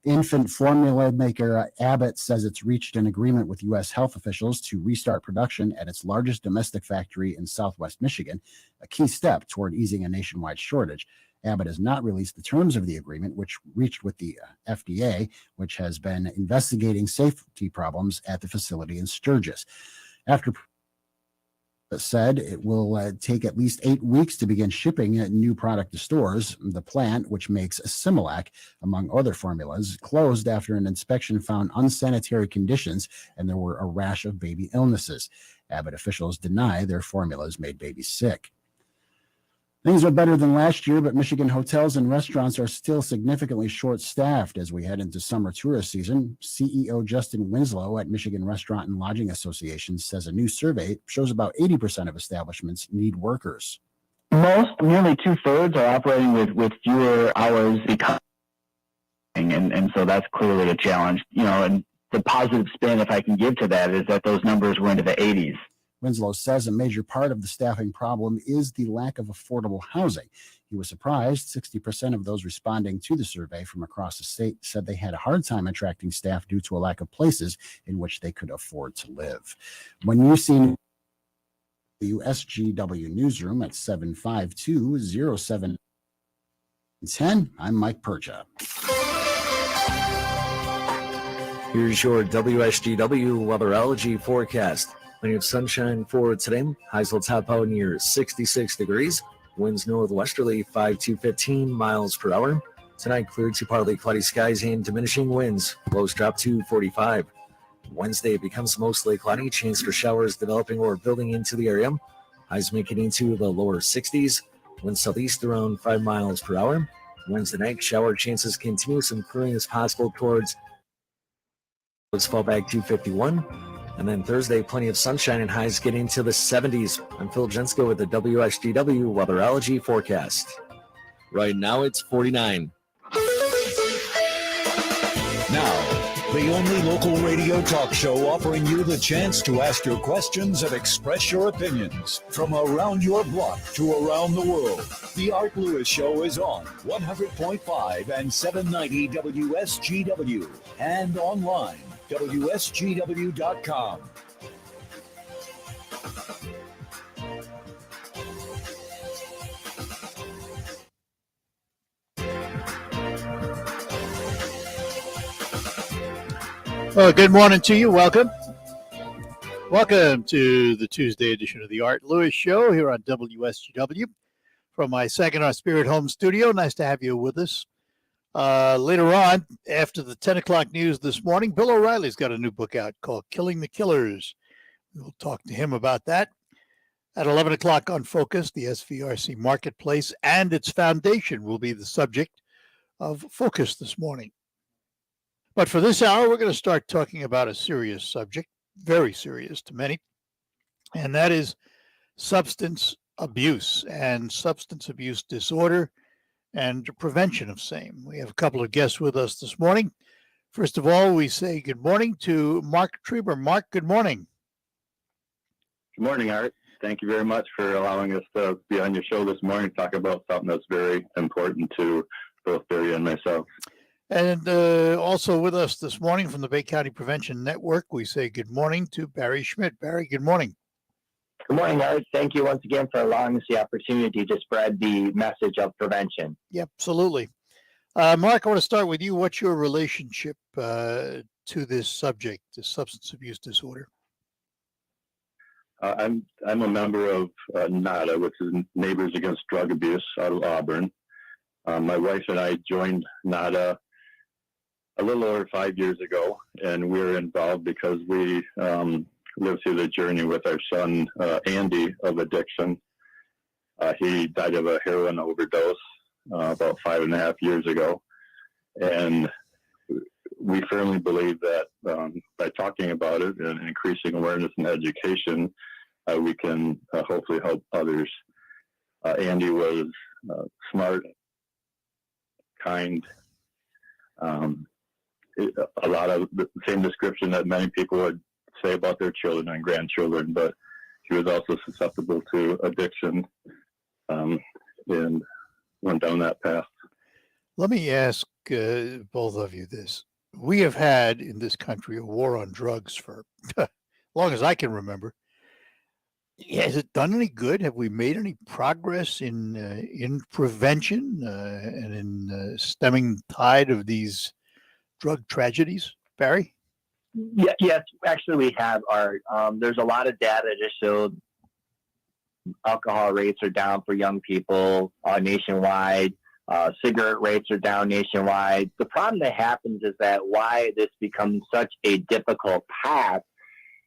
Infant formula maker Abbott says it's reached an agreement with U.S. health officials to restart production at its largest domestic factory in southwest Michigan, a key step toward easing a nationwide shortage. Abbott has not released the terms of the agreement, which reached with the FDA, which has been investigating safety problems at the facility in Sturgis. After said it will take at least 8 weeks to begin shipping a new product to stores. The plant, which makes Similac, among other formulas, closed after an inspection found unsanitary conditions and there were a rash of baby illnesses. Abbott officials deny their formulas made babies sick. Things are better than last year, but Michigan hotels and restaurants are still significantly short-staffed as we head into summer tourist season. CEO Justin Winslow at Michigan Restaurant and Lodging Association says a new survey shows about 80% of establishments need workers. Nearly two-thirds are operating with fewer hours because, and so that's clearly a challenge. And the positive spin, if I can give to that, is that those numbers were into the 80s. Winslow says a major part of the staffing problem is the lack of affordable housing. He was surprised 60% of those responding to the survey from across the state said they had a hard time attracting staff due to a lack of places in which they could afford to live. When you see the Wsgw newsroom at 752-0710, I'm Mike Percha. Here's your WSGW Weatherology forecast. Plenty of sunshine for today. Highs will top out near 66 degrees. Winds northwesterly 5 to 15 miles per hour. Tonight, clear to partly cloudy skies and diminishing winds. Lows drop to 45. Wednesday becomes mostly cloudy. Chance for showers developing or building into the area. Highs making into the lower 60s. Winds southeast around 5 miles per hour. Wednesday night, shower chances continue. Some clearing is possible towards. Let's fall back to 51. And then Thursday, plenty of sunshine and highs get into the 70s. I'm Phil Jensko with the WSGW Weatherology forecast. Right now it's 49. Now, the only local radio talk show offering you the chance to ask your questions and express your opinions. From around your block to around the world, the Art Lewis Show is on 100.5 and 790 WSGW and online. WSGW.com. Well, good morning to you. Welcome. Welcome to the Tuesday edition of the Art Lewis Show here on WSGW from my Saginaw Spirit Home studio. Nice to have you with us. Later on, after the 10 o'clock news this morning, Bill O'Reilly's got a new book out called Killing the Killers. We'll talk to him about that. At 11 o'clock on Focus, the SVRC Marketplace and its foundation will be the subject of Focus this morning. But for this hour, we're going to start talking about a serious subject, very serious to many, and that is substance abuse and substance abuse disorder and prevention of same. We have a couple of guests with us this morning. First of all, we say good morning to Mark Treiber. Mark, good morning. Good morning, Art. Thank you very much for allowing us to be on your show this morning to talk about something that's very important to both Barry and myself. And also with us this morning from the Bay County Prevention Network, we say good morning to Barry Schmidt. Barry, good morning. Good morning, Art. Thank you once again for allowing us the opportunity to spread the message of prevention. Yep, absolutely. Mark, I want to start with you. What's your relationship to this subject, this substance abuse disorder? I'm a member of NADA, which is Neighbors Against Drug Abuse out of Auburn. My wife and I joined NADA a little over 5 years ago, and we were involved because we lived through the journey with our son, Andy, of addiction. He died of a heroin overdose about 5.5 years ago. And we firmly believe that by talking about it and increasing awareness and education, we can hopefully help others. Andy was smart, kind, a lot of the same description that many people would say about their children and grandchildren, but he was also susceptible to addiction and went down that path. Let me ask both of you this. We have had in this country a war on drugs for as long as I can remember. Has it done any good? Have we made any progress in prevention and in stemming the tide of these drug tragedies? Barry? Yeah, yes, actually we have, Art. There's a lot of data that showed alcohol rates are down for young people nationwide. Cigarette rates are down nationwide. The problem that happens is that why this becomes such a difficult path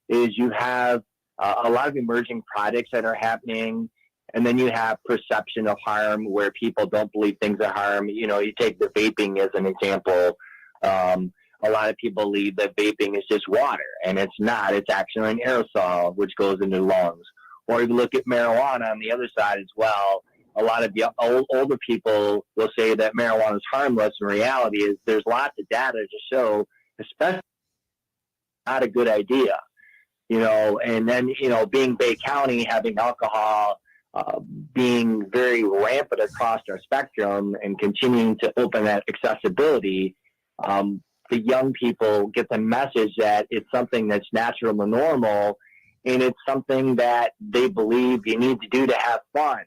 is you have a lot of emerging products that are happening, and then you have perception of harm where people don't believe things are harm. You know, you take the vaping as an example. A lot of people believe that vaping is just water, and it's not. It's actually an aerosol, which goes into the lungs. Or you look at marijuana on the other side as well. A lot of older people will say that marijuana is harmless. In reality, is there's lots of data to show, especially not a good idea. You know, and then, you know, being Bay County, having alcohol being very rampant across our spectrum and continuing to open that accessibility, the young people get the message that it's something that's natural and normal, and it's something that they believe you need to do to have fun.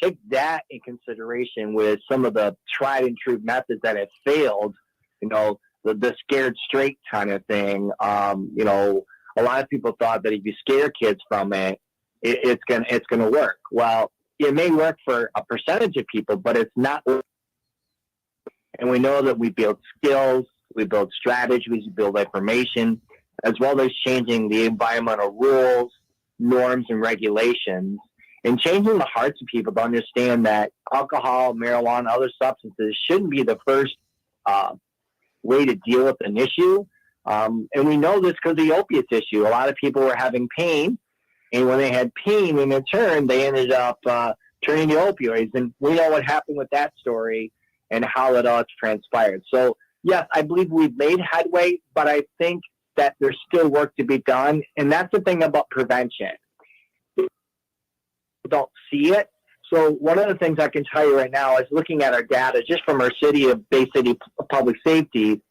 Take that in consideration with some of the tried and true methods that have failed, you know, the scared straight kind of thing. You know, a lot of people thought that if you scare kids from it, it's gonna work. Well, it may work for a percentage of people, but it's not. And we know that we build skills, we build strategies, we build information, as well as changing the environmental rules, norms, and regulations, and changing the hearts of people to understand that alcohol, marijuana, other substances shouldn't be the first way to deal with an issue. And we know this because of the opiates issue. A lot of people were having pain, and when they had pain, in turn, they ended up turning to opioids. And we know what happened with that story and how it all transpired. So, yes, I believe we've made headway, but I think that there's still work to be done. And that's the thing about prevention. People don't see it. So one of the things I can tell you right now is looking at our data just from our city of Bay City Public Safety,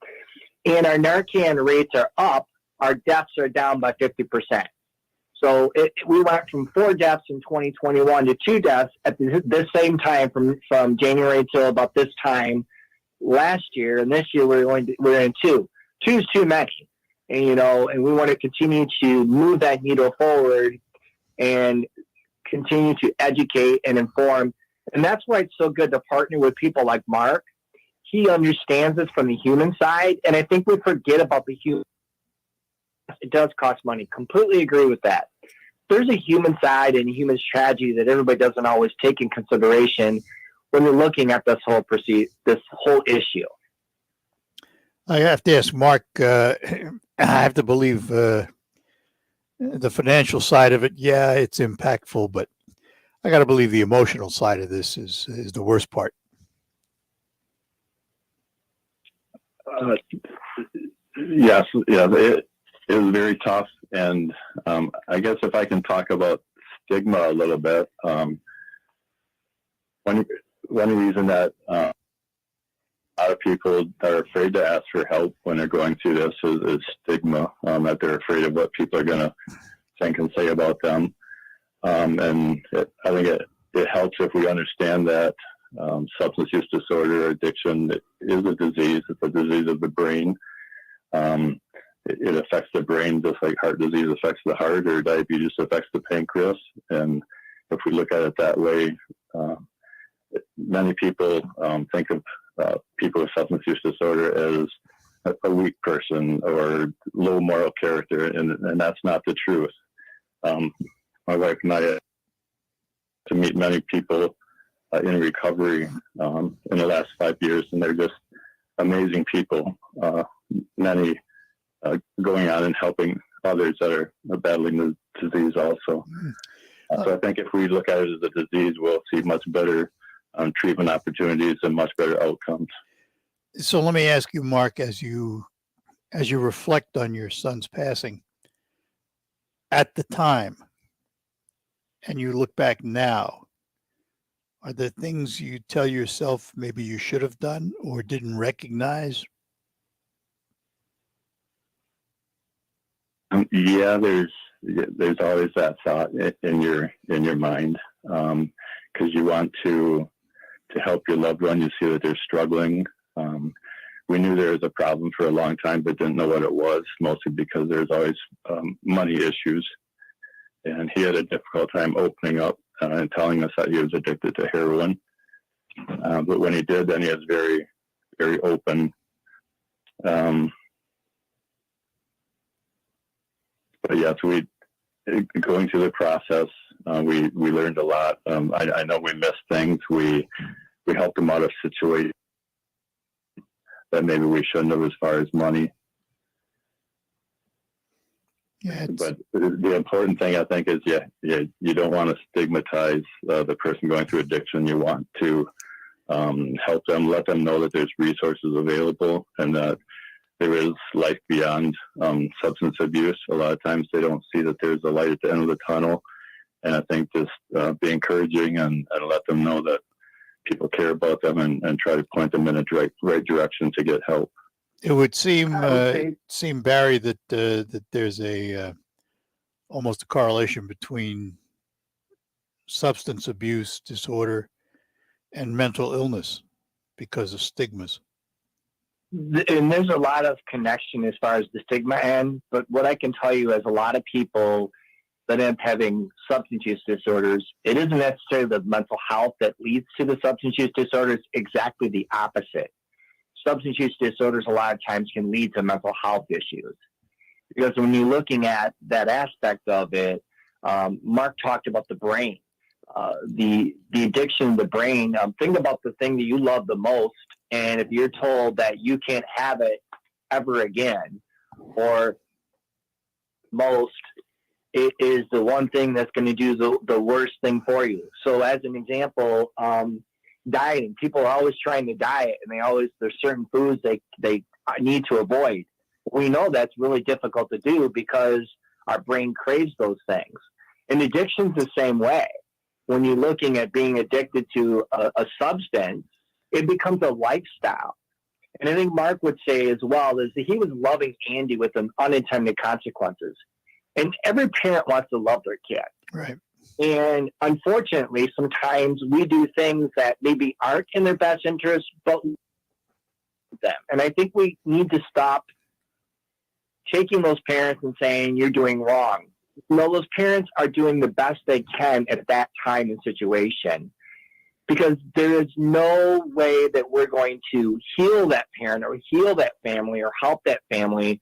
and our Narcan rates are up, our deaths are down by 50%. So we went from 4 deaths in 2021 to 2 deaths at the same time from January till about this time last year. And this year we're in 2. 2 is too many. And, you know, and we want to continue to move that needle forward and continue to educate and inform. And that's why it's so good to partner with people like Mark. He understands this from the human side. And I think we forget about the human. It does cost money. Completely agree with that. There's a human side and a human tragedy that everybody doesn't always take in consideration when you're looking at this whole issue. I have to ask Mark, I have to believe the financial side of it, yeah, it's impactful, but I got to believe the emotional side of this is the worst part. Yes, it is very tough. And I guess if I can talk about stigma a little bit, one reason that a lot of people that are afraid to ask for help when they're going through this is stigma, that they're afraid of what people are going to think and say about them. I think it helps if we understand that substance use disorder or addiction is a disease. It's a disease of the brain. It affects the brain just like heart disease affects the heart or diabetes affects the pancreas. And if we look at it that way, many people think of people with substance use disorder as a weak person or low moral character, and that's not the truth. My wife and I to meet many people in recovery in the last 5 years, and they're just amazing people. Many going on and helping others that are battling the disease also. So I think if we look at it as a disease, we'll see much better treatment opportunities and much better outcomes. So let me ask you, Mark, as you reflect on your son's passing at the time, and you look back now, Are there things you tell yourself maybe you should have done or didn't recognize? Yeah, there's always that thought in your mind, because you want to help your loved one. You see that they're struggling. We knew there was a problem for a long time, but didn't know what it was, mostly because there's always money issues. And he had a difficult time opening up and telling us that he was addicted to heroin. But when he did, then he was very, very open. But yes, going through the process, we learned a lot. I know we missed things. We helped him out of situations that maybe we shouldn't have, as far as money. Yeah, but the important thing, I think, is you don't want to stigmatize the person going through addiction. You want to help them, let them know that there's resources available and that there is life beyond substance abuse. A lot of times they don't see that there's a light at the end of the tunnel. And I think just be encouraging and let them know that people care about them and try to point them in a right direction to get help. It would seem Barry, that there's a almost a correlation between substance abuse disorder and mental illness because of stigmas. And there's a lot of connection as far as the stigma end, but what I can tell you is a lot of people that end up having substance use disorders, it isn't necessarily the mental health that leads to the substance use disorders, exactly the opposite. Substance use disorders a lot of times can lead to mental health issues. Because when you're looking at that aspect of it, Mark talked about the brain. The addiction of the brain, think about the thing that you love the most, and if you're told that you can't have it ever again, or most, it is the one thing that's going to do the worst thing for you. So as an example, dieting, people are always trying to diet, and there's certain foods they need to avoid. We know that's really difficult to do because our brain craves those things. And addiction's the same way. When you're looking at being addicted to a substance, it becomes a lifestyle. And I think Mark would say as well is that he was loving Andy with an unintended consequences. And every parent wants to love their kid. Right. And unfortunately, sometimes we do things that maybe aren't in their best interest, but them. And I think we need to stop taking those parents and saying, you're doing wrong. No, those parents are doing the best they can at that time and situation, because there is no way that we're going to heal that parent or heal that family or help that family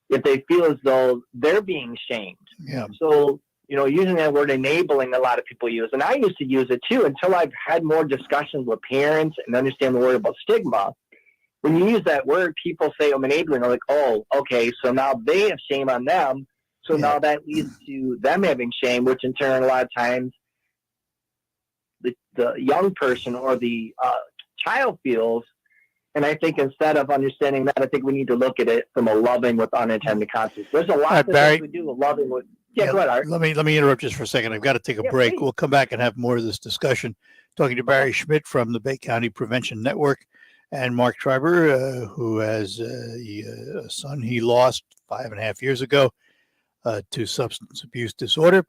if they feel as though they're being shamed. Yeah. So, using that word enabling, a lot of people use, and I used to use it too until I've had more discussions with parents and understand the word about stigma. When you use that word, people say, I'm enabling. They're like, oh, okay, so now they have shame on them. So now that leads to them having shame, which in turn, a lot of times, the young person or the child feels. And I think instead of understanding that, I think we need to look at it from a loving with unintended consequences. There's a lot of things we do with loving with. Yeah, go ahead, Art. Let me interrupt just for a second. I've got to take a break. Please. We'll come back and have more of this discussion. Talking to Barry Schmidt from the Bay County Prevention Network and Mark Treiber, who has a son he lost 5.5 years ago to substance abuse disorder.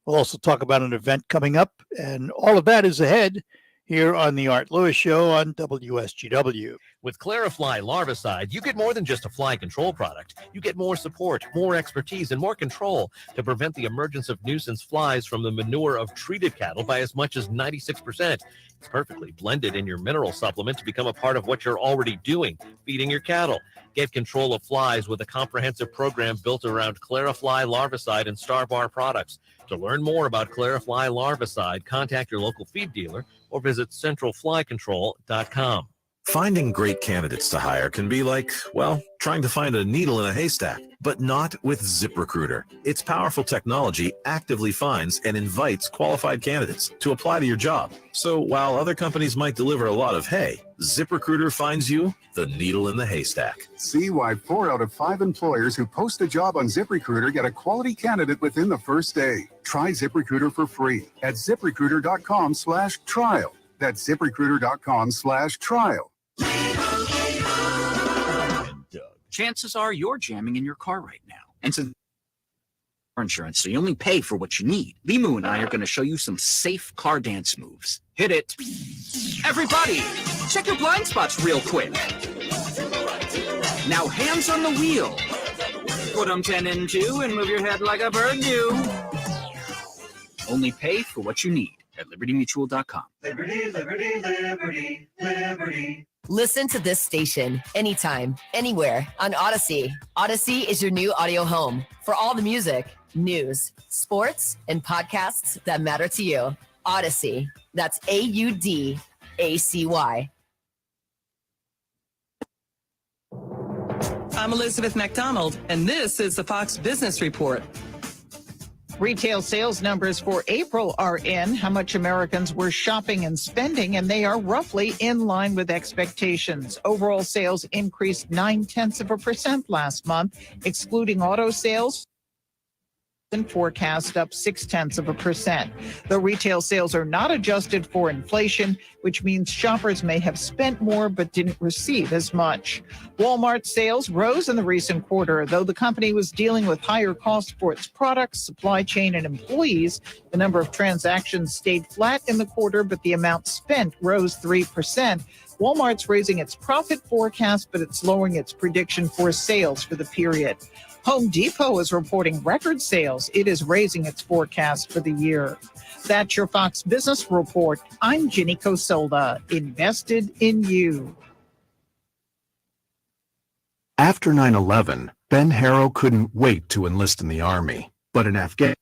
We'll also talk about an event coming up, and all of that is ahead here on the Art Lewis Show on WSGW. With Clarifly Larvicide, you get more than just a fly control product. You get more support, more expertise, and more control to prevent the emergence of nuisance flies from the manure of treated cattle by as much as 96%. It's perfectly blended in your mineral supplement to become a part of what you're already doing, feeding your cattle. Get control of flies with a comprehensive program built around Clarifly Larvicide and Star Bar products. To learn more about Clarifly Larvicide, contact your local feed dealer or visit centralflycontrol.com. Finding great candidates to hire can be like, well, trying to find a needle in a haystack, but not with ZipRecruiter. Its powerful technology actively finds and invites qualified candidates to apply to your job. So while other companies might deliver a lot of hay, ZipRecruiter finds you the needle in the haystack. See why 4 out of 5 employers who post a job on ZipRecruiter get a quality candidate within the first day. Try ZipRecruiter for free at ZipRecruiter.com/trial. That's ZipRecruiter.com/trial. Chances are you're jamming in your car right now. And since insurance, so you only pay for what you need. Limu and I are going to show you some safe car dance moves. Hit it. Everybody, check your blind spots real quick. Now hands on the wheel. Put them 10 and 2 and move your head like a bird do. Only pay for what you need at libertymutual.com. Liberty, liberty, liberty, liberty. Listen to this station anytime, anywhere on Odyssey. Odyssey is your new audio home for all the music, news, sports, and podcasts that matter to you. Odyssey. That's AUDACY. I'm Elizabeth McDonald, and this is the Fox Business Report. Retail sales numbers for April are in, how much Americans were shopping and spending, and they are roughly in line with expectations. Overall sales increased 0.9% last month, excluding auto sales. And forecast up 0.6%. The retail sales are not adjusted for inflation, which means shoppers may have spent more but didn't receive as much. Walmart sales rose in the recent quarter, though the company was dealing with higher costs for its products, supply chain, and employees. The number of transactions stayed flat in the quarter, but the amount spent rose 3%. Walmart's raising its profit forecast, but it's lowering its prediction for sales for the period. Home Depot is reporting record sales. It is raising its forecast for the year. That's your Fox Business Report. I'm Ginny Cosolda, invested in you. After 9/11, Ben Harrow couldn't wait to enlist in the Army, but in Afghanistan,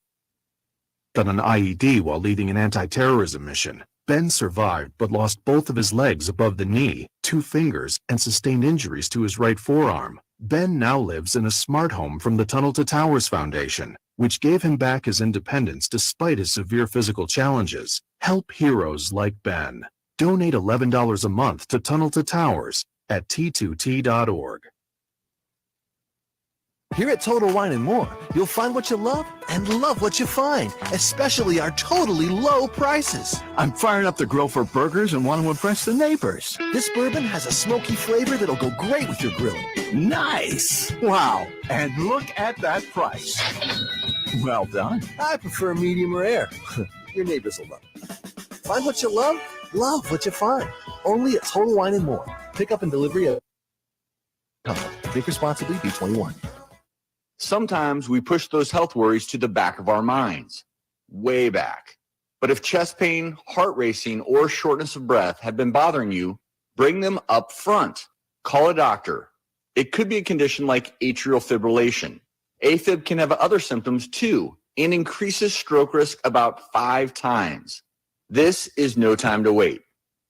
on an IED while leading an anti-terrorism mission. Ben survived but lost both of his legs above the knee, 2 fingers, and sustained injuries to his right forearm. Ben now lives in a smart home from the Tunnel to Towers Foundation, which gave him back his independence despite his severe physical challenges. Help heroes like Ben. Donate $11 a month to Tunnel to Towers at t2t.org. Here at Total Wine & More, you'll find what you love and love what you find, especially our totally low prices. I'm firing up the grill for burgers and want to impress the neighbors. This bourbon has a smoky flavor that'll go great with your grilling. Nice! Wow, and look at that price. Well done. I prefer medium rare. Your neighbors will love it. Find what you love what you find. Only at Total Wine & More. Pick up and delivery at... Drink responsibly, B21. Sometimes we push those health worries to the back of our minds, way back. But if chest pain, heart racing, or shortness of breath have been bothering you, bring them up front. Call a doctor. It could be a condition like atrial fibrillation. AFib can have other symptoms too and increases stroke risk about 5 times. This is no time to wait.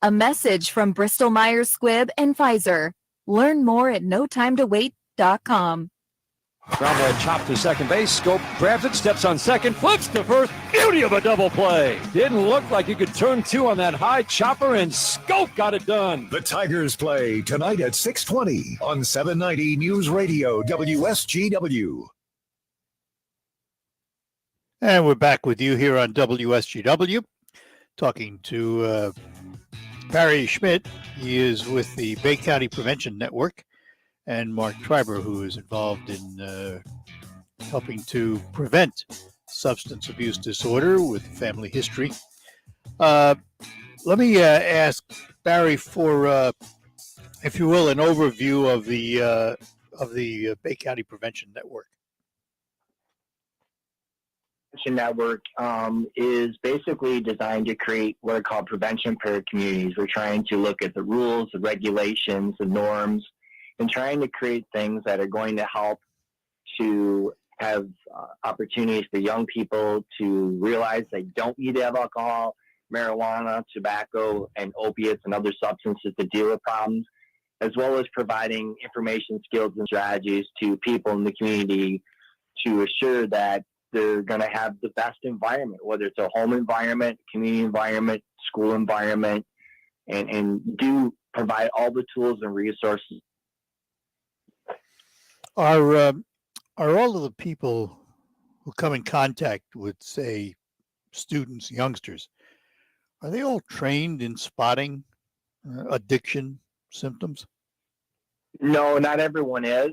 A message from Bristol Myers Squibb and Pfizer. Learn more at notimetowait.com. Ground ball chopped to second base. Scope grabs it, steps on second, flips to first. Beauty of a double play. Didn't look like you could turn 2 on that high chopper, and Scope got it done. The Tigers play tonight at 6:20 on 790 News Radio WSGW. And we're back with you here on WSGW, talking to Barry Schmidt. He is with the Bay County Prevention Network, and Mark Treiber, who is involved in helping to prevent substance abuse disorder with family history. Let me ask Barry for, if you will, an overview of the Bay County Prevention Network. Network is basically designed to create what are called prevention prayer communities. We're trying to look at the rules, the regulations, the norms, and trying to create things that are going to help to have opportunities for young people to realize they don't need to have alcohol, marijuana, tobacco, and opiates and other substances to deal with problems, as well as providing information, skills, and strategies to people in the community to assure that they're going to have the best environment, whether it's a home environment, community environment, school environment, and do provide all the tools and resources. Are all of the people who come in contact with, say, students, youngsters, Are they all trained in spotting addiction symptoms? No, not everyone is.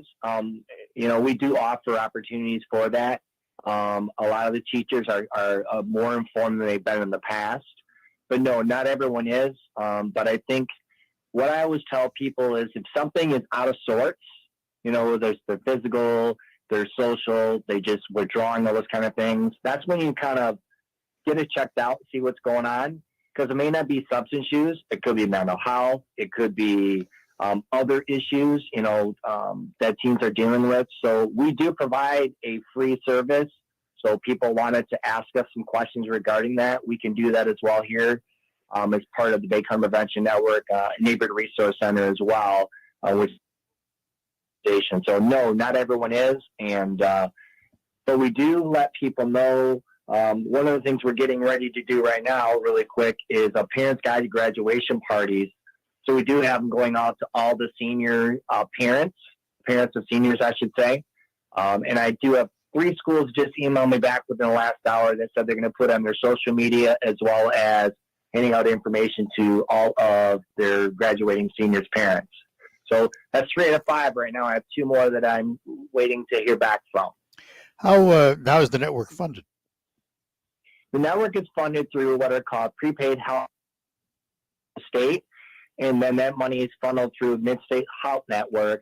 We do offer opportunities for that. A lot of the teachers are more informed than they've been in the past. But no, not everyone is. But I think what I always tell people is if something is out of sorts, there's the physical, there's social, they just withdrawing, all those kind of things. That's when you kind of get it checked out, see what's going on. Because it may not be substance use. It could be mental health. It could be other issues, that teens are dealing with. So we do provide a free service. So people wanted to ask us some questions regarding that. We can do that as well here as part of the Big Harm Prevention Network, Neighborhood Resource Center as well, which station. So no, not everyone is. And but we do let people know. One of the things we're getting ready to do right now, really quick, is a parents' guided graduation parties. So we do have them going out to all the senior parents of seniors, I should say. And I do have 3 schools just emailed me back within the last hour that said they're going to put on their social media as well as handing out information to all of their graduating seniors' parents. So that's 3 out of 5 right now. I have 2 more that I'm waiting to hear back from. How is the network funded? The network is funded through what are called prepaid health state, and then that money is funneled through Mid-State Health Network,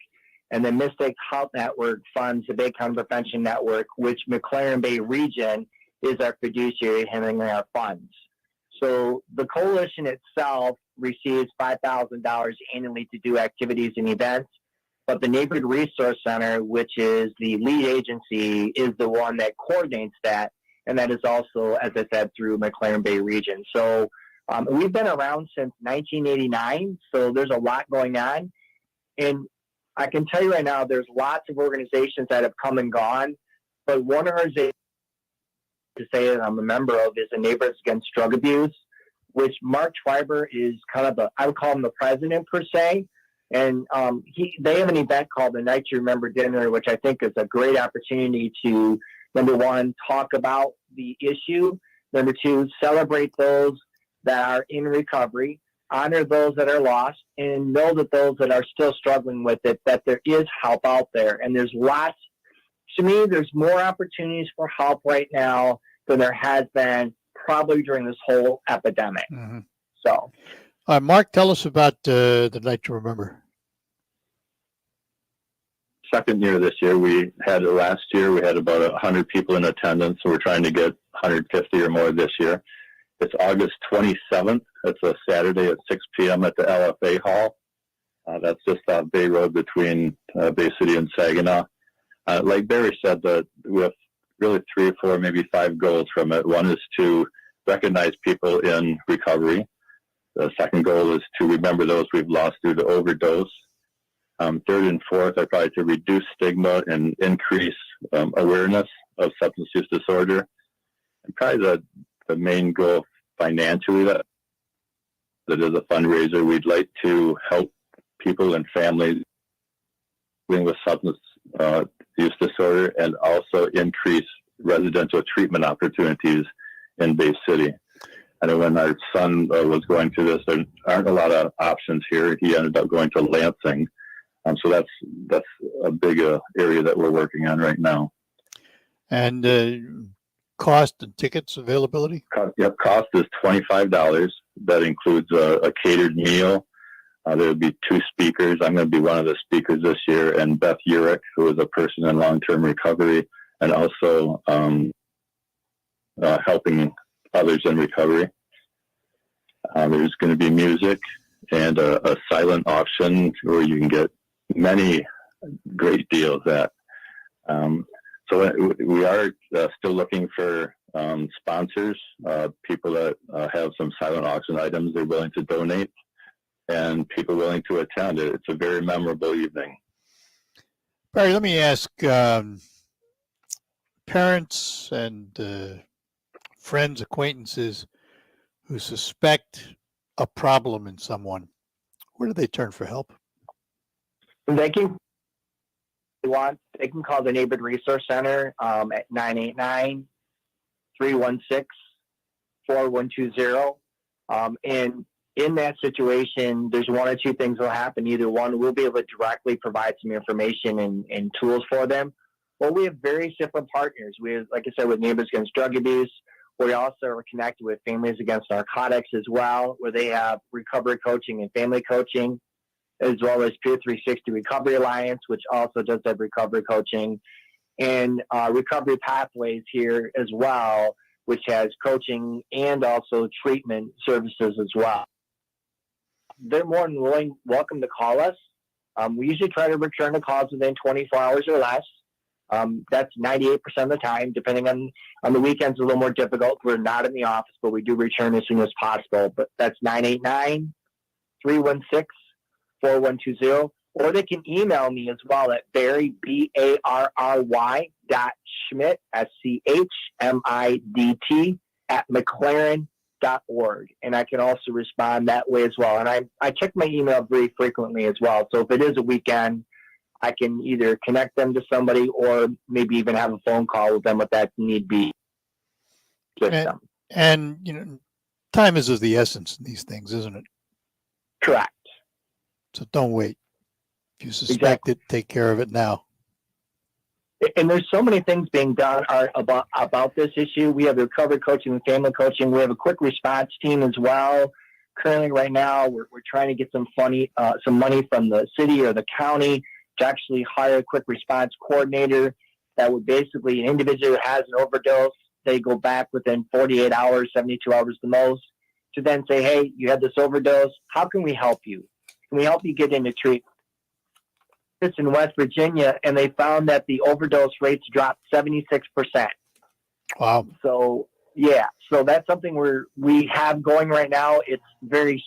and then Mid-State Health Network funds the Big Harm Prevention Network, which McLaren Bay Region is our fiduciary handling our funds. So the coalition itself receives $5,000 annually to do activities and events, but the Neighborhood Resource Center, which is the lead agency, is the one that coordinates that. And that is also, as I said, through McLaren Bay Region. So we've been around since 1989, so there's a lot going on. And I can tell you right now, there's lots of organizations that have come and gone, but one organization to say that I'm a member of is the Neighbors Against Drug Abuse, which Mark Treiber is kind of I would call him the president per se. And they have an event called the Night You Remember Dinner, which I think is a great opportunity to, number 1, talk about the issue. Number 2, celebrate those that are in recovery, honor those that are lost, and know that those that are still struggling with it, that there is help out there. And there's lots, to me, there's more opportunities for help right now than there has been probably during this whole epidemic. Mm-hmm. So, Mark, tell us about the Night to Remember. Second year this year. We had it last year. We had about 100 people in attendance, so we're trying to get 150 or more this year. It's August 27th. It's a Saturday at 6 p.m. at the LFA Hall. That's just off Bay Road between Bay City and Saginaw. Like Barry said, we have really 3 or 4, maybe 5 goals from it. One is to recognize people in recovery. The second goal is to remember those we've lost due to overdose. Third and fourth are probably to reduce stigma and increase awareness of substance use disorder. And probably the main goal financially that is a fundraiser. We'd like to help people and families dealing with substance use disorder and also increase residential treatment opportunities in Bay City. I know when our son was going through this, there aren't a lot of options here. He ended up going to Lansing. So that's a big area that we're working on right now. And cost and tickets availability? Cost is $25. That includes a catered meal. There will be 2 speakers. I'm going to be one of the speakers this year, and Beth Urich, who is a person in long-term recovery, and also helping others in recovery. There's going to be music and a silent auction where you can get many great deals at. So we are still looking for sponsors, people that have some silent auction items they're willing to donate, and people willing to attend it. It's a very memorable evening. Barry, let me ask parents and friends, acquaintances who suspect a problem in someone, where do they turn for help? They can call the Neighborhood Resource Center at 989-316-4120. And in that situation, there's one or two things will happen. Either one, we'll be able to directly provide some information and tools for them. Or we have various different partners. We have, like I said, with Neighbors Against Drug Abuse. We also are connected with Families Against Narcotics as well, where they have recovery coaching and family coaching, as well as Peer 360 Recovery Alliance, which also does have recovery coaching, and Recovery Pathways here as well, which has coaching and also treatment services as well. They're more than welcome to call us. We usually try to return the calls within 24 hours or less. That's 98% of the time. Depending on the weekends, a little more difficult. We're not in the office, but we do return as soon as possible. But that's 989-316-4120. Or they can email me as well at Barry, BARRY .Schmidt, SCHMIDT @McLaren.org. And I can also respond that way as well. And I check my email very frequently as well. So if it is a weekend, I can either connect them to somebody or maybe even have a phone call with them if that need be. And time is of the essence in these things, isn't it? Correct. So don't wait. If you suspect it, take care of it now. And there's so many things being done about this issue. We have the recovery coaching and family coaching. We have a quick response team as well. Currently, right now, we're trying to get some money from the city or the county to actually hire a quick response coordinator that would basically, an individual who has an overdose, they go back within 48 hours, 72 hours the most, to then say, hey, you had this overdose. How can we help you? Can we help you get into treatment? It's in West Virginia, and they found that the overdose rates dropped 76%. Wow. So, yeah. So that's something we have going right now. It's very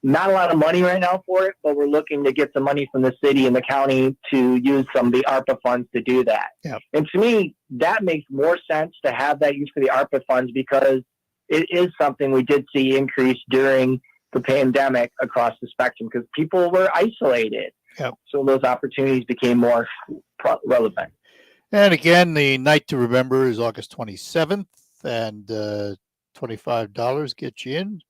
not a lot of money right now for it, but we're looking to get some money from the city and the county to use some of the ARPA funds to do that. Yep. And to me, that makes more sense to have that used for the ARPA funds because it is something we did see increase during the pandemic across the spectrum because people were isolated. Yep. So those opportunities became more relevant. And again, the night to remember is August 27th, and $25 gets you in.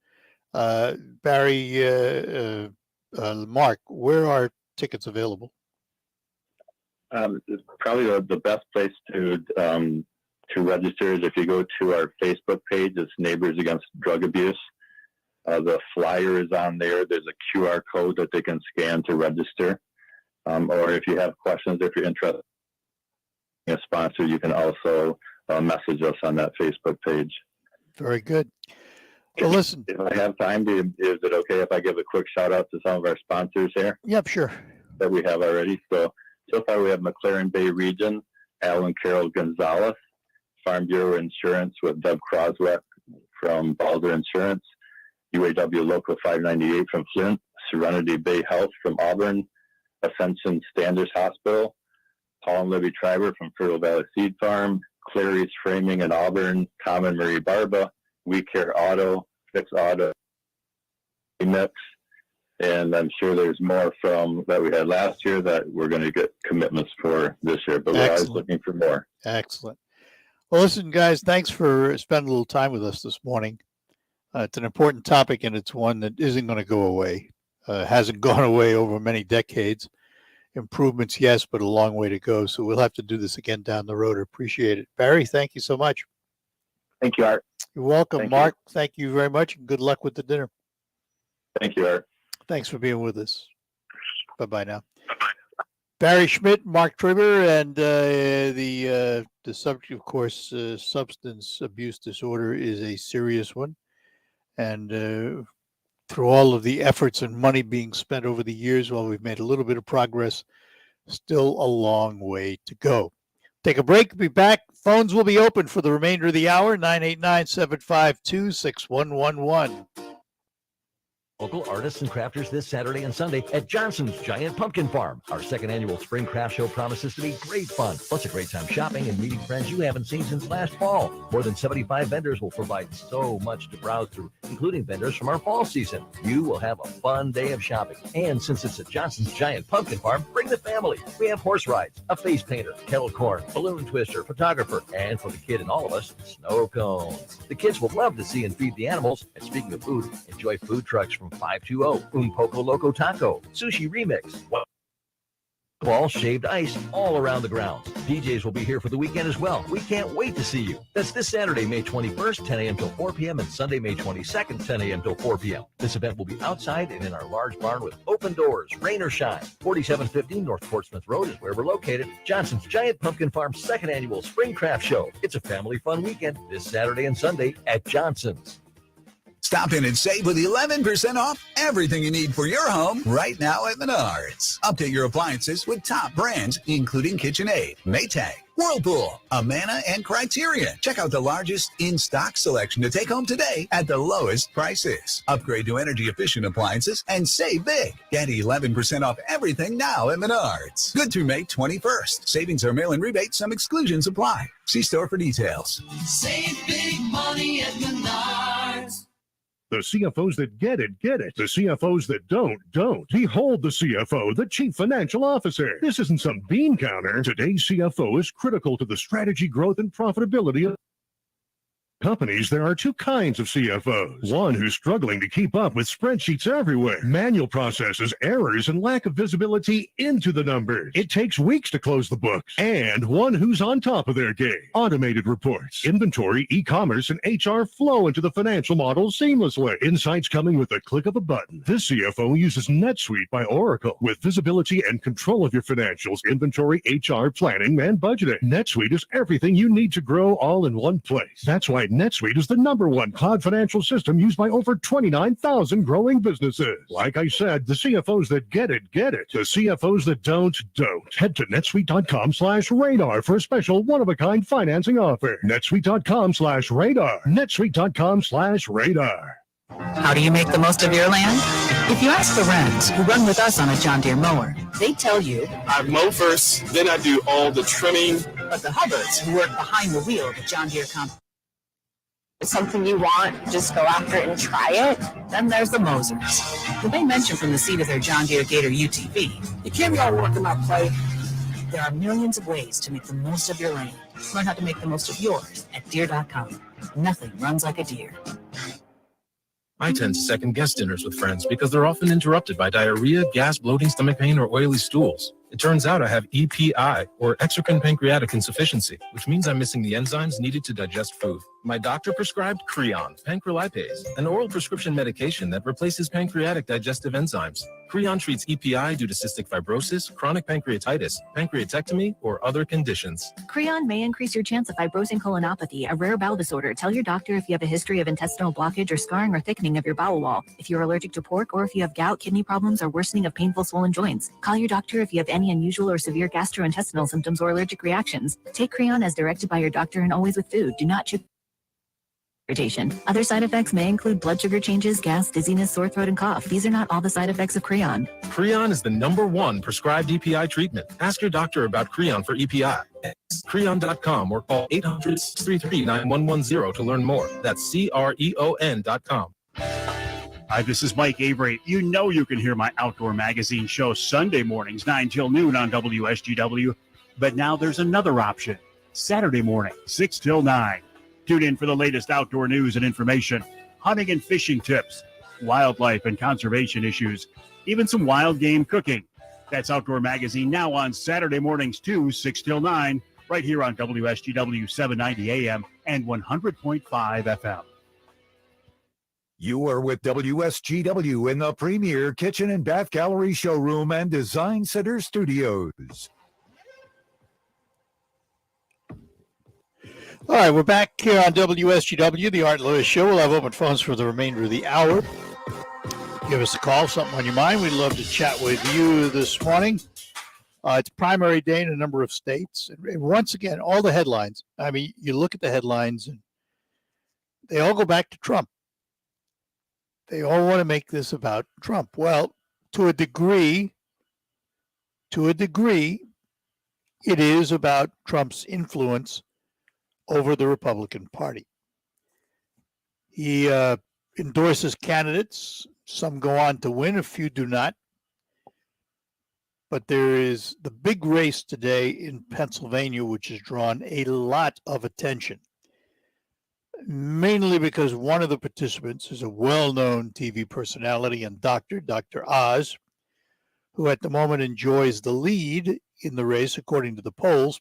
Barry, Mark, where are tickets available? Probably the best place to register is if you go to our Facebook page. It's Neighbors Against Drug Abuse. The flyer is on there. There's a QR code that they can scan to register. Or if you have questions, if you're interested in a sponsor, you can also message us on that Facebook page. Very good. Well, listen. If I have time, is it okay if I give a quick shout out to some of our sponsors here? Yep, sure. That we have already. So far we have McLaren Bay Region, Alan Carroll Gonzalez, Farm Bureau Insurance with Deb Croswick from Balder Insurance, UAW Local 598 from Flint, Serenity Bay Health from Auburn, Ascension Standards Hospital, Paul and Libby Treiber from Fertile Valley Seed Farm, Clary's Framing in Auburn, Tom and Marie Barba, We Care Auto, Fix Auto, Mix, and I'm sure there's more from that we had last year that we're going to get commitments for this year, but we're always looking for more. Excellent. Well, listen, guys, thanks for spending a little time with us this morning. It's an important topic, and it's one that isn't going to go away. Hasn't gone away over many decades. Improvements, yes, but a long way to go. So we'll have to do this again down the road. Appreciate it. Barry, thank you so much. Thank you, Art. You're welcome. Thank Mark, thank you very much, and good luck with the dinner. Thank you, Art. Thanks for being with us. Bye-bye now. Barry Schmidt, Mark Treiber, and the subject, of course, substance abuse disorder is a serious one. And through all of the efforts and money being spent over the years, while we've made a little bit of progress, still a long way to go. Take a break. Be back. Phones will be open for the remainder of the hour, 989-752-6111. Local artists and crafters this Saturday and Sunday at Johnson's Giant Pumpkin Farm. Our second annual Spring Craft Show promises to be great fun, plus a great time shopping and meeting friends you haven't seen since last fall. More than 75 vendors will provide so much to browse through, including vendors from our fall season. You will have a fun day of shopping. And since it's at Johnson's Giant Pumpkin Farm, bring the family. We have horse rides, a face painter, kettle corn, balloon twister, photographer, and for the kid in all of us, snow cones. The kids will love to see and feed the animals. And speaking of food, enjoy food trucks from 520, Un Poco Loco Taco, Sushi Remix, ball shaved ice all around the grounds. DJs will be here for the weekend as well. We can't wait to see you. That's this Saturday, May 21st, 10 a.m. till 4 p.m. and Sunday, May 22nd, 10 a.m. till 4 p.m. This event will be outside and in our large barn with open doors, rain or shine. 4715 North Portsmouth Road is where we're located. Johnson's Giant Pumpkin Farm's second annual Spring Craft Show. It's a family fun weekend this Saturday and Sunday at Johnson's. Stop in and save with 11% off everything you need for your home right now at Menards. Update your appliances with top brands, including KitchenAid, Maytag, Whirlpool, Amana, and Criterion. Check out the largest in-stock selection to take home today at the lowest prices. Upgrade to energy-efficient appliances and save big. Get 11% off everything now at Menards. Good through May 21st. Savings are mail-in rebates. Some exclusions apply. See store for details. Save big money at Menards. The CFOs that get it, get it. The CFOs that don't. Behold the CFO, the Chief Financial Officer. This isn't some bean counter. Today's CFO is critical to the strategy, growth, and profitability of companies. There are two kinds of CFOs. One who's struggling to keep up with spreadsheets everywhere, manual processes, errors, and lack of visibility into the numbers. It takes weeks to close the books. And one who's on top of their game. Automated reports, inventory, e-commerce, and HR flow into the financial model seamlessly. Insights coming with the click of a button. This CFO uses NetSuite by Oracle with visibility and control of your financials, inventory, HR, planning, and budgeting. NetSuite is everything you need to grow all in one place. That's why NetSuite is the #1 cloud financial system used by over 29,000 growing businesses. Like I said, the CFOs that get it, get it. The CFOs that don't. Head to netsuite.com/radar for a special one-of-a-kind financing offer. netsuite.com/radar. netsuite.com/radar. How do you make the most of your land? If you ask the Wrens, who run with us on a John Deere mower, they tell you, I mow first, then I do all the trimming. But the Hubbards, who work behind the wheel of the John Deere company, it's something you want, just go after it and try it. Then there's the Mosers, who they mention from the seat of their John Deere Gator UTV. You can't be all work and not play. There are millions of ways to make the most of your land. Learn how to make the most of yours at Deere.com. Nothing runs like a Deere. I tend to second guess dinners with friends because they're often interrupted by diarrhea, gas, bloating, stomach pain, or oily stools. It turns out I have EPI, or exocrine pancreatic insufficiency, which means I'm missing the enzymes needed to digest food. My doctor prescribed Creon, pancrelipase, an oral prescription medication that replaces pancreatic digestive enzymes. Creon treats EPI due to cystic fibrosis, chronic pancreatitis, pancreatectomy, or other conditions. Creon may increase your chance of fibrosing colonopathy, a rare bowel disorder. Tell your doctor if you have a history of intestinal blockage or scarring or thickening of your bowel wall. If you're allergic to pork, or if you have gout, kidney problems, or worsening of painful swollen joints. Call your doctor if you have any unusual or severe gastrointestinal symptoms or allergic reactions. Take Creon as directed by your doctor and always with food. Do not chew irritation. Other side effects may include blood sugar changes, gas, dizziness, sore throat, and cough. These are not all the side effects of Creon. Creon is the #1 prescribed EPI treatment. Ask your doctor about Creon for EPI. Creon.com or call 800-633-9110 to learn more. That's CREON.com. Hi, this is Mike Avery. You know you can hear my outdoor magazine show Sunday mornings, 9 till noon on WSGW. But now there's another option. Saturday morning, 6 till 9. Tune in for the latest outdoor news and information, hunting and fishing tips, wildlife and conservation issues, even some wild game cooking. That's Outdoor Magazine now on Saturday mornings too, 6 till 9, right here on WSGW 790 AM and 100.5 FM. You are with WSGW in the premier kitchen and bath gallery showroom and design center studios. All right, we're back here on WSGW, the Art Lewis Show. We'll have open phones for the remainder of the hour. Give us a call, something on your mind. We'd love to chat with you this morning. It's primary day in a number of states. And once again, all the headlines. I mean, you look at the headlines, and they all go back to Trump. They all want to make this about Trump. Well, to a degree, it is about Trump's influence over the Republican Party. He endorses candidates. Some go on to win, a few do not. But there is the big race today in Pennsylvania, which has drawn a lot of attention, mainly because one of the participants is a well-known TV personality and doctor, Dr. Oz, who at the moment enjoys the lead in the race, according to the polls.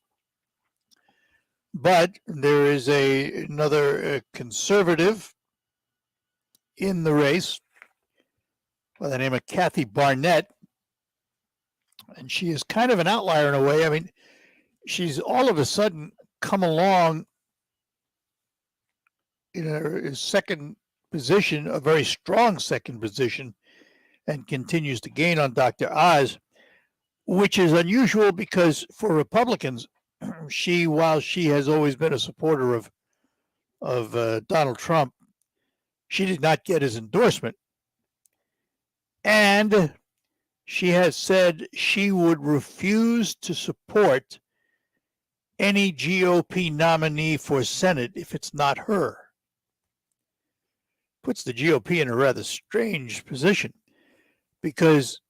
But there is another conservative in the race by the name of Kathy Barnett, and she is kind of an outlier in a way. I mean, she's all of a sudden come along in a second position, a very strong second position, and continues to gain on Dr. Oz, which is unusual because for Republicans, while she has always been a supporter of Donald Trump, she did not get his endorsement. And she has said she would refuse to support any GOP nominee for Senate if it's not her. Puts the GOP in a rather strange position because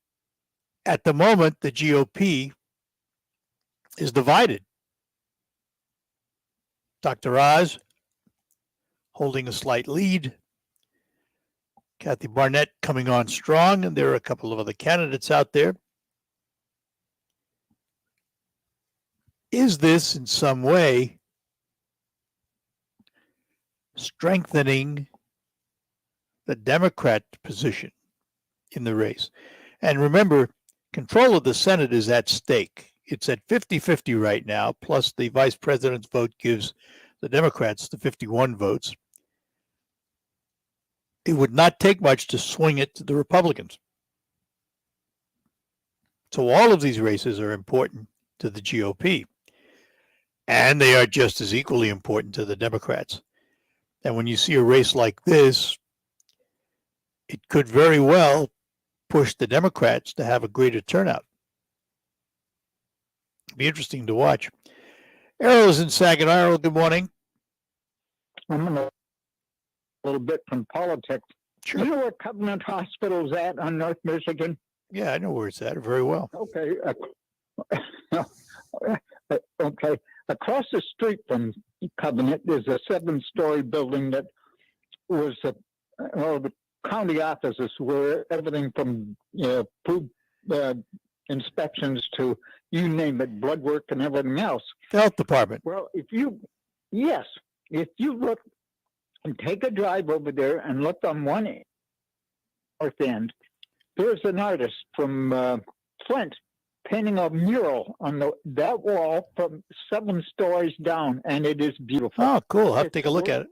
at the moment, the GOP is divided. Dr. Oz holding a slight lead. Kathy Barnett coming on strong, and there are a couple of other candidates out there. Is this in some way strengthening the Democrat position in the race? And remember, control of the Senate is at stake. It's at 50-50 right now, plus the vice president's vote gives the Democrats the 51 votes. It would not take much to swing it to the Republicans. So all of these races are important to the GOP, and they are just as equally important to the Democrats. And when you see a race like this, it could very well push the Democrats to have a greater turnout. It'd be interesting to watch. Errol is in Saginaw. Errol, good morning. I'm going to a little bit from politics. Sure. You know where Covenant Hospital's at on North Michigan? Yeah, I know where it's at very well. Okay. Okay. Across the street from Covenant is a 7-story building that was the county offices where everything from food inspections to you name it, blood work and everything else. The health department. Well, if you look and take a drive over there and look on one north end, there's an artist from Flint painting a mural on that wall from 7 stories down, and it is beautiful. Oh, cool. I'll have to take a look at it.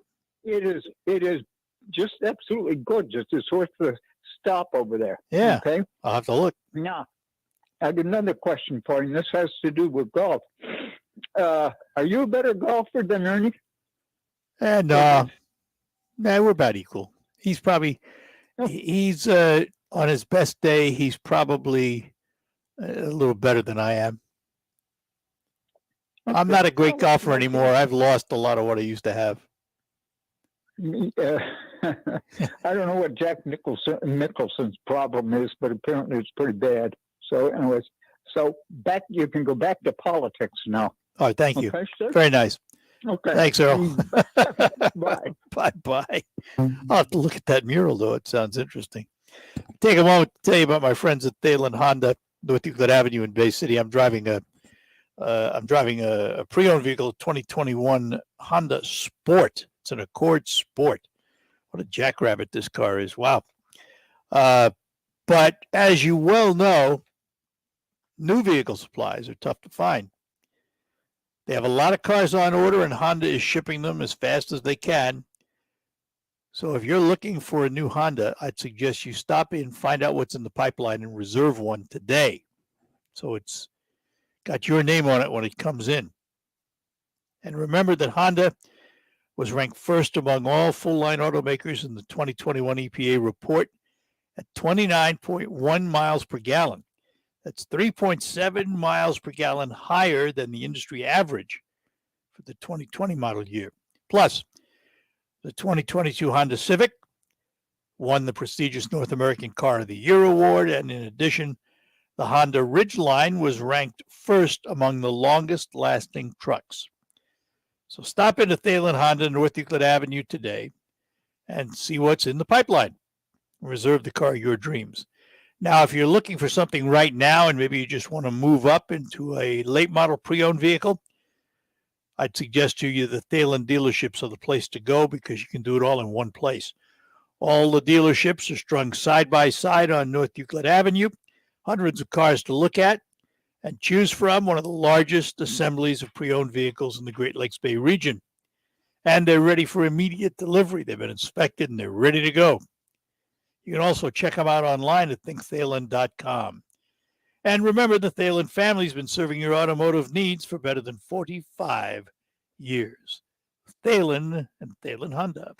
It is just absolutely gorgeous. It's worth the stop over there. Yeah. Okay. I'll have to look. Now, I have another question for you, and this has to do with golf. Are you a better golfer than Ernie? And we're about equal. He's probably he's on his best day. He's probably a little better than I am. I'm not a great golfer anymore. I've lost a lot of what I used to have. I don't know what Jack Nicholson's problem is, but apparently it's pretty bad. So, anyways, you can go back to politics now. All right, thank you. Okay, sir? Very nice. Okay. Thanks, Earl. Bye. Bye. I'll have to look at that mural, though. It sounds interesting. Take a moment to tell you about my friends at Thalen Honda, North Euclid Avenue in Bay City. I'm driving a pre-owned vehicle, 2021 Honda Sport. It's an Accord Sport. What a jackrabbit this car is. Wow. But as you well know, new vehicle supplies are tough to find. They have a lot of cars on order, and Honda is shipping them as fast as they can. So if you're looking for a new Honda, I'd suggest you stop in, find out what's in the pipeline, and reserve one today. So it's got your name on it when it comes in. And remember that Honda was ranked first among all full-line automakers in the 2021 EPA report at 29.1 miles per gallon. That's 3.7 miles per gallon higher than the industry average for the 2020 model year. Plus, the 2022 Honda Civic won the prestigious North American Car of the Year award, and in addition, the Honda Ridgeline was ranked first among the longest-lasting trucks. So stop into Thalen Honda, North Euclid Avenue today and see what's in the pipeline. Reserve the car of your dreams. Now, if you're looking for something right now and maybe you just want to move up into a late model pre-owned vehicle, I'd suggest to you the Thalen dealerships are the place to go because you can do it all in one place. All the dealerships are strung side by side on North Euclid Avenue, hundreds of cars to look at and choose from, one of the largest assemblies of pre-owned vehicles in the Great Lakes Bay region. And they're ready for immediate delivery. They've been inspected and they're ready to go. You can also check them out online at thinkthalen.com. And remember, the Thalen family's been serving your automotive needs for better than 45 years. Thalen and Thalen Honda.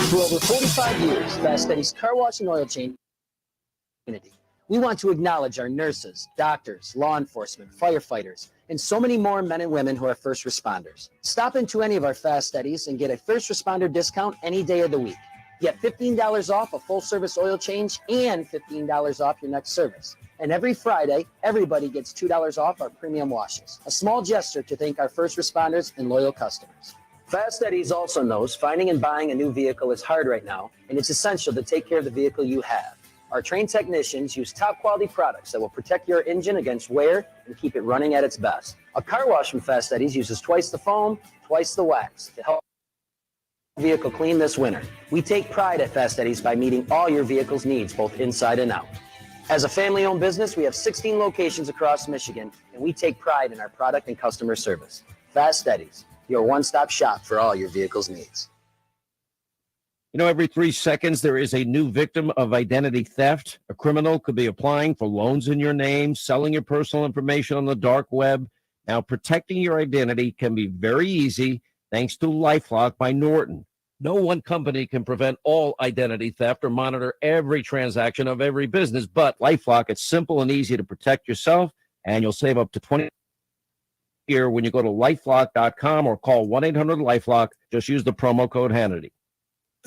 For over 45 years, Fast Eddie's car wash and oil change community. We want to acknowledge our nurses, doctors, law enforcement, firefighters, and so many more men and women who are first responders. Stop into any of our Fast Eddies and get a first responder discount any day of the week. Get $15 off a full service oil change and $15 off your next service. And every Friday, everybody gets $2 off our premium washes. A small gesture to thank our first responders and loyal customers. Fast Eddie's also knows finding and buying a new vehicle is hard right now, and it's essential to take care of the vehicle you have. Our trained technicians use top quality products that will protect your engine against wear and keep it running at its best. A car wash from Fast Eddie's uses twice the foam, twice the wax to help the vehicle clean this winter. We take pride at Fast Eddie's by meeting all your vehicle's needs, both inside and out. As a family-owned business, we have 16 locations across Michigan, and we take pride in our product and customer service. Fast Eddie's, your one-stop shop for all your vehicle's needs. You know, every 3 seconds, there is a new victim of identity theft. A criminal could be applying for loans in your name, selling your personal information on the dark web. Now, protecting your identity can be very easy thanks to LifeLock by Norton. No one company can prevent all identity theft or monitor every transaction of every business, but LifeLock, it's simple and easy to protect yourself, and you'll save up to $20 here when you go to lifelock.com or call 1-800-LifeLock. Just use the promo code Hannity.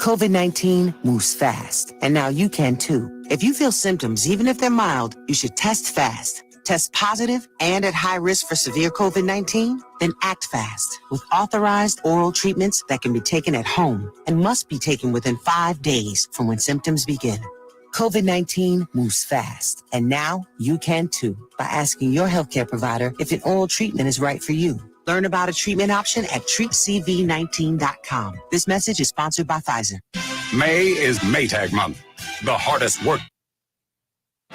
COVID-19 moves fast, and now you can too. If you feel symptoms, even if they're mild, you should test fast. Test positive and at high risk for severe COVID-19? Then act fast with authorized oral treatments that can be taken at home and must be taken within 5 days from when symptoms begin. COVID-19 moves fast, and now you can too by asking your healthcare provider if an oral treatment is right for you. Learn about a treatment option at treatcv19.com. This message is sponsored by Pfizer. May is Maytag month, the hardest work.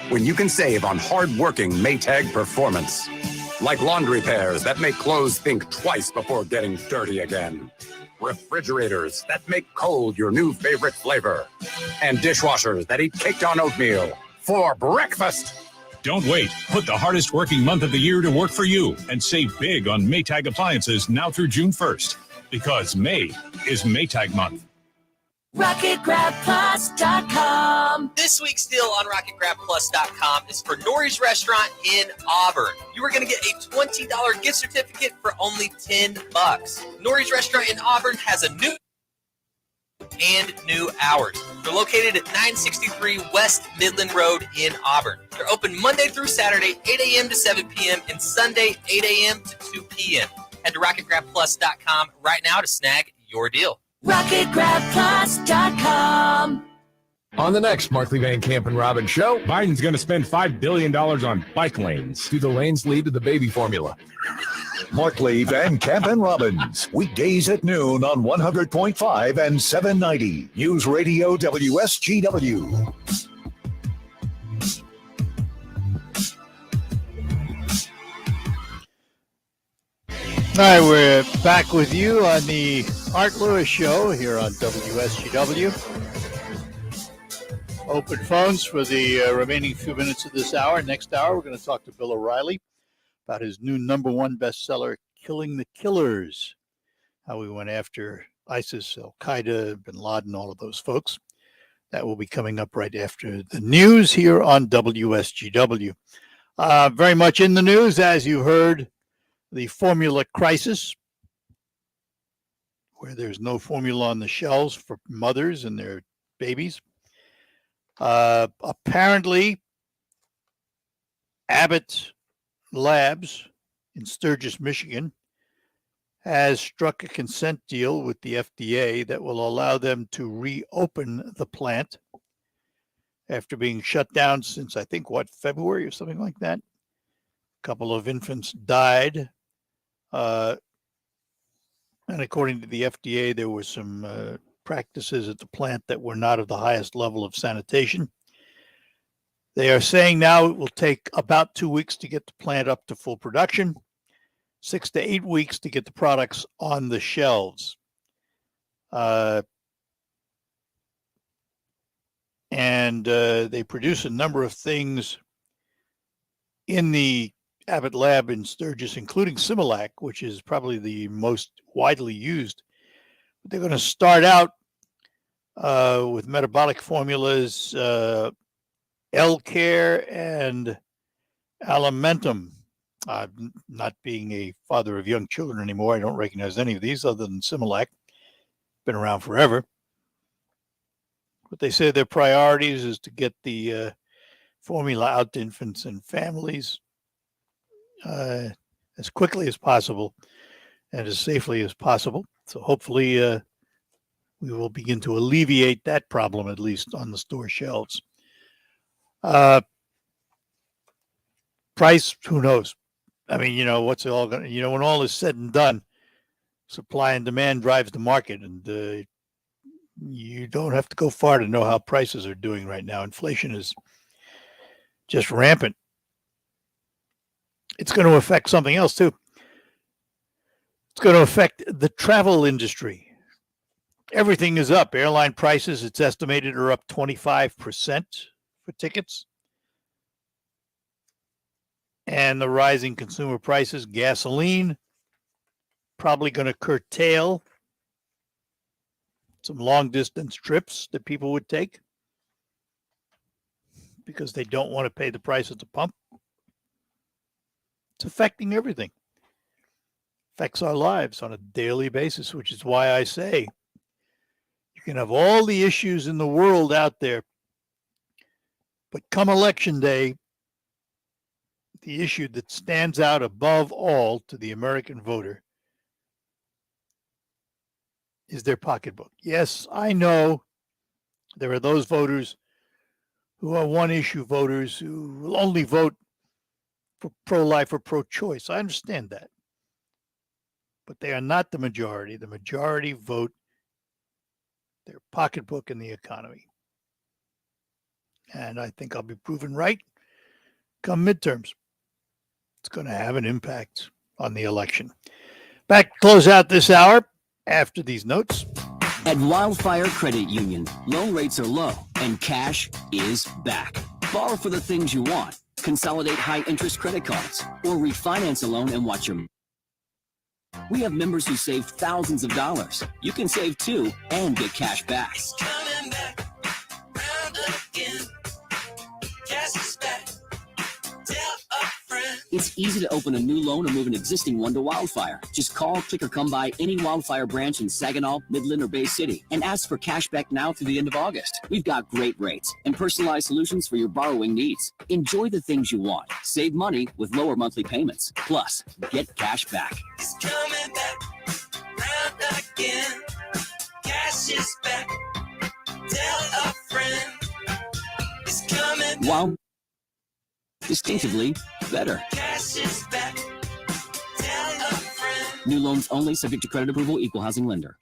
When you can save on hard-working Maytag performance. Like laundry pairs that make clothes think twice before getting dirty again. Refrigerators that make cold your new favorite flavor. And dishwashers that eat caked on oatmeal for breakfast. Don't wait. Put the hardest working month of the year to work for you and save big on Maytag appliances now through June 1st. Because May is Maytag month. RocketGrabPlus.com. This week's deal on RocketGrabPlus.com is for Nori's Restaurant in Auburn. You are going to get a $20 gift certificate for only $10. Nori's Restaurant in Auburn has a new hours. They're located at 963 West Midland Road in Auburn. They're open Monday through Saturday, 8 a.m. to 7 p.m. and Sunday, 8 a.m. to 2 p.m. Head to RocketGrabPlus.com right now to snag your deal. RocketGrabPlus.com. On the next Markley Van Camp and Robbins show, Biden's going to spend $5 billion on bike lanes. Do the lanes lead to the baby formula? Markley, Van Camp, and Robbins. Weekdays at noon on 100.5 and 790. News Radio WSGW. All right, we're back with you on the Art Lewis Show here on WSGW. Open phones for the remaining few minutes of this hour. Next hour, we're going to talk to Bill O'Reilly about his new #1 bestseller, Killing the Killers, how we went after ISIS, Al-Qaeda, bin Laden, all of those folks. That will be coming up right after the news here on WSGW. Very much in the news, as you heard, the formula crisis, where there's no formula on the shelves for mothers and their babies. Apparently, Abbott Labs in Sturgis, Michigan, has struck a consent deal with the FDA that will allow them to reopen the plant after being shut down since, I think, February or something like that. A couple of infants died. And according to the FDA, there were some practices at the plant that were not of the highest level of sanitation. They are saying now it will take about 2 weeks to get the plant up to full production, 6 to 8 weeks to get the products on the shelves. And they produce a number of things in the Abbott lab in Sturgis, including Similac, which is probably the most widely used. But they're going to start out with metabolic formulas, L-Care and Alimentum. Not being a father of young children anymore, I don't recognize any of these other than Similac. Been around forever. But they say their priorities is to get the formula out to infants and families as quickly as possible and as safely as possible. So hopefully we will begin to alleviate that problem, at least on the store shelves. Price, who knows? I mean, what's it all going to, when all is said and done, supply and demand drives the market, and you don't have to go far to know how prices are doing right now. Inflation is just rampant. It's going to affect something else, too. It's going to affect the travel industry. Everything is up. Airline prices, it's estimated, are up 25% for tickets. And the rising consumer prices, gasoline, probably going to curtail some long-distance trips that people would take because they don't want to pay the price at the pump. It's affecting everything. Affects our lives on a daily basis, which is why I say you can have all the issues in the world out there, but come election day, the issue that stands out above all to the American voter is their pocketbook. Yes, I know there are those voters who are one-issue voters who will only vote for pro-life or pro-choice. I understand that. But they are not the majority. The majority vote their pocketbook and the economy. And I think I'll be proven right come midterms. It's going to have an impact on the election. Back to close out this hour after these notes. At Wildfire Credit Union, loan rates are low and cash is back. Borrow for the things you want. Consolidate high-interest credit cards or refinance a loan and watch your... We have members who saved thousands of dollars. You can save too and get cash back. It's coming back round again. Cash is back. Tell a friend. It's easy to open a new loan or move an existing one to Wildfire. Just call, click, or come by any Wildfire branch in Saginaw, Midland, or Bay City and ask for cash back now through the end of August. We've got great rates and personalized solutions for your borrowing needs. Enjoy the things you want. Save money with lower monthly payments. Plus, get cash back. It's coming coming back round again. Cash is back. Tell a friend. It's coming back. While distinctively better. Cash is back. Tell a friend. New loans only, subject to credit approval, equal housing lender.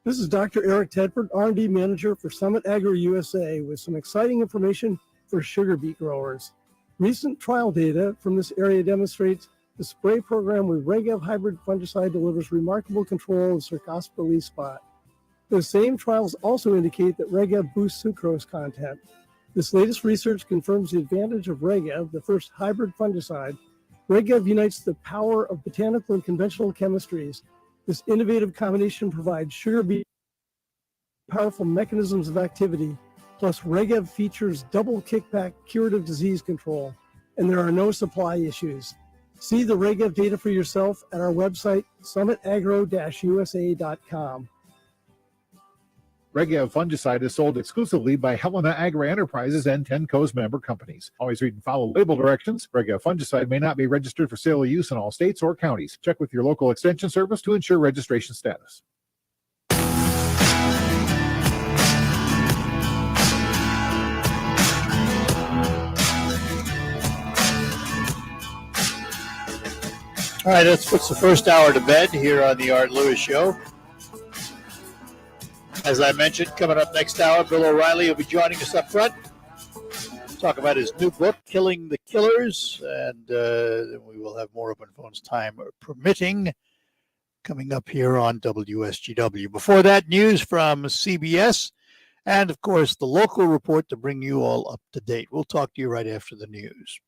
This is Dr. Eric Tedford, R&D Manager for Summit Agro USA, with some exciting information for sugar beet growers. Recent trial data from this area demonstrates the spray program with Regev hybrid fungicide delivers remarkable control of Cercospora leaf spot. The same trials also indicate that Regev boosts sucrose content. This latest research confirms the advantage of Regev, the first hybrid fungicide. Regev unites the power of botanical and conventional chemistries. This innovative combination provides sugar beet powerful mechanisms of activity, plus Regev features double kickback curative disease control, and there are no supply issues. See the Regev data for yourself at our website, summitagro-usa.com. Regev fungicide is sold exclusively by Helena Agri Enterprises and 10 Co's member companies. Always read and follow label directions. Regev fungicide may not be registered for sale or use in all states or counties. Check with your local extension service to ensure registration status. All right, let's put the first hour to bed here on the Art Lewis Show. As I mentioned, coming up next hour, Bill O'Reilly will be joining us up front. Talk about his new book, Killing the Killers, and then we will have more open phones, time permitting, coming up here on WSGW. Before that, news from CBS, and of course, the local report to bring you all up to date. We'll talk to you right after the news.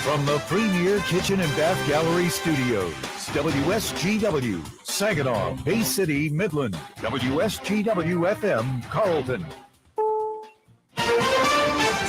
From the Premier Kitchen and Bath Gallery Studios, WSGW, Saginaw, Bay City, Midland, WSGW-FM, Carlton.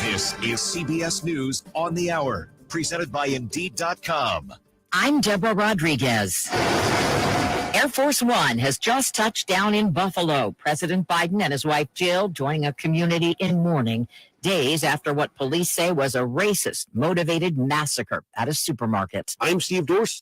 This is CBS News on the Hour, presented by Indeed.com. I'm Deborah Rodriguez. Air Force One has just touched down in Buffalo. President Biden and his wife Jill joining a community in mourning days after what police say was a racist, motivated massacre at a supermarket. I'm Steve Dorsey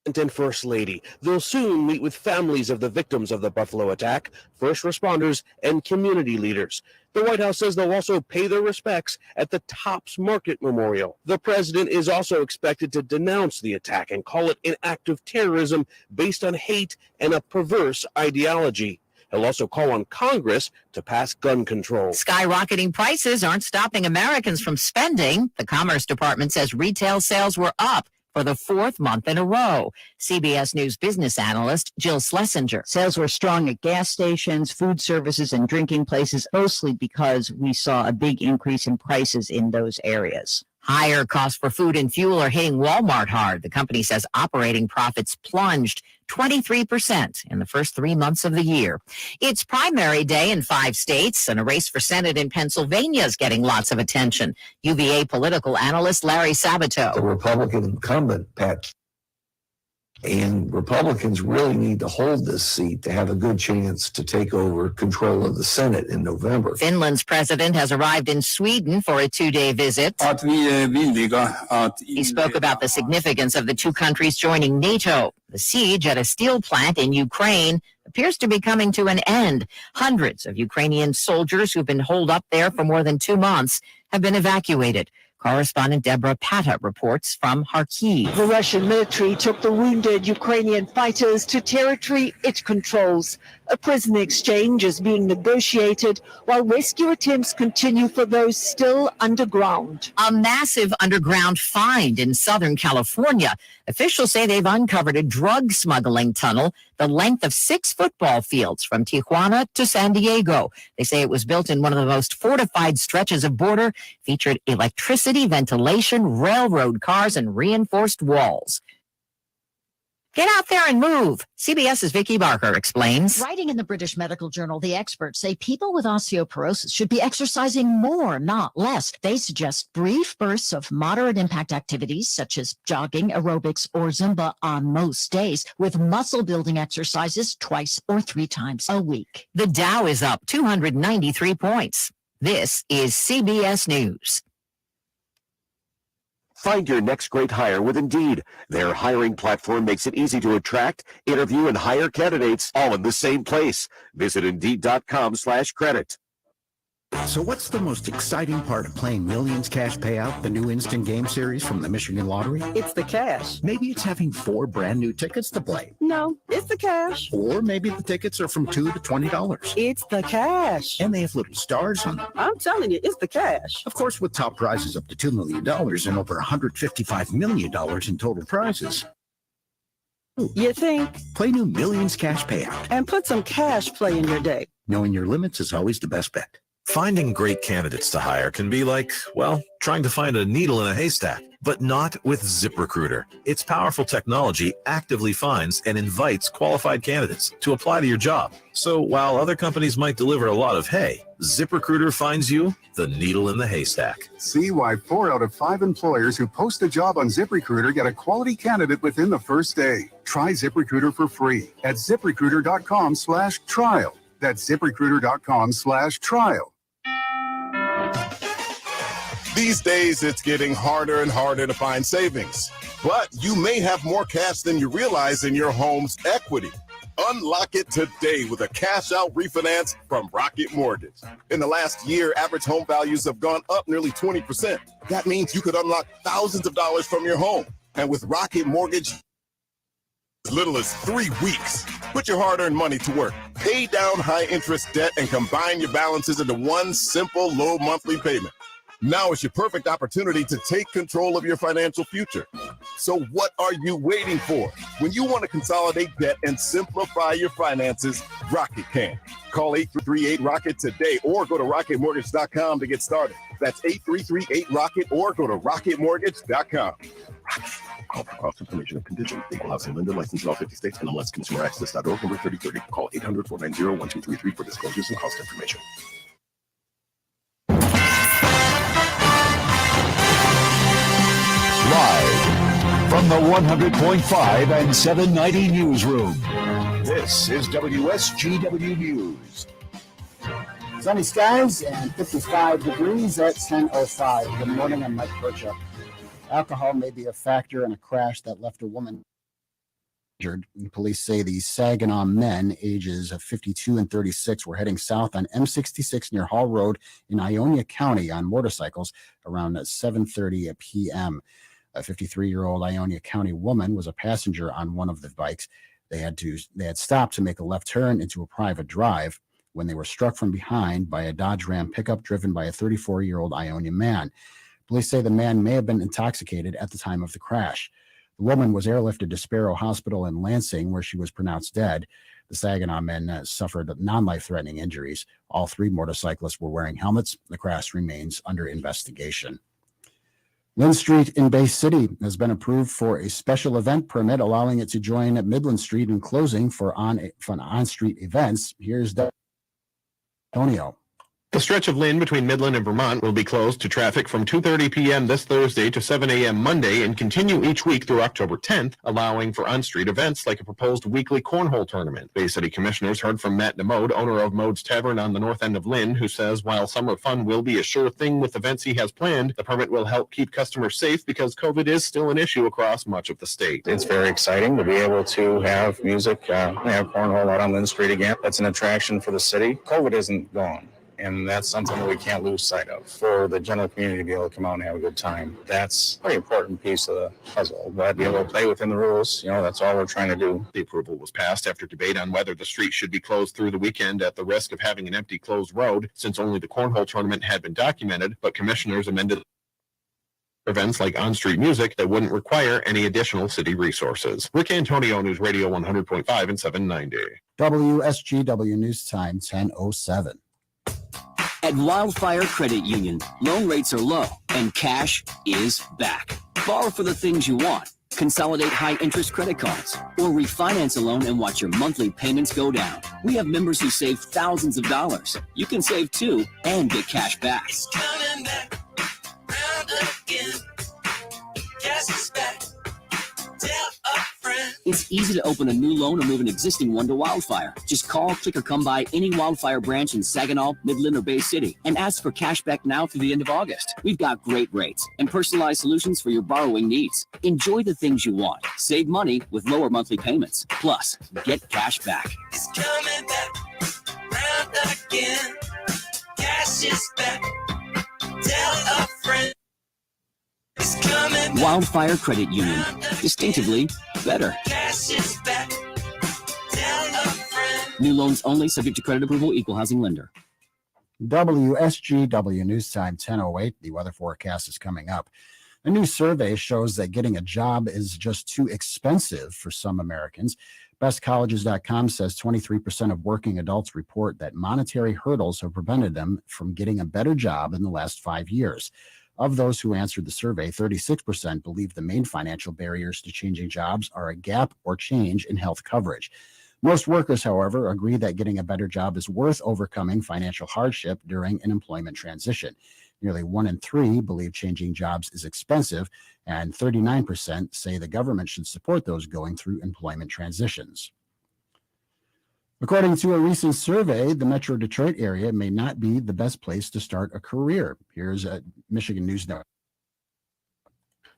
and First Lady. They'll soon meet with families of the victims of the Buffalo attack, first responders, and community leaders. The White House says they'll also pay their respects at the Tops Market Memorial. The president is also expected to denounce the attack and call it an act of terrorism based on hate and a perverse ideology. He'll also call on Congress to pass gun control. Skyrocketing prices aren't stopping Americans from spending. The Commerce Department says retail sales were up for the fourth month in a row. CBS News business analyst Jill Schlesinger. Sales were strong at gas stations, food services, and drinking places, mostly because we saw a big increase in prices in those areas. Higher costs for food and fuel are hitting Walmart hard. The company says operating profits plunged 23% in the first 3 months of the year. It's primary day in 5 states, and a race for Senate in Pennsylvania is getting lots of attention. UVA political analyst Larry Sabato. The Republican incumbent, Pat, and Republicans really need to hold this seat to have a good chance to take over control of the Senate in November. Finland's president has arrived in Sweden for a 2-day visit. He spoke about the significance of the two countries joining NATO. The siege at a steel plant in Ukraine appears to be coming to an end. Hundreds of Ukrainian soldiers who've been holed up there for more than 2 months have been evacuated. Correspondent Deborah Pata reports from Kharkiv. The Russian military took the wounded Ukrainian fighters to territory it controls. A prison exchange is being negotiated while rescue attempts continue for those still underground. A massive underground find in Southern California. Officials say they've uncovered a drug smuggling tunnel the length of 6 football fields from Tijuana to San Diego. They say it was built in one of the most fortified stretches of border, featured electricity, ventilation, railroad cars, and reinforced walls. Get out there and move. CBS's Vicki Barker explains. Writing in the British Medical Journal, the experts say people with osteoporosis should be exercising more, not less. They suggest brief bursts of moderate impact activities such as jogging, aerobics, or Zumba on most days, with muscle building exercises twice or 3 times a week. The Dow is up 293 points. This is CBS News. Find your next great hire with Indeed. Their hiring platform makes it easy to attract, interview, and hire candidates all in the same place. Visit Indeed.com/credit. So what's the most exciting part of playing Millions Cash Payout, the new instant game series from the Michigan Lottery? It's the cash. Maybe it's having 4 brand new tickets to play. No, it's the cash. Or maybe the tickets are from $2 to $20. It's the cash. And they have little stars on them. I'm telling you, it's the cash. Of course, with top prizes up to $2 million and over $155 million in total prizes. You think? Play new Millions Cash Payout. And put some cash play in your day. Knowing your limits is always the best bet. Finding great candidates to hire can be like, well, trying to find a needle in a haystack, but not with ZipRecruiter. Its powerful technology actively finds and invites qualified candidates to apply to your job. So while other companies might deliver a lot of hay, ZipRecruiter finds you the needle in the haystack. See why 4 out of 5 employers who post a job on ZipRecruiter get a quality candidate within the first day. Try ZipRecruiter for free at ZipRecruiter.com/trial. That's ZipRecruiter.com/trial. These days, it's getting harder and harder to find savings. But you may have more cash than you realize in your home's equity. Unlock it today with a cash-out refinance from Rocket Mortgage. In the last year, average home values have gone up nearly 20%. That means you could unlock thousands of dollars from your home. And with Rocket Mortgage, as little as 3 weeks. Put your hard-earned money to work. Pay down high-interest debt and combine your balances into one simple, low monthly payment. Now is your perfect opportunity to take control of your financial future. So what are you waiting for? When you want to consolidate debt and simplify your finances, Rocket can. Call 8338-ROCKET today or go to rocketmortgage.com to get started. That's 8338-ROCKET or go to rocketmortgage.com. Call for cost information and conditions. Equal housing lender licensed in all 50 states. NMLS ConsumerAccess.org number 3030. Call 800-490-1233 for disclosures and cost information. Live from the 100.5 and 790 newsroom, this is WSGW News. Sunny skies and 55 degrees at 10:05. Good morning, I'm Mike Burchuk. Alcohol may be a factor in a crash that left a woman injured. Police say the Saginaw men, ages of 52 and 36, were heading south on M66 near Hall Road in Ionia County on motorcycles around 7:30 p.m. A 53-year-old Ionia County woman was a passenger on one of the bikes. They had stopped to make a left turn into a private drive when they were struck from behind by a Dodge Ram pickup driven by a 34-year-old Ionia man. Police say the man may have been intoxicated at the time of the crash. The woman was airlifted to Sparrow Hospital in Lansing, where she was pronounced dead. The Saginaw men suffered non-life-threatening injuries. All 3 motorcyclists were wearing helmets. The crash remains under investigation. Lynn Street in Bay City has been approved for a special event permit, allowing it to join Midland Street in closing for on-street events. Here's Antonio. The stretch of Lynn between Midland and Vermont will be closed to traffic from 2:30 p.m. this Thursday to 7 a.m. Monday and continue each week through October 10th, allowing for on-street events like a proposed weekly cornhole tournament. Bay City Commissioners heard from Matt DeMode, owner of Mode's Tavern on the north end of Lynn, who says while summer fun will be a sure thing with events he has planned, the permit will help keep customers safe because COVID is still an issue across much of the state. It's very exciting to be able to have music, have cornhole out on Lynn Street again. That's an attraction for the city. COVID isn't gone. And that's something that we can't lose sight of. For the general community to be able to come out and have a good time, that's a very important piece of the puzzle. But be able to play within the rules, that's all we're trying to do. The approval was passed after debate on whether the street should be closed through the weekend at the risk of having an empty closed road, since only the cornhole tournament had been documented, but commissioners amended events like on-street music that wouldn't require any additional city resources. Rick Antonio, News Radio 100.5 and 790. WSGW News Time 10:07. At Wildfire Credit Union, loan rates are low and cash is back. Borrow for the things you want. Consolidate high-interest credit cards or refinance a loan and watch your monthly payments go down. We have members who save thousands of dollars. You can save too and get cash back. It's coming back round again. Cash is back. Tell a friend. It's easy to open a new loan or move an existing one to Wildfire. Just call, click, or come by any Wildfire branch in Saginaw, Midland, or Bay City and ask for cash back now through the end of August. We've got great rates and personalized solutions for your borrowing needs. Enjoy the things you want. Save money with lower monthly payments. Plus, get cash back. It's coming back round again. Cash is back. Tell a friend. It's coming back. Wildfire Credit Union. Distinctively better. Cash is back. Tell a friend. New loans only, subject to credit approval, equal housing lender. WSGW News Time 10:08. The weather forecast is coming up. A new survey shows that getting a job is just too expensive for some Americans. BestColleges.com says 23% of working adults report that monetary hurdles have prevented them from getting a better job in the last 5 years. Of those who answered the survey, 36% believe the main financial barriers to changing jobs are a gap or change in health coverage. Most workers, however, agree that getting a better job is worth overcoming financial hardship during an employment transition. Nearly 1 in 3 believe changing jobs is expensive, and 39% say the government should support those going through employment transitions. According to a recent survey, the Metro Detroit area may not be the best place to start a career. Here's a Michigan News Network.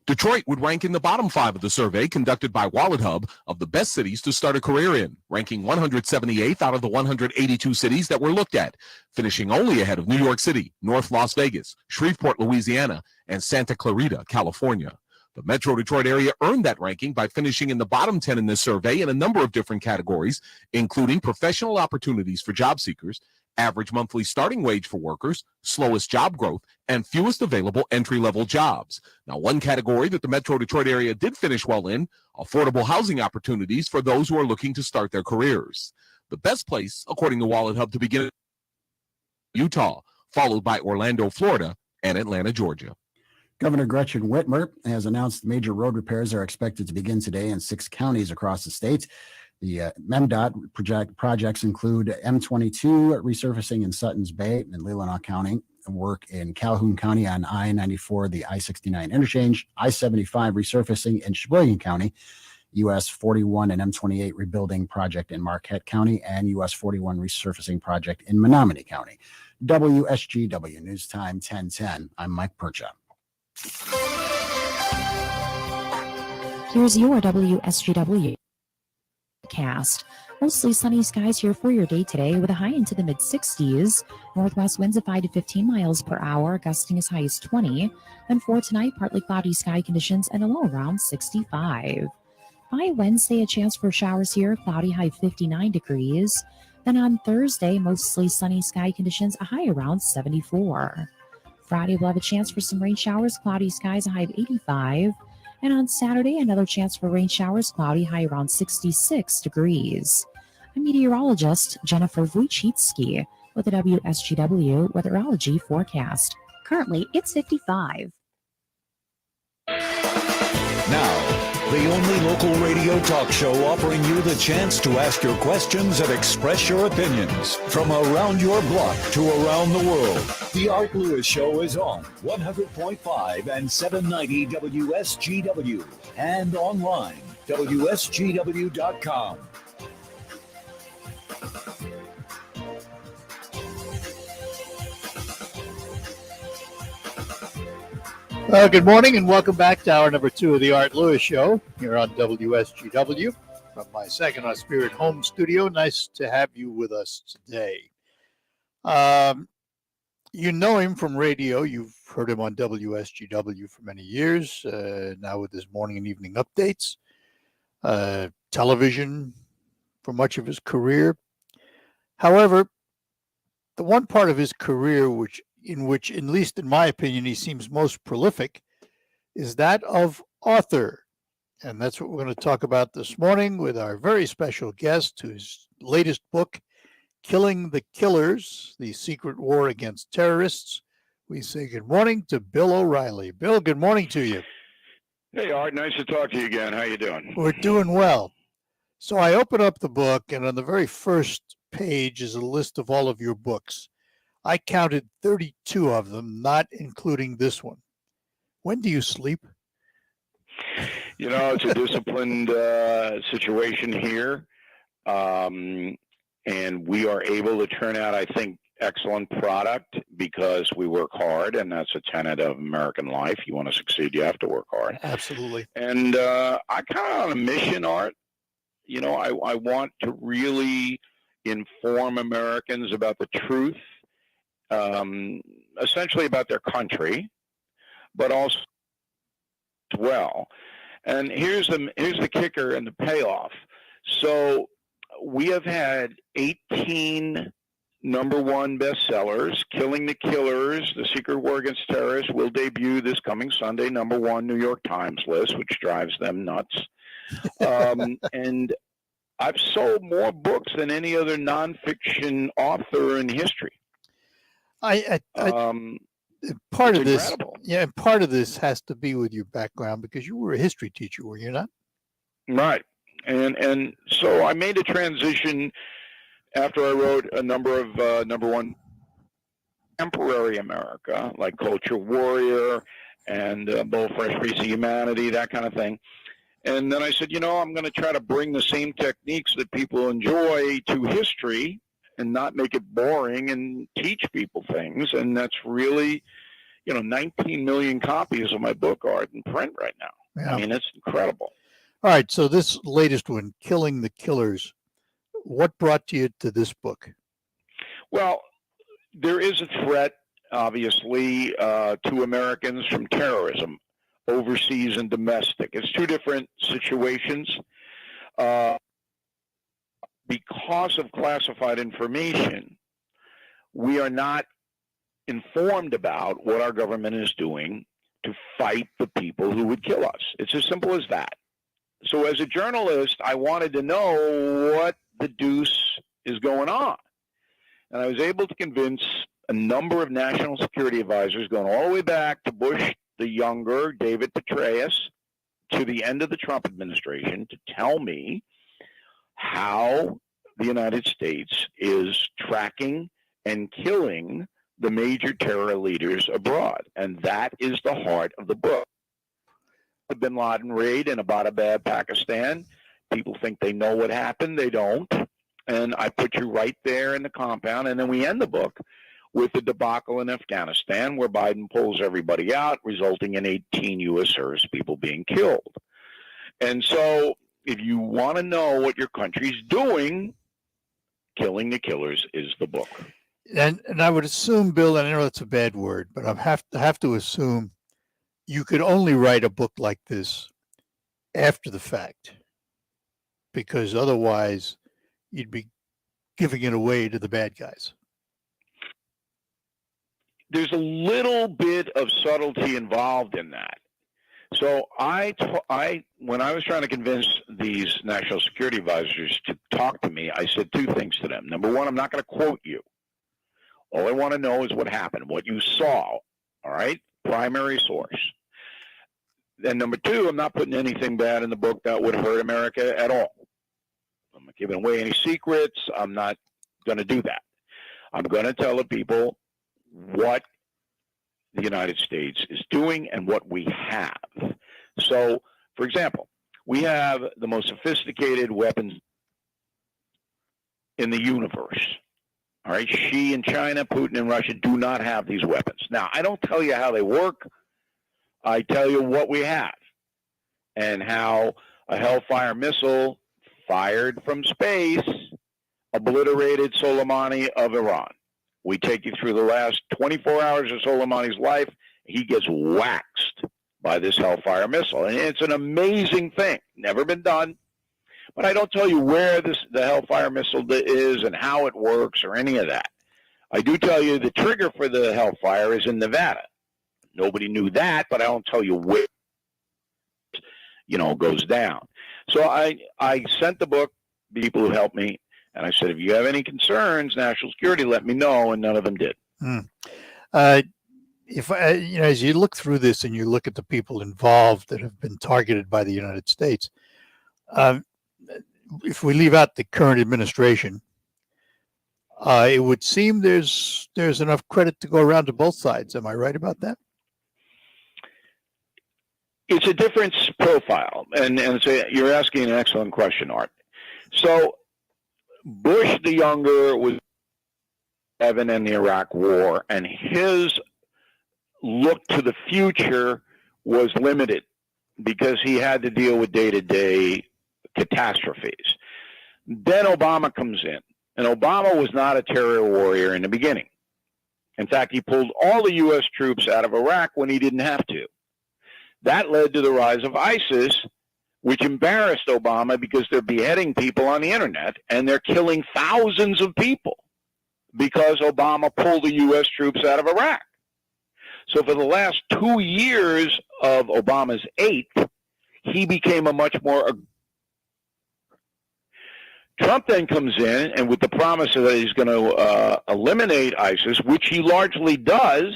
Detroit would rank in the bottom 5 of the survey conducted by WalletHub of the best cities to start a career in, ranking 178th out of the 182 cities that were looked at, finishing only ahead of New York City, North Las Vegas, Shreveport, Louisiana, and Santa Clarita, California. The Metro Detroit area earned that ranking by finishing in the bottom 10 in this survey in a number of different categories, including professional opportunities for job seekers, average monthly starting wage for workers, slowest job growth, and fewest available entry-level jobs. Now, one category that the Metro Detroit area did finish well in, affordable housing opportunities for those who are looking to start their careers. The best place, according to WalletHub, to begin, Utah, followed by Orlando, Florida, and Atlanta, Georgia. Governor Gretchen Whitmer has announced major road repairs are expected to begin today in 6 counties across the state. The MDOT projects include M22 resurfacing in Suttons Bay and Leelanau County, work in Calhoun County on I-94, the I-69 interchange, I-75 resurfacing in Sheboygan County, US 41 and M28 rebuilding project in Marquette County, and US 41 resurfacing project in Menominee County. WSGW News Time 1010. I'm Mike Percha. Here's your WSGW cast. Mostly sunny skies here for your day today with a high into the mid-60s. Northwest winds of 5 to 15 miles per hour, gusting as high as 20. And for tonight, partly cloudy sky conditions and a low around 65. By Wednesday, a chance for showers here, cloudy, high 59 degrees. Then on Thursday, mostly sunny sky conditions, a high around 74. Friday, we'll have a chance for some rain showers, cloudy skies, a high of 85. And on Saturday, another chance for rain showers, cloudy, high around 66 degrees. I'm meteorologist Jennifer Wojcicki with the WSGW Weatherology forecast. Currently, it's 55. Now, the only local radio talk show offering you the chance to ask your questions and express your opinions. From around your block to around the world, The Art Lewis Show is on 100.5 and 790 WSGW and online, WSGW.com. Good morning and welcome back to hour number 2 of the Art Lewis Show here on WSGW from my Saginaw Spirit home studio. Nice to have you with us today. You know him from radio. You've heard him on WSGW for many years, now with his morning and evening updates, television for much of his career. However, the one part of his career in which, at least in my opinion, he seems most prolific, is that of author. And that's what we're going to talk about this morning with our very special guest, whose latest book, Killing the Killers, The Secret War Against Terrorists. We say good morning to Bill O'Reilly. Bill, good morning to you. Hey, Art, nice to talk to you again. How you doing? We're doing well. So I open up the book, and on the very first page is a list of all of your books. I counted 32 of them, not including this one. When do you sleep? You know, it's a disciplined situation here. And we are able to turn out, I think, excellent product because we work hard, and that's a tenet of American life. You want to succeed, you have to work hard. Absolutely. And I kind of on a mission, Art. You know, I want to really inform Americans about the truth, essentially about their country, but also as well. And here's the kicker and the payoff. So we have had 18 #1 bestsellers. Killing the Killers, The Secret War Against Terrorists will debut this coming Sunday, #1 New York Times list, which drives them nuts. And I've sold more books than any other nonfiction author in history. Part of this, incredible. yeah, part of this has to be with your background because you were a history teacher, were you not? Right. And so I made a transition after I wrote a number of #1 contemporary America, like Culture Warrior and Bull Fresh Piece of Humanity, that kind of thing. And then I said, you know, I'm going to try to bring the same techniques that people enjoy to history and not make it boring and teach people things. And that's really, 19 million copies of my book are in print right now. Yeah. I mean, it's incredible. All right. So this latest one, Killing the Killers, what brought you to this book? Well, there is a threat, obviously, to Americans from terrorism, overseas and domestic. It's two different situations. Because of classified information, we are not informed about what our government is doing to fight the people who would kill us. It's as simple as that. So as a journalist, I wanted to know what the deuce is going on. And I was able to convince a number of national security advisors, going all the way back to Bush the younger, David Petraeus, to the end of the Trump administration, to tell me how the United States is tracking and killing the major terror leaders abroad. And that is the heart of the book. The bin Laden raid in Abbottabad, Pakistan. People think they know what happened. They don't. And I put you right there in the compound. And then we end the book with the debacle in Afghanistan, where Biden pulls everybody out, resulting in 18 U.S. service people being killed. And so if you want to know what your country's doing, Killing the Killers is the book. And I would assume, Bill, and I know it's a bad word, but I have to assume you could only write a book like this after the fact, because otherwise you'd be giving it away to the bad guys. There's a little bit of subtlety involved in that. So when I was trying to convince these national security advisors to talk to me, I said two things to them. Number one, I'm not going to quote you. All I want to know is what happened, what you saw, all right? Primary source. Then number two, I'm not putting anything bad in the book that would hurt America at all. I'm not giving away any secrets. I'm not going to do that. I'm going to tell the people what the United States is doing and what we have. So, for example, we have the most sophisticated weapons in the universe. All right, Xi in China, Putin in Russia do not have these weapons. Now, I don't tell you how they work. I tell you what we have and how a Hellfire missile fired from space obliterated Soleimani of Iran. We take you through the last 24 hours of Soleimani's life. He gets waxed by this Hellfire missile. And it's an amazing thing. Never been done. But I don't tell you where the Hellfire missile is and how it works or any of that. I do tell you the trigger for the Hellfire is in Nevada. Nobody knew that, but I don't tell you where it goes down. So I sent the book to people who helped me, and I said, if you have any concerns, national security, let me know, and none of them did. As you look through this and you look at the people involved that have been targeted by the United States, if we leave out the current administration, it would seem there's enough credit to go around to both sides. Am I right about that? It's a different profile, and so you're asking an excellent question, Art. So Bush the younger was Evan in the Iraq War, and his look to the future was limited because he had to deal with day-to-day catastrophes. Then Obama comes in, and Obama was not a terror warrior in the beginning. In fact, he pulled all the U.S. troops out of Iraq when he didn't have to. That led to the rise of ISIS, which embarrassed Obama because they're beheading people on the internet and they're killing thousands of people because Obama pulled the U.S. troops out of Iraq. So for the last 2 years of Obama's 8th, he became a much more... Trump then comes in, and with the promise that he's going to eliminate ISIS, which he largely does,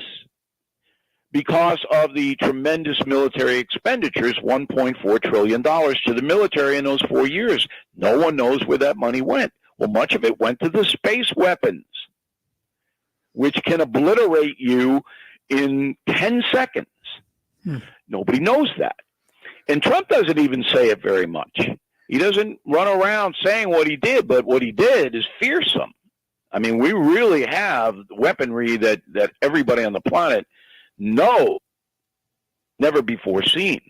because of the tremendous military expenditures, $1.4 trillion to the military in those 4 years. No one knows where that money went. Well, much of it went to the space weapons, which can obliterate you in 10 seconds. Nobody knows that. And Trump doesn't even say it very much. He doesn't run around saying what he did, but what he did is fearsome. I mean, we really have weaponry that everybody on the planet knows, never before seen.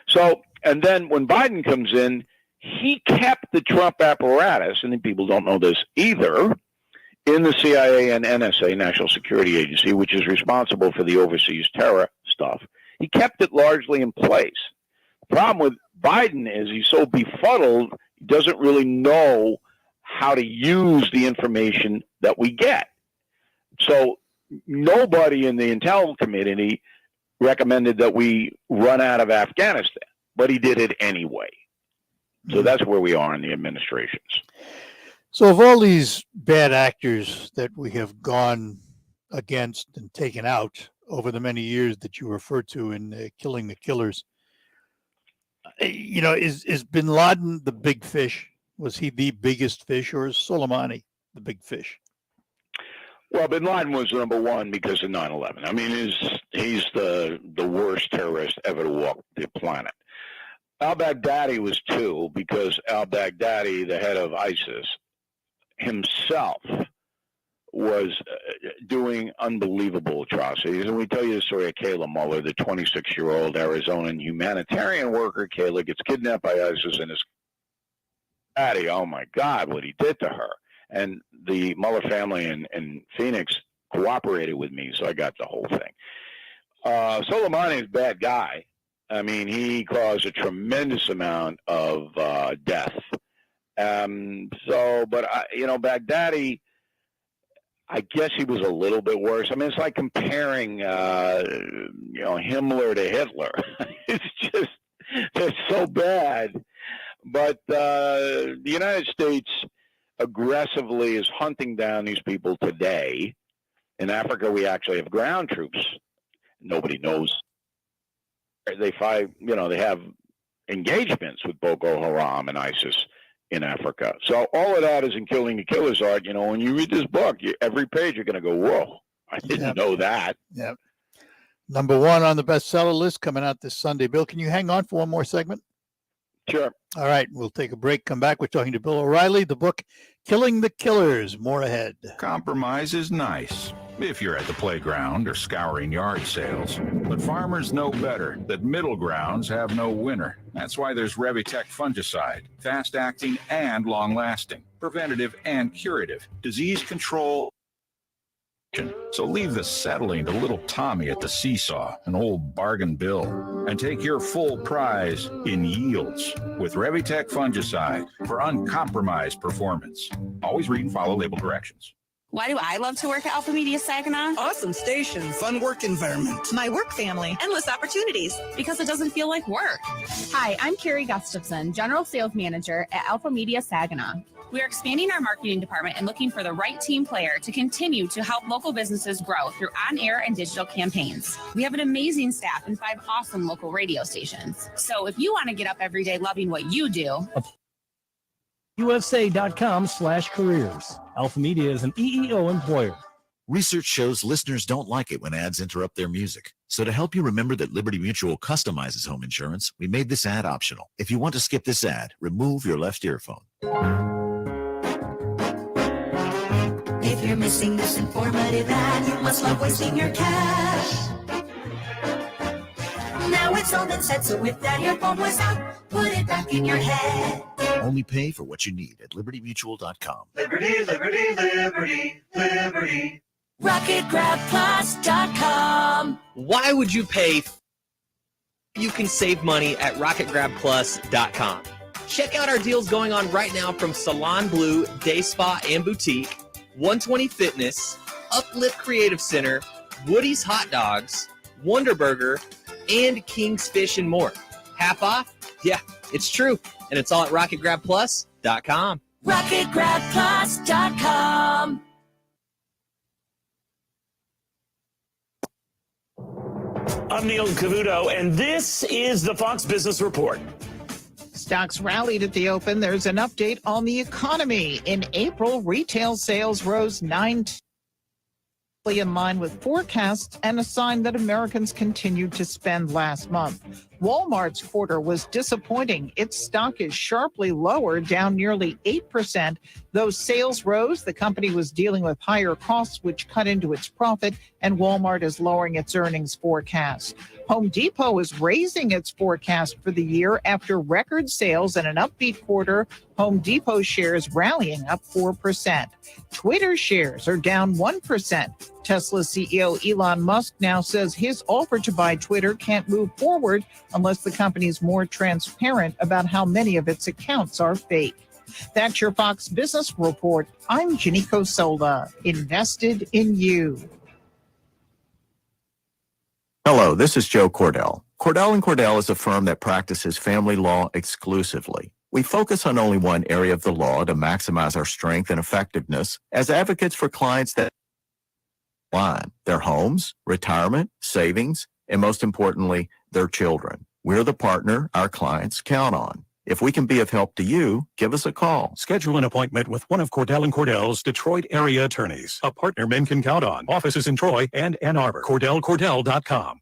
So, and then when Biden comes in, he kept the Trump apparatus, and people don't know this either, in the CIA and NSA, National Security Agency, which is responsible for the overseas terror stuff. He kept it largely in place. The problem with Biden is he's so befuddled, he doesn't really know how to use the information that we get. So nobody in the Intel community recommended that we run out of Afghanistan, but he did it anyway. So that's where we are in the administrations. So of all these bad actors that we have gone against and taken out over the many years that you referred to in Killing the Killers, you know, is bin Laden the big fish? Was he the biggest fish, or is Soleimani the big fish? Well, bin Laden was number one because of 9/11. I mean, he's the worst terrorist ever to walk the planet. Al-Baghdadi was two because al-Baghdadi, the head of ISIS, himself was doing unbelievable atrocities. And we tell you the story of Kayla Muller, the 26-year-old Arizonan humanitarian worker. Kayla gets kidnapped by ISIS, and his daddy, oh my God, what he did to her. And the Muller family in Phoenix cooperated with me, so I got the whole thing. Soleimani is a bad guy. I mean, he caused a tremendous amount of death. But Baghdadi, I guess he was a little bit worse. I mean, it's like comparing, Himmler to Hitler. It's so bad. But the United States aggressively is hunting down these people today. In Africa, we actually have ground troops. Nobody knows. They have engagements with Boko Haram and ISIS in Africa. So all of that is in Killing the Killers, Art. When you read this book, every page you're going to go, whoa, I didn't know that. Yep. Number one on the bestseller list coming out this Sunday. Bill, can you hang on for one more segment? Sure. All right, we'll take a break, come back. We're talking to Bill O'Reilly, the book, Killing the Killers. More ahead. Compromise is nice if you're at the playground or scouring yard sales. But farmers know better that middle grounds have no winner. That's why there's Revitec fungicide, fast-acting and long-lasting, preventative and curative, disease control. So leave the settling to little Tommy at the seesaw, an old bargain bill, and take your full prize in yields with Revitec fungicide for uncompromised performance. Always read and follow label directions. Why do I love to work at Alpha Media Saginaw? Awesome station, fun work environment. My work family, endless opportunities, because it doesn't feel like work. Hi, I'm Carrie Gustafson, General Sales Manager at Alpha Media Saginaw. We are expanding our marketing department and looking for the right team player to continue to help local businesses grow through on-air and digital campaigns. We have an amazing staff and 5 awesome local radio stations. So if you want to get up every day loving what you do, USA.com/careers. Alpha Media is an EEO employer. Research shows listeners don't like it when ads interrupt their music. So to help you remember that Liberty Mutual customizes home insurance, we made this ad optional. If you want to skip this ad, remove your left earphone. If you're missing this informative ad, you must love wasting your cash. Now it's all been said, so if that earphone was out, put it back in your head. Only pay for what you need at libertymutual.com. Liberty, liberty, liberty, liberty. RocketGrabPlus.com. Why would you pay? You can save money at RocketGrabPlus.com. Check out our deals going on right now from Salon Blue, Day Spa and Boutique, 120 Fitness, Uplift Creative Center, Woody's Hot Dogs, Wonder Burger, and King's Fish and more. Half off? Yeah, it's true. And it's all at RocketGrabPlus.com. RocketGrabPlus.com. I'm Neil Cavuto, and this is the Fox Business Report. Stocks rallied at the open. There's an update on the economy. In April, retail sales rose 9% in line with forecasts and a sign that Americans continued to spend last month. Walmart's quarter was disappointing. Its stock is sharply lower, down nearly 8%. Though sales rose, the company was dealing with higher costs, which cut into its profit, and Walmart is lowering its earnings forecast. Home Depot is raising its forecast for the year after record sales and an upbeat quarter. Home Depot shares rallying up 4%. Twitter shares are down 1%. Tesla CEO Elon Musk now says his offer to buy Twitter can't move forward unless the company is more transparent about how many of its accounts are fake. That's your Fox Business Report. I'm Janiko Sola, invested in you. Hello, this is Joe Cordell. Cordell & Cordell is a firm that practices family law exclusively. We focus on only one area of the law to maximize our strength and effectiveness as advocates for clients that line their homes, retirement, savings, and most importantly, their children. We're the partner our clients count on. If we can be of help to you, give us a call. Schedule an appointment with one of Cordell & Cordell's Detroit area attorneys, a partner men can count on. Offices in Troy and Ann Arbor. CordellCordell.com.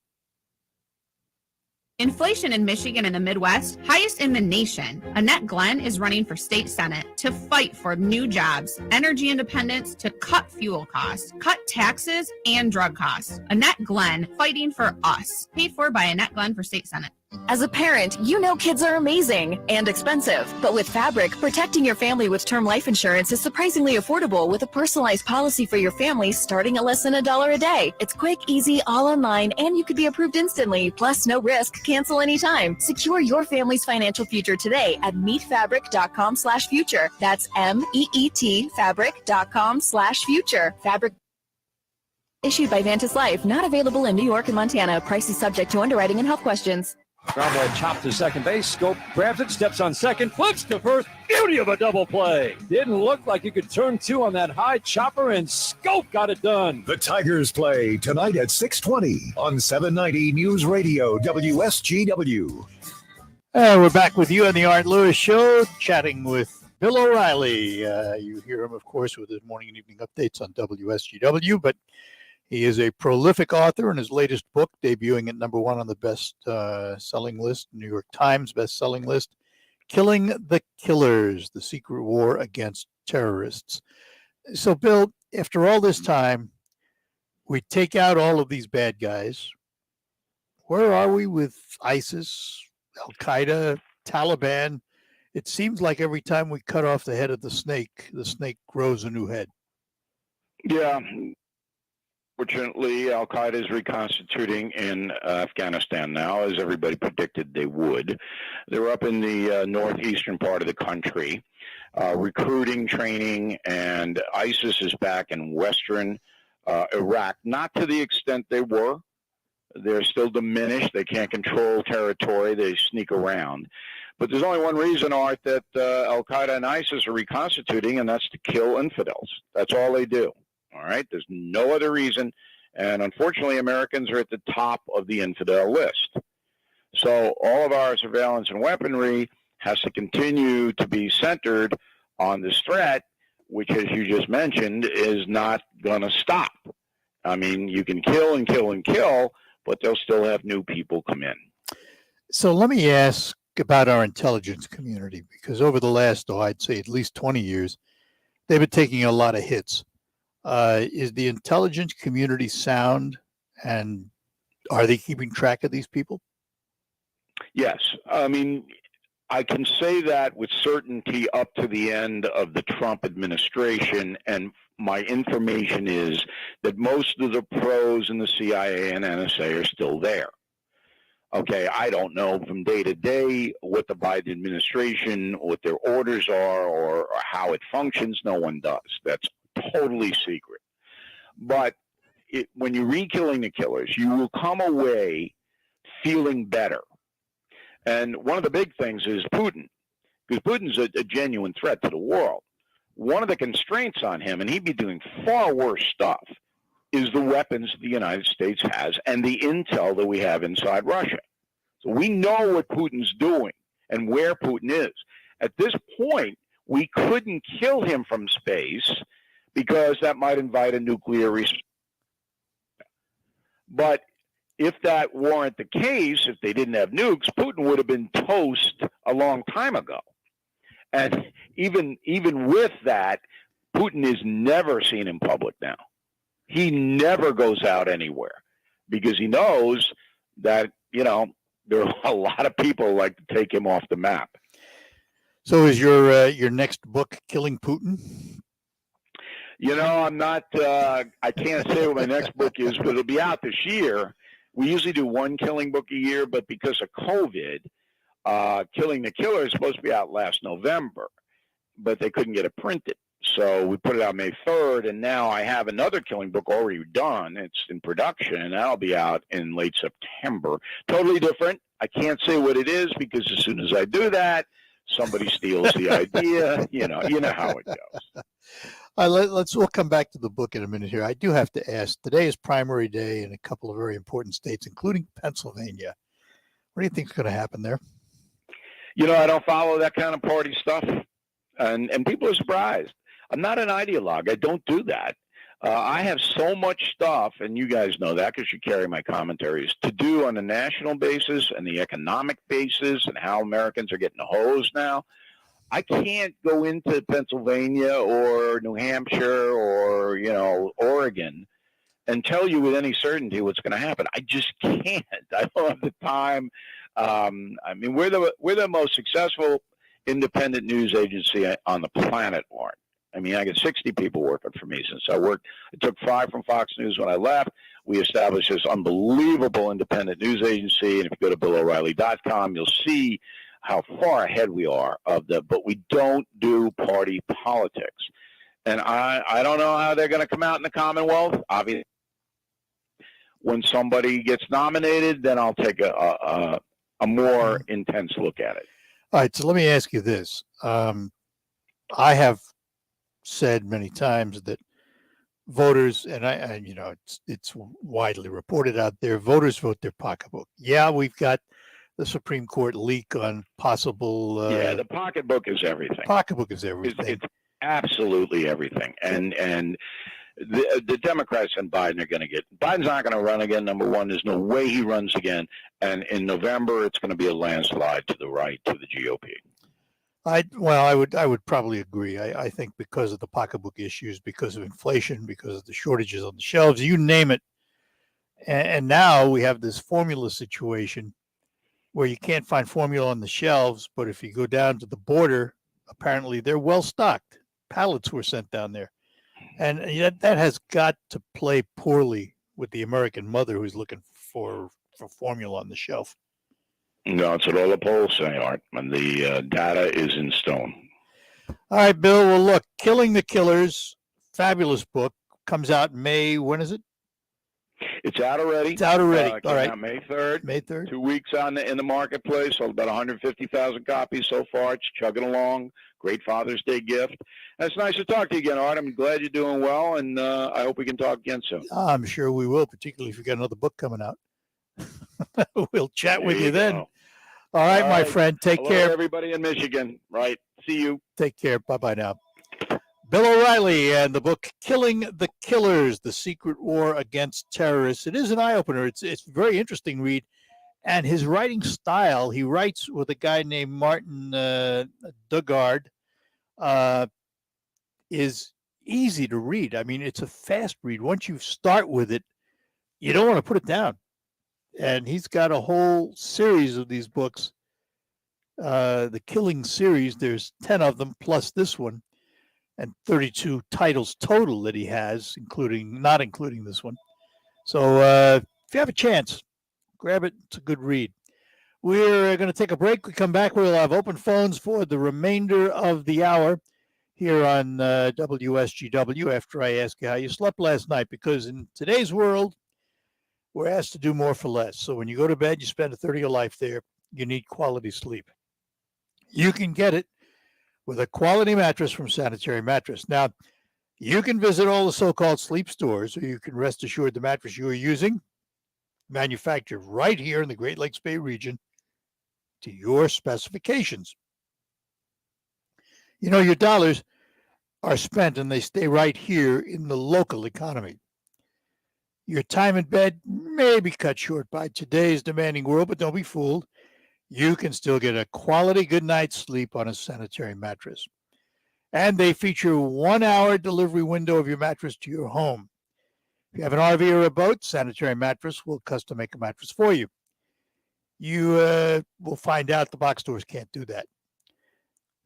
Inflation in Michigan and the Midwest, highest in the nation. Annette Glenn is running for state senate to fight for new jobs, energy independence, to cut fuel costs, cut taxes, and drug costs. Annette Glenn, fighting for us. Paid for by Annette Glenn for state senate. As a parent, you know kids are amazing and expensive. But with Fabric, protecting your family with term life insurance is surprisingly affordable with a personalized policy for your family starting at less than $1 a day. It's quick, easy, all online, and you could be approved instantly. Plus, no risk, cancel anytime. Secure your family's financial future today at meetfabric.com/future. That's MEET fabric.com/future. Fabric issued by Vantis Life, not available in New York and Montana. Prices subject to underwriting and health questions. Ground ball chopped to second base. Scope grabs it, steps on second, flips to first. Beauty of a double play. Didn't look like you could turn two on that high chopper, and Scope got it done. The Tigers play tonight at 6:20 on 790 News Radio WSGW. We're back with you on the Art Lewis Show, chatting with Bill O'Reilly. You hear him, of course, with his morning and evening updates on WSGW, but he is a prolific author, and his latest book, debuting at #1 on the best-selling list, New York Times best-selling list, Killing the Killers, The Secret War Against Terrorists. So, Bill, after all this time, we take out all of these bad guys. Where are we with ISIS, Al-Qaeda, Taliban? It seems like every time we cut off the head of the snake grows a new head. Yeah. Fortunately, Al-Qaeda is reconstituting in Afghanistan now, as everybody predicted they would. They were up in the northeastern part of the country, recruiting, training, and ISIS is back in western Iraq, not to the extent they were. They're still diminished. They can't control territory. They sneak around. But there's only one reason, Art, that Al-Qaeda and ISIS are reconstituting, and that's to kill infidels. That's all they do. All right? There's no other reason. And unfortunately, Americans are at the top of the infidel list. So all of our surveillance and weaponry has to continue to be centered on this threat, which, as you just mentioned, is not going to stop. I mean, you can kill and kill and kill, but they'll still have new people come in. So let me ask about our intelligence community, because over the last, I'd say at least 20 years, they've been taking a lot of hits. Is the intelligence community sound, and are they keeping track of these people? Yes. I mean, I can say that with certainty up to the end of the Trump administration, and my information is that most of the pros in the CIA and NSA are still there. Okay, I don't know from day to day what the Biden administration, what their orders are, or how it functions. No one does. That's totally secret. But when you read Killing the Killers, you will come away feeling better. And one of the big things is Putin, because Putin's a genuine threat to the world. One of the constraints on him, and he'd be doing far worse stuff, is the weapons the United States has and the intel that we have inside Russia. So we know what Putin's doing and where Putin is. At this point, we couldn't kill him from space because that might invite a nuclear response. But if that weren't the case, if they didn't have nukes, Putin would have been toast a long time ago. And even with that, Putin is never seen in public now. He never goes out anywhere because he knows that, you know, there are a lot of people who like to take him off the map. So is your next book Killing Putin? You know, I'm not, I can't say what my next book is, but it'll be out this year. We usually do one killing book a year, but because of COVID, Killing the Killer is supposed to be out last November, but they couldn't get it printed. So we put it out May 3rd, and now I have another killing book already done. It's in production, and that'll be out in late September. Totally different. I can't say what it is because as soon as I do that, somebody steals the idea. You know how it goes. We'll come back to the book in a minute here. I do have to ask, today is primary day in a couple of very important states, including Pennsylvania. What do you think is going to happen there? You know, I don't follow that kind of party stuff, and people are surprised. I'm not an ideologue. I don't do that. I have so much stuff, and you guys know that because you carry my commentaries, to do on a national basis and the economic basis and how Americans are getting hosed now. I can't go into Pennsylvania or New Hampshire or, you know, Oregon and tell you with any certainty what's going to happen. I just can't. I don't have the time. I mean, we're the most successful independent news agency on the planet, Warren. I mean, I got 60 people working for me since I worked. I took 5 from Fox News when I left. We established this unbelievable independent news agency. And if you go to BillO'Reilly.com, you'll see how far ahead we are but we don't do party politics. And I don't know how they're going to come out in the Commonwealth. Obviously, when somebody gets nominated, then I'll take a more intense look at it. All right, so let me ask you this. I have said many times that voters, and you know, it's widely reported out there, voters vote their pocketbook. Yeah, we've got the Supreme Court leak on possible. The pocketbook is everything. Pocketbook is everything. It's absolutely everything. And the Democrats and Biden are going to get. Biden's not going to run again. Number one, there's no way he runs again. And in November, it's going to be a landslide to the right, to the GOP. I would probably agree. I think because of the pocketbook issues, because of inflation, because of the shortages on the shelves, you name it. And now we have this formula situation where you can't find formula on the shelves, but if you go down to the border, apparently they're well stocked. Pallets were sent down there. And that has got to play poorly with the American mother who's looking for formula on the shelf. No, it's what all the polls say, Art, and the data is in stone. All right, Bill. Well, look, Killing the Killers, fabulous book, comes out May. When is it? It's out already. It's out already. All right. Out May 3rd. May 3rd. 2 weeks in the marketplace. Sold about 150,000 copies so far. It's chugging along. Great Father's Day gift. And it's nice to talk to you again, Art. I'm glad you're doing well, and I hope we can talk again soon. I'm sure we will, particularly if you got another book coming out. We'll chat with you then. All right, my friend. Take care. Everybody in Michigan. Right. See you. Take care. Bye-bye now. Bill O'Reilly and the book Killing the Killers, The Secret War Against Terrorists. It is an eye-opener. It's a very interesting read. And his writing style, he writes with a guy named Martin Dugard, is easy to read. I mean, it's a fast read. Once you start with it, you don't want to put it down. And he's got a whole series of these books, the Killing series. There's 10 of them plus this one, and 32 titles total that he has, not including this one. So if you have a chance, grab it. It's a good read. We're going to take a break. We come back. We'll have open phones for the remainder of the hour here on WSGW after I ask you how you slept last night, because in today's world, we're asked to do more for less. So when you go to bed, you spend a third of your life there. You need quality sleep. You can get it with a quality mattress from Sanitary Mattress. Now, you can visit all the so-called sleep stores, or you can rest assured the mattress you are using, manufactured right here in the Great Lakes Bay region, to your specifications. You know, your dollars are spent and they stay right here in the local economy. Your time in bed may be cut short by today's demanding world, but don't be fooled. You can still get a quality good night's sleep on a Sanitary Mattress. And they feature a 1-hour delivery window of your mattress to your home. If you have an RV or a boat, Sanitary Mattress will custom make a mattress for you. You will find out the box stores can't do that.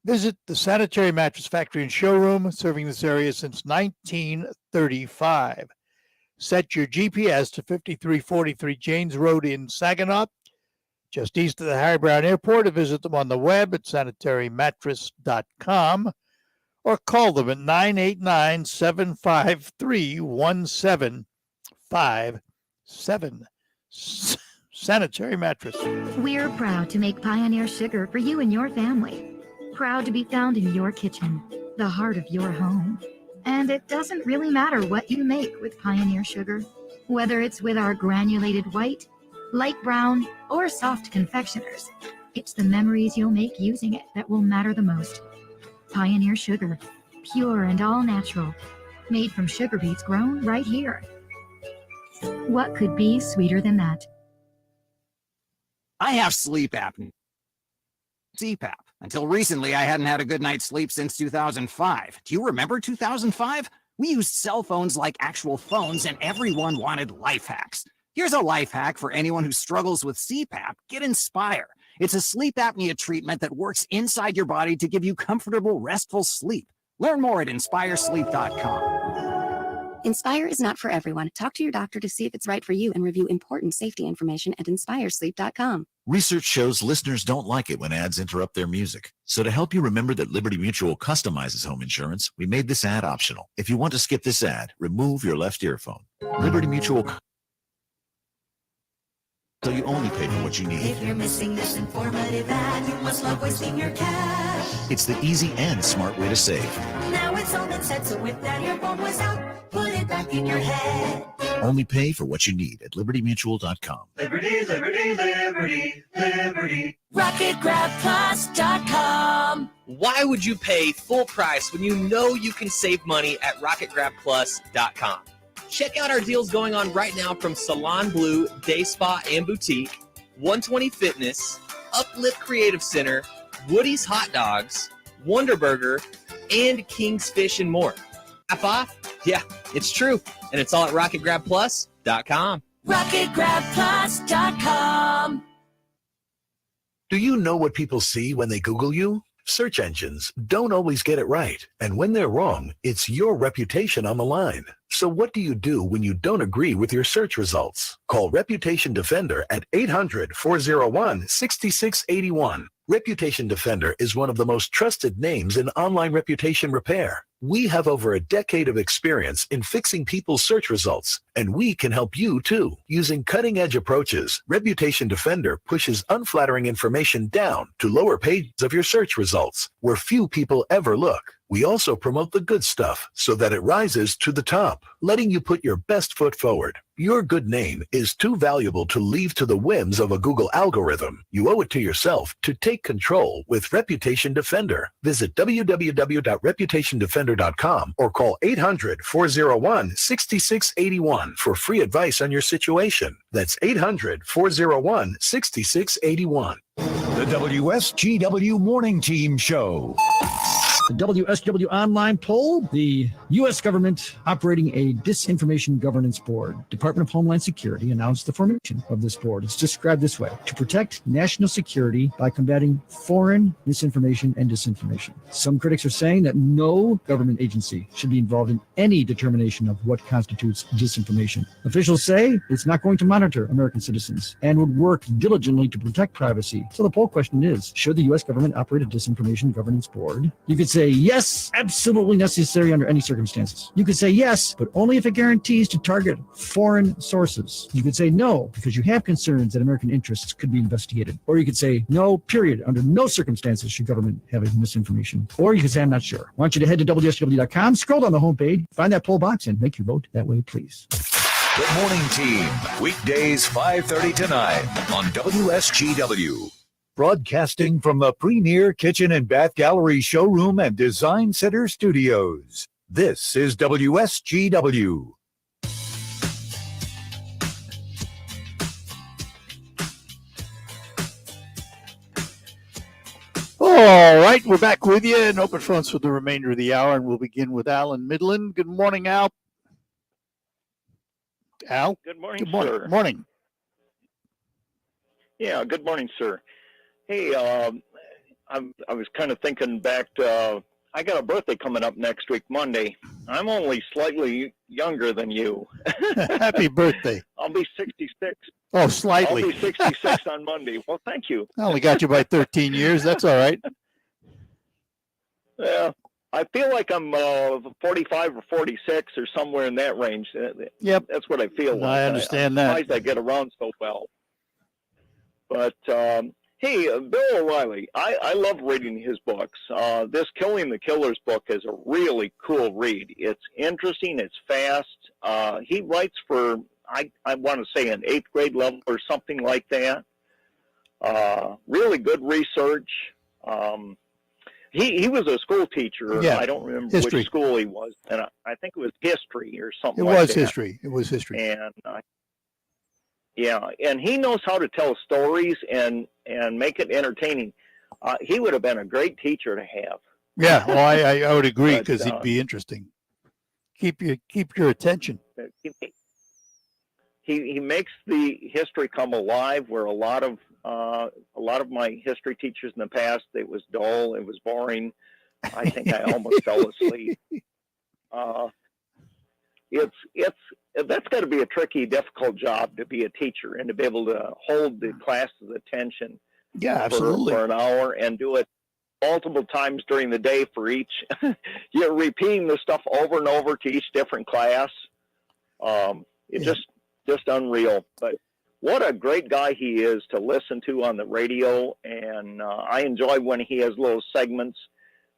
Visit the Sanitary Mattress Factory and Showroom, serving this area since 1935. Set your GPS to 5343 Janes Road in Saginaw, just east of the Harry Brown Airport, or visit them on the web at sanitarymattress.com, or call them at 989-753-1757. Sanitary Mattress. We're proud to make Pioneer Sugar for you and your family. Proud to be found in your kitchen, the heart of your home. And it doesn't really matter what you make with Pioneer Sugar, whether it's with our granulated white, light brown, or soft confectioners. It's the memories you'll make using it that will matter the most. Pioneer Sugar, pure and all natural, made from sugar beets grown right here. What could be sweeter than that? I have sleep apnea. CPAP. Until recently, I hadn't had a good night's sleep since 2005. Do you remember 2005? We used cell phones like actual phones, and everyone wanted life hacks. Here's a life hack for anyone who struggles with CPAP. Get Inspire. It's a sleep apnea treatment that works inside your body to give you comfortable, restful sleep. Learn more at inspiresleep.com. Inspire is not for everyone. Talk to your doctor to see if it's right for you and review important safety information at inspiresleep.com. Research shows listeners don't like it when ads interrupt their music. So to help you remember that Liberty Mutual customizes home insurance, we made this ad optional. If you want to skip this ad, remove your left earphone. Liberty Mutual, so you only pay for what you need. If you're missing this informative ad, you must love wasting your cash. It's the easy and smart way to save. Now it's all been said, so if that earphone was out, put it back in your head. Only pay for what you need at libertymutual.com. Liberty, liberty, liberty, liberty. RocketGrabPlus.com. Why would you pay full price when you know you can save money at RocketGrabPlus.com? Check out our deals going on right now from Salon Blue, Day Spa and Boutique, 120 Fitness, Uplift Creative Center, Woody's Hot Dogs, Wonder Burger, and King's Fish and more. Half off? Yeah, it's true. And it's all at RocketGrabPlus.com. RocketGrabPlus.com. Do you know what people see when they Google you? Search engines don't always get it right. And when they're wrong, it's your reputation on the line. So what do you do when you don't agree with your search results? Call Reputation Defender at 800-401-6681. Reputation Defender is one of the most trusted names in online reputation repair. We have over a decade of experience in fixing people's search results, and we can help you too. Using cutting-edge approaches, Reputation Defender pushes unflattering information down to lower pages of your search results, where few people ever look. We also promote the good stuff so that it rises to the top, letting you put your best foot forward. Your good name is too valuable to leave to the whims of a Google algorithm. You owe it to yourself to take control with Reputation Defender. Visit www.reputationdefender.com or call 800-401-6681 for free advice on your situation. That's 800-401-6681. The WSGW Morning Team Show. The WSW online poll, the U.S. government operating a disinformation governance board. Department of Homeland Security announced the formation of this board. It's described this way: to protect national security by combating foreign misinformation and disinformation. Some critics are saying that no government agency should be involved in any determination of what constitutes disinformation. Officials say it's not going to monitor American citizens and would work diligently to protect privacy. So the poll question is, should the U.S. government operate a disinformation governance board? You could say yes, absolutely necessary under any circumstances. You could say yes, but only if it guarantees to target foreign sources. You could say no, because you have concerns that American interests could be investigated. Or you could say no, period. Under no circumstances should government have a misinformation. Or you could say I'm not sure. I want you to head to WSW.com, scroll down the homepage, find that poll box, and make your vote that way, please. The Morning Team, weekdays 5:30 to 9 on WSGW. Broadcasting from the premier kitchen and bath gallery showroom and design center studios. This is WSGW. All right, we're back with you and open phones for the remainder of the hour, and we'll begin with Alan Midland. Good morning, Al. Al? Good morning, Good morning. sir. Morning. Yeah, good morning, sir. Hey, I was kind of thinking back to, I got a birthday coming up next week, Monday. I'm only slightly younger than you. Happy birthday. I'll be 66. Oh, slightly. I'll be 66 on Monday. Well, thank you. I only got you by 13 years. That's all right. Yeah, I feel like I'm 45 or 46 or somewhere in that range. Yep. That's what I feel like. I understand I'm that. surprised I get around so well. But, hey, Bill O'Reilly, I love reading his books. This Killing the Killers book is a really cool read. It's interesting. It's fast. He writes for, I want to say, an 8th grade level or something like that. Really good research. He was a school teacher. Yeah, I don't remember history. which school he was. And I think it was history or something It like was that. history. It was history. And yeah, and he knows how to tell stories and make it entertaining. He would have been a great teacher to have. Yeah, well, I would agree, But, because he'd be interesting. Keep your attention. He makes the history come alive. Where a lot of my history teachers in the past, it was dull, it was boring. I think I almost fell asleep. That's got to be a tricky, difficult job to be a teacher and to be able to hold the class's attention. Yeah, absolutely. For an hour and do it multiple times during the day for each. You're repeating the stuff over and over to each different class. It's just unreal. But what a great guy he is to listen to on the radio. And I enjoy when he has little segments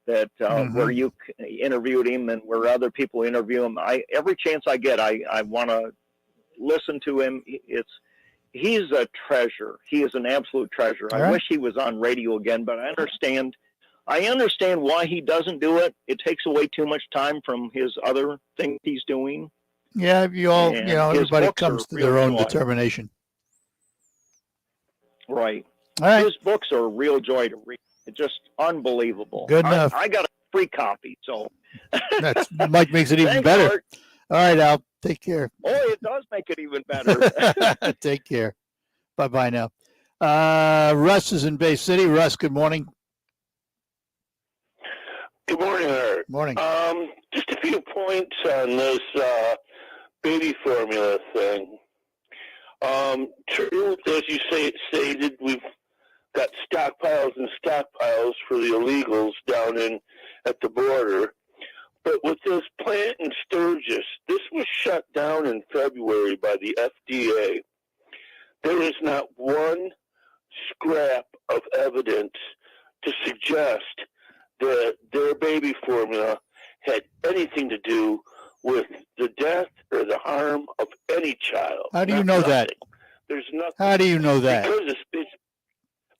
that where you interviewed him and where other people interview him. Every chance I get, I want to listen to him. He's a treasure. He is an absolute treasure. I wish he was on radio again, but I understand why he doesn't do it. It takes away too much time from his other things he's doing. Yeah, everybody comes to their own joy. determination. Right. All right. His books are a real joy to read. It's just unbelievable. Good enough. I got a free copy, so. Mike makes it even Thanks, better. Art. All right, Al. Take care. Oh, it does make it even better. Take care. Bye-bye now. Russ is in Bay City. Russ, good morning. Good morning, Art. Morning. Just a few points on this baby formula thing. True, as you stated, we've got stockpiles and stockpiles for the illegals down at the border. But with this plant in Sturgis, this was shut down in February by the FDA. There is not one scrap of evidence to suggest that their baby formula had anything to do with the death or the harm of any child. How do you know that? There's nothing. How do you know that?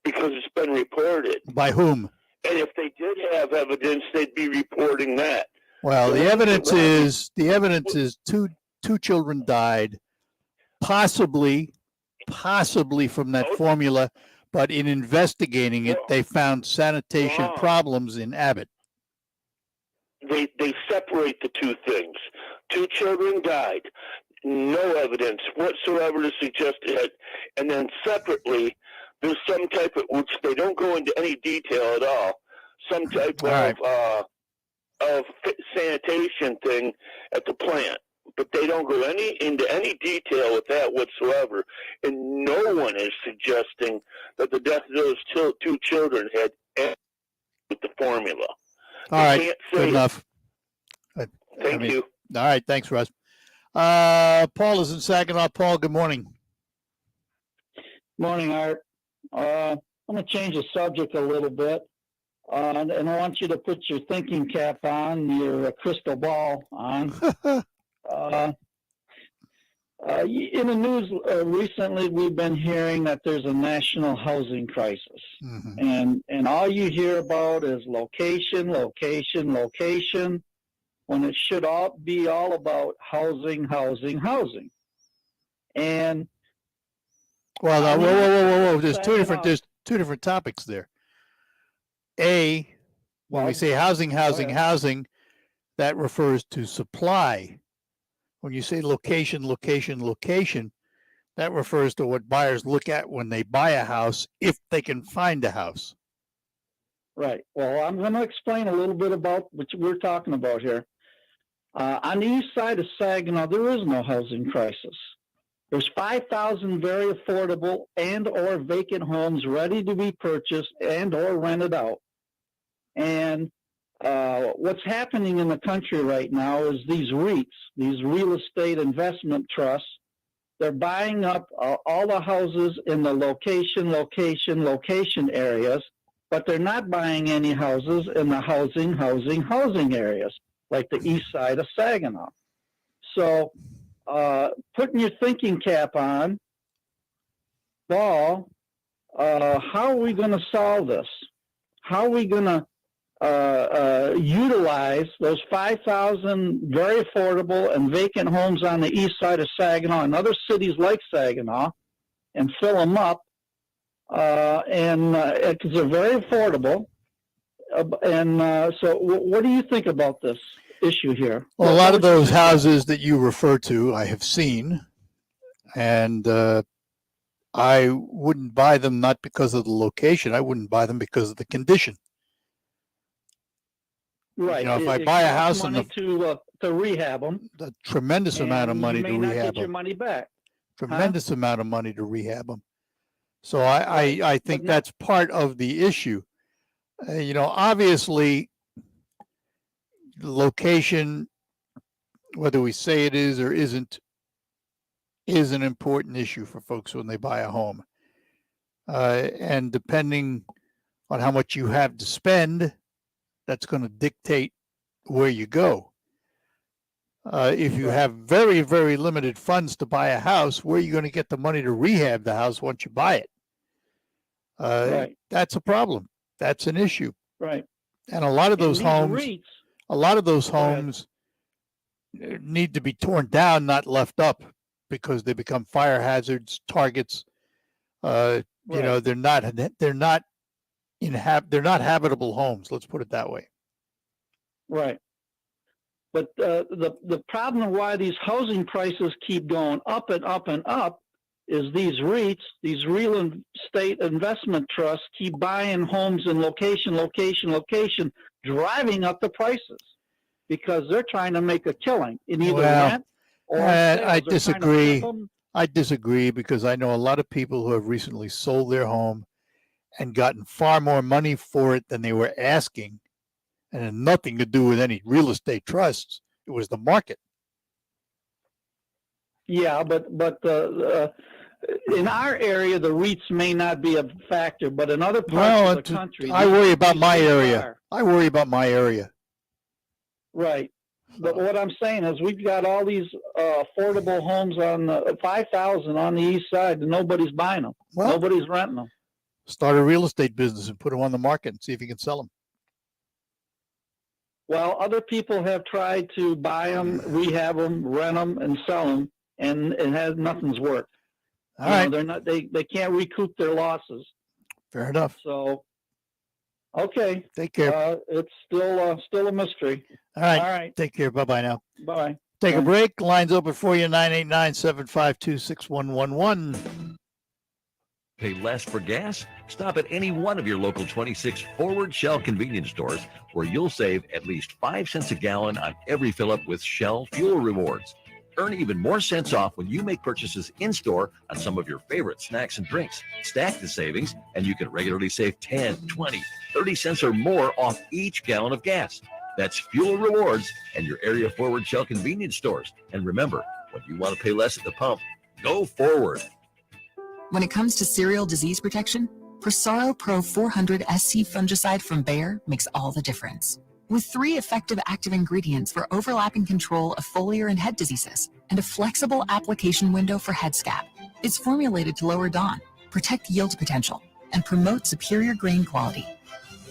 Because it's been reported. By whom? And if they did have evidence, they'd be reporting that. Well, the evidence is two children died, possibly from that formula, but in investigating it, they found sanitation problems in Abbott. They separate the two things. 2 children died. No evidence whatsoever to suggest it. And then separately, there's some type of, which they don't go into any detail at all, some type of sanitation thing at the plant. But they don't go into any detail with that whatsoever. And no one is suggesting that the death of those 2 children had anything with the formula. All right, good enough. Thank you. All right, thanks, Russ. Paul is in Saginaw. Paul, good morning. Morning, Art. I'm going to change the subject a little bit, and I want you to put your thinking cap on, your crystal ball on. In the news recently, we've been hearing that there's a national housing crisis, and all you hear about is location, location, location, when it should all be all about housing, housing, housing. And well, now, whoa! There's two different topics there. When we say housing, that refers to supply. When you say location, that refers to what buyers look at when they buy a house, if they can find a house. Right. Well, I'm going to explain a little bit about what we're talking about here. On the east side of Saginaw, there is no housing crisis. There's 5,000 very affordable and or vacant homes ready to be purchased and or rented out. And what's happening in the country right now is these REITs, these real estate investment trusts, they're buying up all the houses in the location areas, but they're not buying any houses in the housing areas, like the east side of Saginaw. So putting your thinking cap on, Paul, how are we going to solve this? How are we going to utilize those 5,000 very affordable and vacant homes on the east side of Saginaw and other cities like Saginaw and fill them up? Because they're very affordable. So what do you think about this issue here? Well, a lot of those houses that you refer to, I have seen, and I wouldn't buy them not because of the location. I wouldn't buy them because of the condition. Right. You know, if I buy a house to rehab them, a tremendous amount of money to rehab them. Get your money back. Tremendous amount of money to rehab them. So I think that's part of the issue. You know, obviously, location, whether we say it is or isn't, is an important issue for folks when they buy a home. And depending on how much you have to spend, that's going to dictate where you go. If you have very, very limited funds to buy a house, where are you going to get the money to rehab the house once you buy it? That's a problem. That's an issue. Right. And a lot of those homes need to be torn down, not left up, because they become fire hazards, targets. You know, they're not habitable homes. Let's put it that way. Right. But the problem why these housing prices keep going up and up and up is these REITs, these real estate investment trusts, keep buying homes in location, driving up the prices because they're trying to make a killing in either rent or sales. I disagree. I disagree because I know a lot of people who have recently sold their home and gotten far more money for it than they were asking, and had nothing to do with any real estate trusts. It was the market. Yeah, but in our area, the REITs may not be a factor, but in other parts of the country, I worry about my area. I worry about my area. Right. But what I'm saying is we've got all these affordable homes on the 5,000 on the east side and nobody's buying them. Well, nobody's renting them. Start a real estate business and put them on the market and see if you can sell them. Well, other people have tried to buy them, rehab them, rent them, and sell them, and it has nothing's worked. All right. They're not. They can't recoup their losses. Fair enough. So, okay. Take care. It's still a mystery. All right. All right. Take care. Bye-bye now. Bye. Take a break. Lines open for you, 989-752-6111. Pay less for gas? Stop at any one of your local 26 Forward Shell convenience stores where you'll save at least 5 cents a gallon on every fill-up with Shell Fuel Rewards. Earn even more cents off when you make purchases in-store on some of your favorite snacks and drinks. Stack the savings, and you can regularly save 10, 20, 30 cents or more off each gallon of gas. That's Fuel Rewards and your area Forward Shell convenience stores. And remember, when you want to pay less at the pump, go forward. When it comes to cereal disease protection, Prosaro Pro 400 SC fungicide from Bayer makes all the difference. With 3 effective active ingredients for overlapping control of foliar and head diseases, and a flexible application window for head scab, it's formulated to lower DON, protect yield potential, and promote superior grain quality.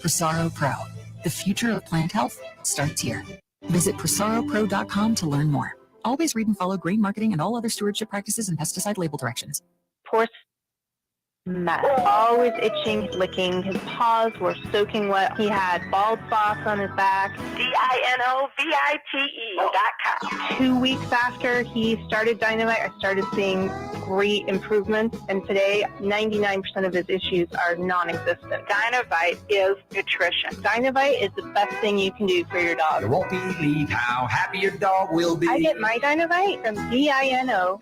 Prosaro Pro, the future of plant health starts here. Visit ProsaroPro.com to learn more. Always read and follow grain marketing and all other stewardship practices and pesticide label directions. Poor mess. Always itching, licking. His paws were soaking wet. He had bald spots on his back. DINOVITE.com. 2 weeks after he started Dynamite, I started seeing great improvements. And today, 99% of his issues are non-existent. Dynamite is nutrition. Dynamite is the best thing you can do for your dog. You won't believe how happy your dog will be. I get my Dynamite from DINOVITE.com.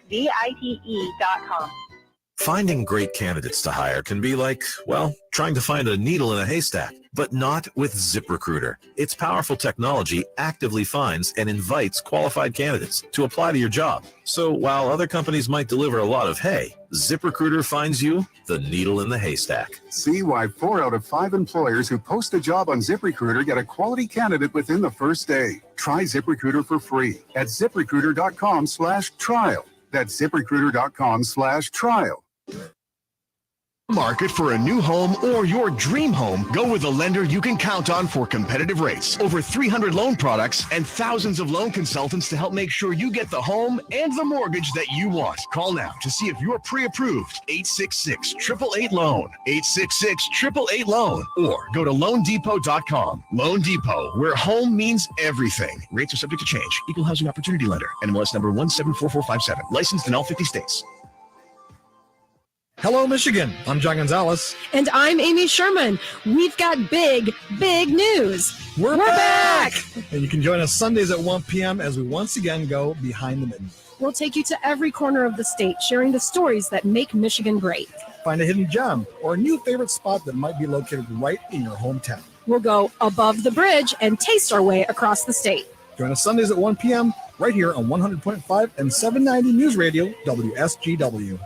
Finding great candidates to hire can be like, well, trying to find a needle in a haystack, but not with ZipRecruiter. Its powerful technology actively finds and invites qualified candidates to apply to your job. So while other companies might deliver a lot of hay, ZipRecruiter finds you the needle in the haystack. See why 4 out of 5 employers who post a job on ZipRecruiter get a quality candidate within the first day. Try ZipRecruiter for free at ZipRecruiter.com/trial. That's ZipRecruiter.com/trial. Market for a new home or your dream home? Go with a lender you can count on for competitive rates. Over 300 loan products and thousands of loan consultants to help make sure you get the home and the mortgage that you want. Call now to see if you're pre-approved. 866-888-LOAN. 866-888-LOAN. Or go to LoanDepot.com. Loan Depot, where home means everything. Rates are subject to change. Equal Housing Opportunity Lender. NMLS number 174457. Licensed in all 50 states. Hello, Michigan. I'm John Gonzalez. And I'm Amy Sherman. We've got big news. We're back! And you can join us Sundays at 1 p.m. as we once again go behind the midden. We'll take you to every corner of the state, sharing the stories that make Michigan great. Find a hidden gem or a new favorite spot that might be located right in your hometown. We'll go above the bridge and taste our way across the state. Join us Sundays at 1 p.m. right here on 100.5 and 790 News Radio, WSGW.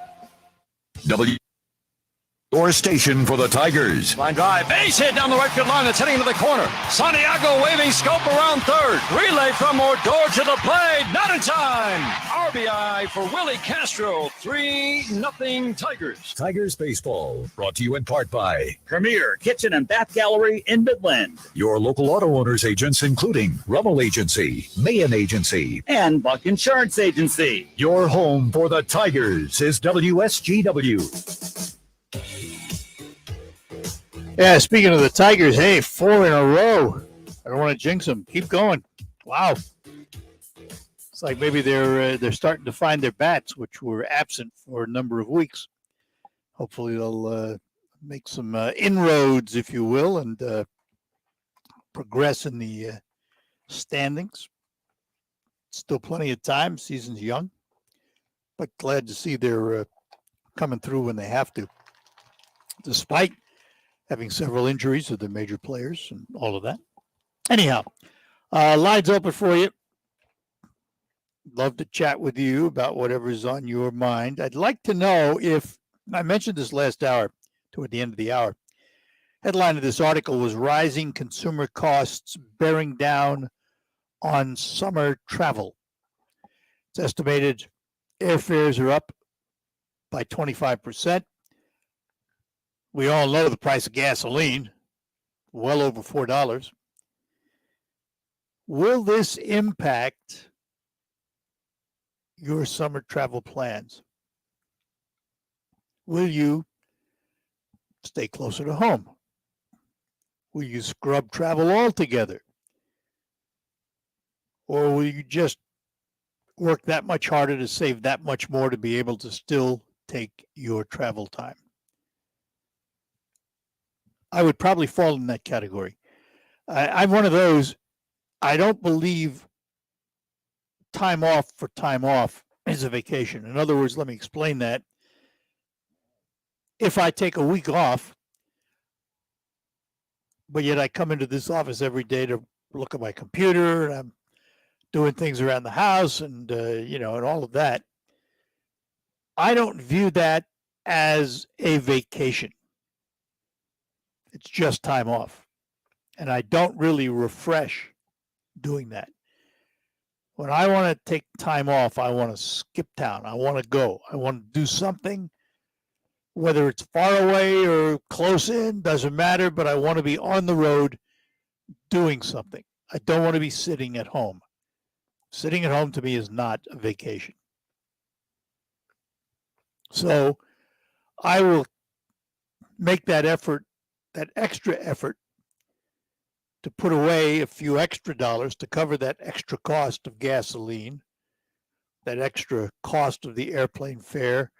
Your station for the Tigers. Line drive, base hit down the right field line. That's heading into the corner. Santiago waving scope around third. Relay from Odor to the plate. Not in time. RBI for Willie Castro. 3-0 Tigers. Tigers baseball brought to you in part by Premier Kitchen and Bath Gallery in Midland. your local auto owners agents, including Rummel Agency, Mahan Agency, And Buck Insurance Agency. Your home for the Tigers is WSGW. Yeah, speaking of the Tigers, hey, 4 in a row. I don't want to jinx them. Keep going. Wow. It's like maybe they're starting to find their bats, which were absent for a number of weeks. Hopefully they'll make some inroads, if you will, and progress in the standings. Still plenty of time. Season's young. But glad to see they're coming through when they have to, despite having several injuries of the major players and all of that. Anyhow, lines open for you. Love to chat with you about whatever's on your mind. I'd like to know if, I mentioned this last hour, toward the end of the hour, Headline of this article was Rising Consumer Costs Bearing Down on Summer Travel. It's estimated airfares are up by 25%. We all know the price of gasoline, well over $4. Will this impact your summer travel plans? Will you stay closer to home? Will you scrub travel altogether? Or will you just work that much harder to save that much more to be able to still take your travel time? I would probably fall in that category. I'm one of those. I don't believe time off for time off is a vacation. In other words, let me explain that. If I take a week off, but yet I come into this office every day to look at my computer, and I'm doing things around the house and, and all of that, I don't view that as a vacation. It's just time off. And I don't really refresh doing that. When I want to take time off, I want to skip town. I want to go. I want to do something, whether it's far away or close in, doesn't matter, but I want to be on the road doing something. I don't want to be sitting at home. Sitting at home to me is not a vacation. So I will make that effort, that extra effort, to put away a few extra dollars to cover that extra cost of gasoline, that extra cost of the airplane fare,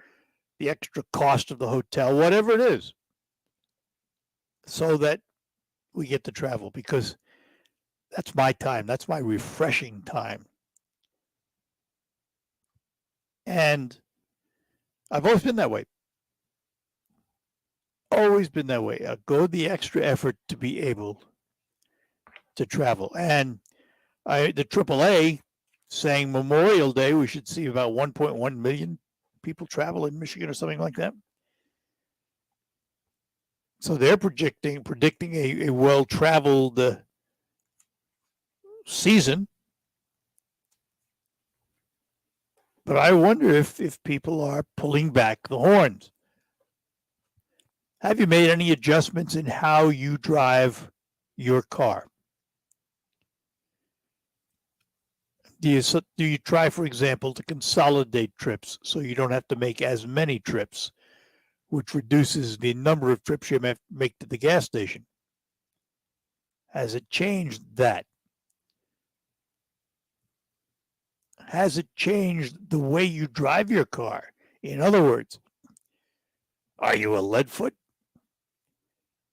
the extra cost of the hotel, whatever it is, so that we get to travel, because that's my time. That's my refreshing time. And I've always been that way. Always been that way. I'll go the extra effort to be able to travel. And the AAA saying Memorial Day, we should see about 1.1 million people travel in Michigan or something like that. So they're predicting a well-traveled season. But I wonder if people are pulling back the horns. Have you made any adjustments in how you drive your car? Do you try, for example, to consolidate trips so you don't have to make as many trips, which reduces the number of trips you make to the gas station? Has it changed that? Has it changed the way you drive your car? In other words, are you a lead foot?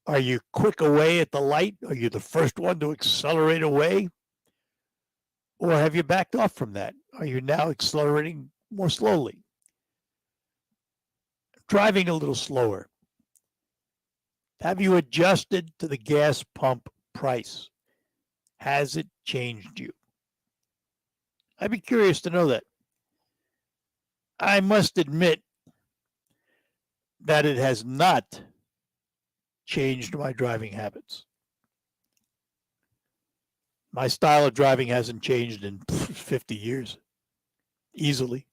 Are you quick away at the light? Are you the first one to accelerate away? Or have you backed off from that? Are you now accelerating more slowly? Driving a little slower? Have you adjusted to the gas pump price? Has it changed you? I'd be curious to know that. I must admit that it has not changed my driving habits. My style of driving hasn't changed in 50 years, easily.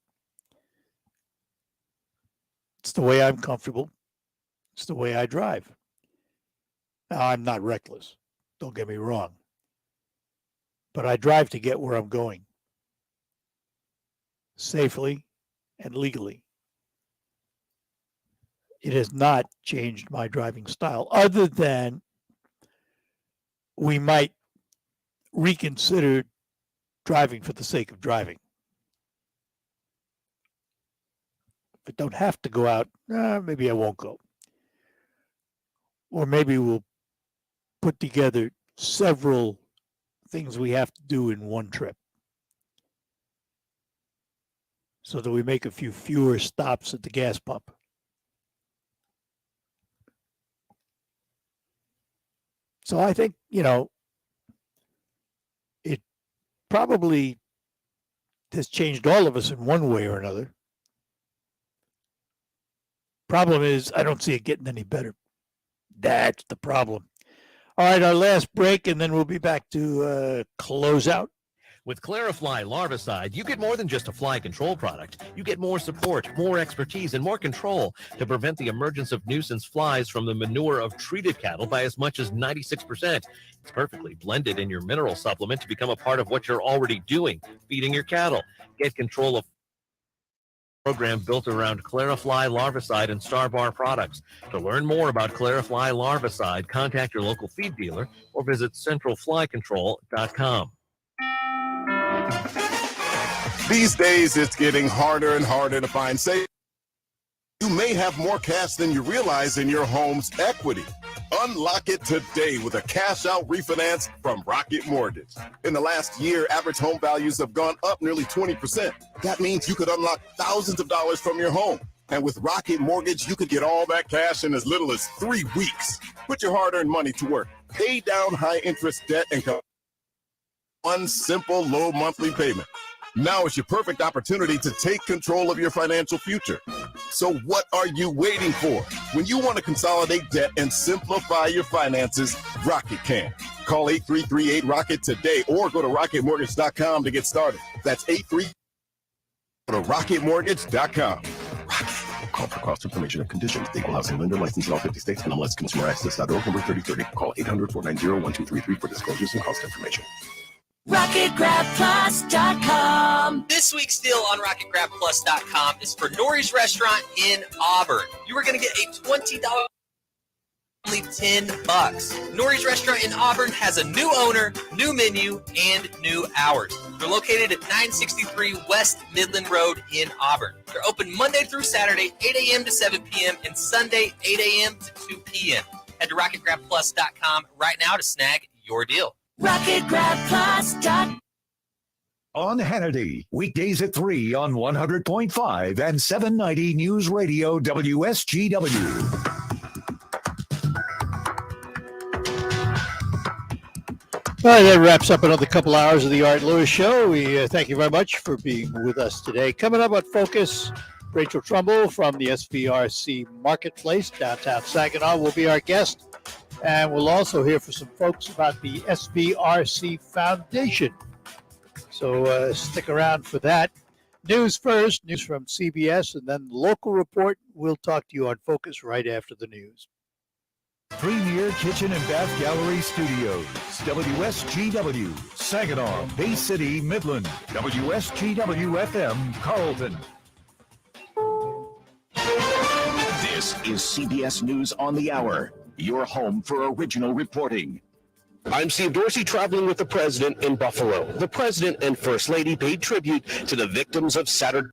It's the way I'm comfortable. It's the way I drive. Now, I'm not reckless. Don't get me wrong. But I drive to get where I'm going, safely and legally. It has not changed my driving style, other than we might reconsider driving for the sake of driving. If I don't have to go out, maybe I won't go. Or maybe we'll put together several things we have to do in one trip, so that we make a few fewer stops at the gas pump. So I think, it probably has changed all of us in one way or another. Problem is, I don't see it getting any better. That's the problem. All right, our last break, and then we'll be back to close out. With Clarifly Larvicide, you get more than just a fly control product. You get more support, more expertise, and more control to prevent the emergence of nuisance flies from the manure of treated cattle by as much as 96%. It's perfectly blended in your mineral supplement to become a part of what you're already doing, feeding your cattle. Get control of program built around Clarifly Larvicide and Starbar products. To learn more about Clarifly Larvicide, contact your local feed dealer or visit centralflycontrol.com. These days, it's getting harder and harder to find savings. You may have more cash than you realize in your home's equity. Unlock it today with a cash-out refinance from Rocket Mortgage. In the last year, average home values have gone up nearly 20%. That means you could unlock thousands of dollars from your home. And with Rocket Mortgage, you could get all that cash in as little as 3 weeks. Put your hard-earned money to work. Pay down high-interest debt and one simple low monthly payment. Now is your perfect opportunity to take control of your financial future. So what are you waiting for? When you want to consolidate debt and simplify your finances, Rocket can. Call 8338-ROCKET today or go to rocketmortgage.com to get started. That's 83. Go to rocketmortgage.com. Rocket. Call for cost information and conditions. Equal housing lender licensed in all 50 states and MLSconsumeraccess.org number 3030. Call 800-490-1233 for disclosures and cost information. RocketGrabPlus.com. This week's deal on RocketGrabPlus.com is for Nori's Restaurant in Auburn. You are going to get a $20, only $10. Nori's Restaurant in Auburn has a new owner, new menu, and new hours. They're located at 963 West Midland Road in Auburn. They're open Monday through Saturday, 8 a.m. to 7 p.m., and Sunday, 8 a.m. to 2 p.m. Head to RocketGrabPlus.com right now to snag your deal. RocketGrabPlus.com. On Hannity, weekdays at 3 on 100.5 and 790 News Radio WSGW. All right, that wraps up another couple hours of the Art Lewis Show. We thank you very much for being with us today. Coming up at Focus, Rachel Trumbull from the SVRC Marketplace, downtown Saginaw, will be our guest. And we'll also hear from some folks about the SVRC Foundation. So stick around for that. News first, news from CBS, and then the local report. We'll talk to you on Focus right after the news. Premier Kitchen and Bath Gallery Studios, WSGW, Saginaw, Bay City, Midland, WSGW-FM, Carlton. This is CBS News on the Hour, your home for original reporting. I'm Steve Dorsey, traveling with the president in Buffalo. The president and first lady paid tribute to the victims of Saturday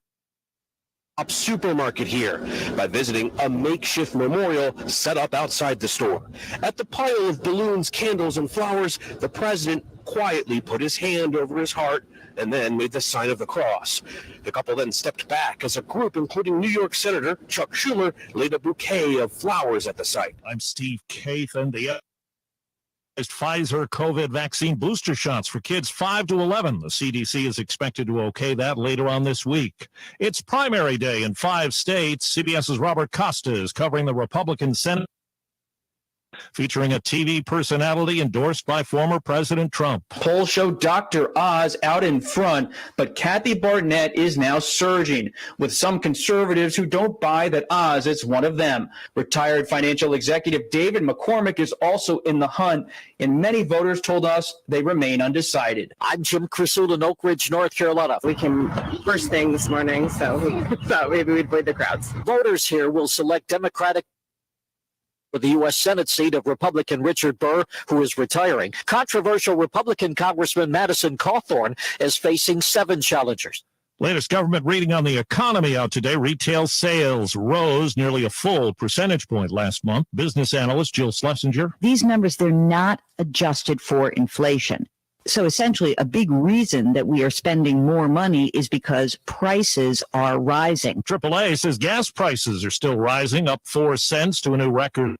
supermarket here by visiting a makeshift memorial set up outside the store. At the pile of balloons, candles, and flowers, the president quietly put his hand over his heart and then made the sign of the cross. The couple then stepped back as a group, including New York Senator Chuck Schumer, laid a bouquet of flowers at the site. I'm Steve Kathan. The Pfizer COVID vaccine booster shots for kids 5 to 11. The CDC is expected to okay that later on this week. It's primary day in 5 states. CBS's Robert Costa is covering the Republican Senate, featuring a TV personality endorsed by former President Trump. Polls show Dr. Oz out in front, but Kathy Barnett is now surging, with some conservatives who don't buy that Oz is one of them. Retired financial executive David McCormick is also in the hunt, and many voters told us they remain undecided. I'm Jim Crisul in Oak Ridge, North Carolina. We came first thing this morning, so we thought maybe we'd avoid the crowds. Voters here will select Democratic for the U.S. Senate seat of Republican Richard Burr, who is retiring. Controversial Republican Congressman Madison Cawthorn is facing 7 challengers. Latest government reading on the economy out today. Retail sales rose nearly a full percentage point last month. Business analyst Jill Schlesinger. These numbers, they're not adjusted for inflation. So essentially, a big reason that we are spending more money is because prices are rising. AAA says gas prices are still rising, up 4 cents to a new record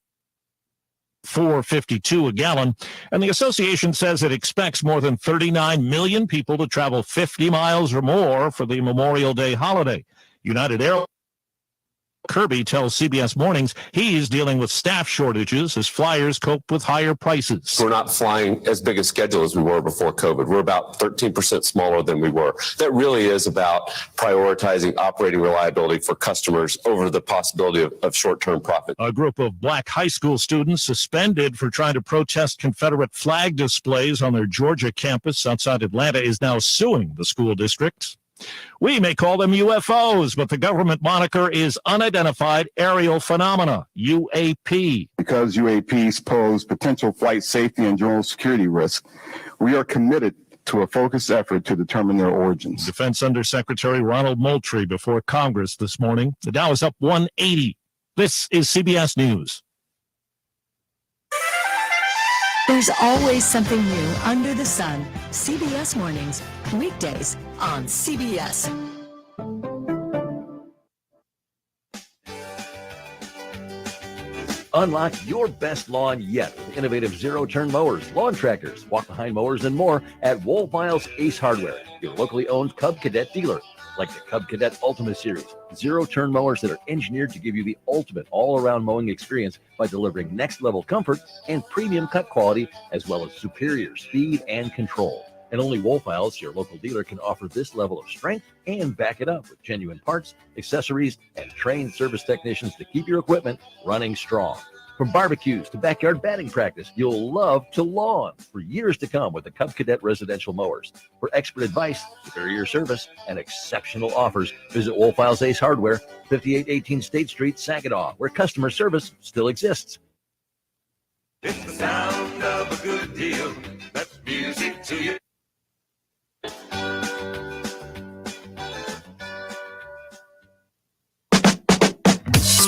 $4.52 a gallon. And the association says it expects more than 39 million people to travel 50 miles or more for the Memorial Day holiday. United Airlines Kirby tells CBS Mornings he's dealing with staff shortages as flyers cope with higher prices. We're not flying as big a schedule as we were before COVID. We're about 13% smaller than we were. That really is about prioritizing operating reliability for customers over the possibility of short-term profit. A group of black high school students suspended for trying to protest Confederate flag displays on their Georgia campus outside Atlanta is now suing the school district. We may call them UFOs, but the government moniker is Unidentified Aerial Phenomena, UAP. Because UAPs pose potential flight safety and general security risk, we are committed to a focused effort to determine their origins. Defense Undersecretary Ronald Moultrie before Congress this morning. The Dow is up 180. This is CBS News. There's always something new under the sun. CBS Mornings, weekdays on CBS. Unlock your best lawn yet with innovative zero-turn mowers, lawn tractors, walk-behind mowers, and more at Wohlfeil's Ace Hardware, your locally owned Cub Cadet dealer. Like the Cub Cadet Ultima Series, zero-turn mowers that are engineered to give you the ultimate all-around mowing experience by delivering next-level comfort and premium cut quality, as well as superior speed and control. And only Wohlfeil's, your local dealer, can offer this level of strength and back it up with genuine parts, accessories, and trained service technicians to keep your equipment running strong. From barbecues to backyard batting practice, you'll love to lawn for years to come with the Cub Cadet residential mowers. For expert advice, superior service, and exceptional offers, visit Wohlfeil's Ace Hardware, 5818 State Street, Saginaw, where customer service still exists. It's the sound of a good deal. That's music to you.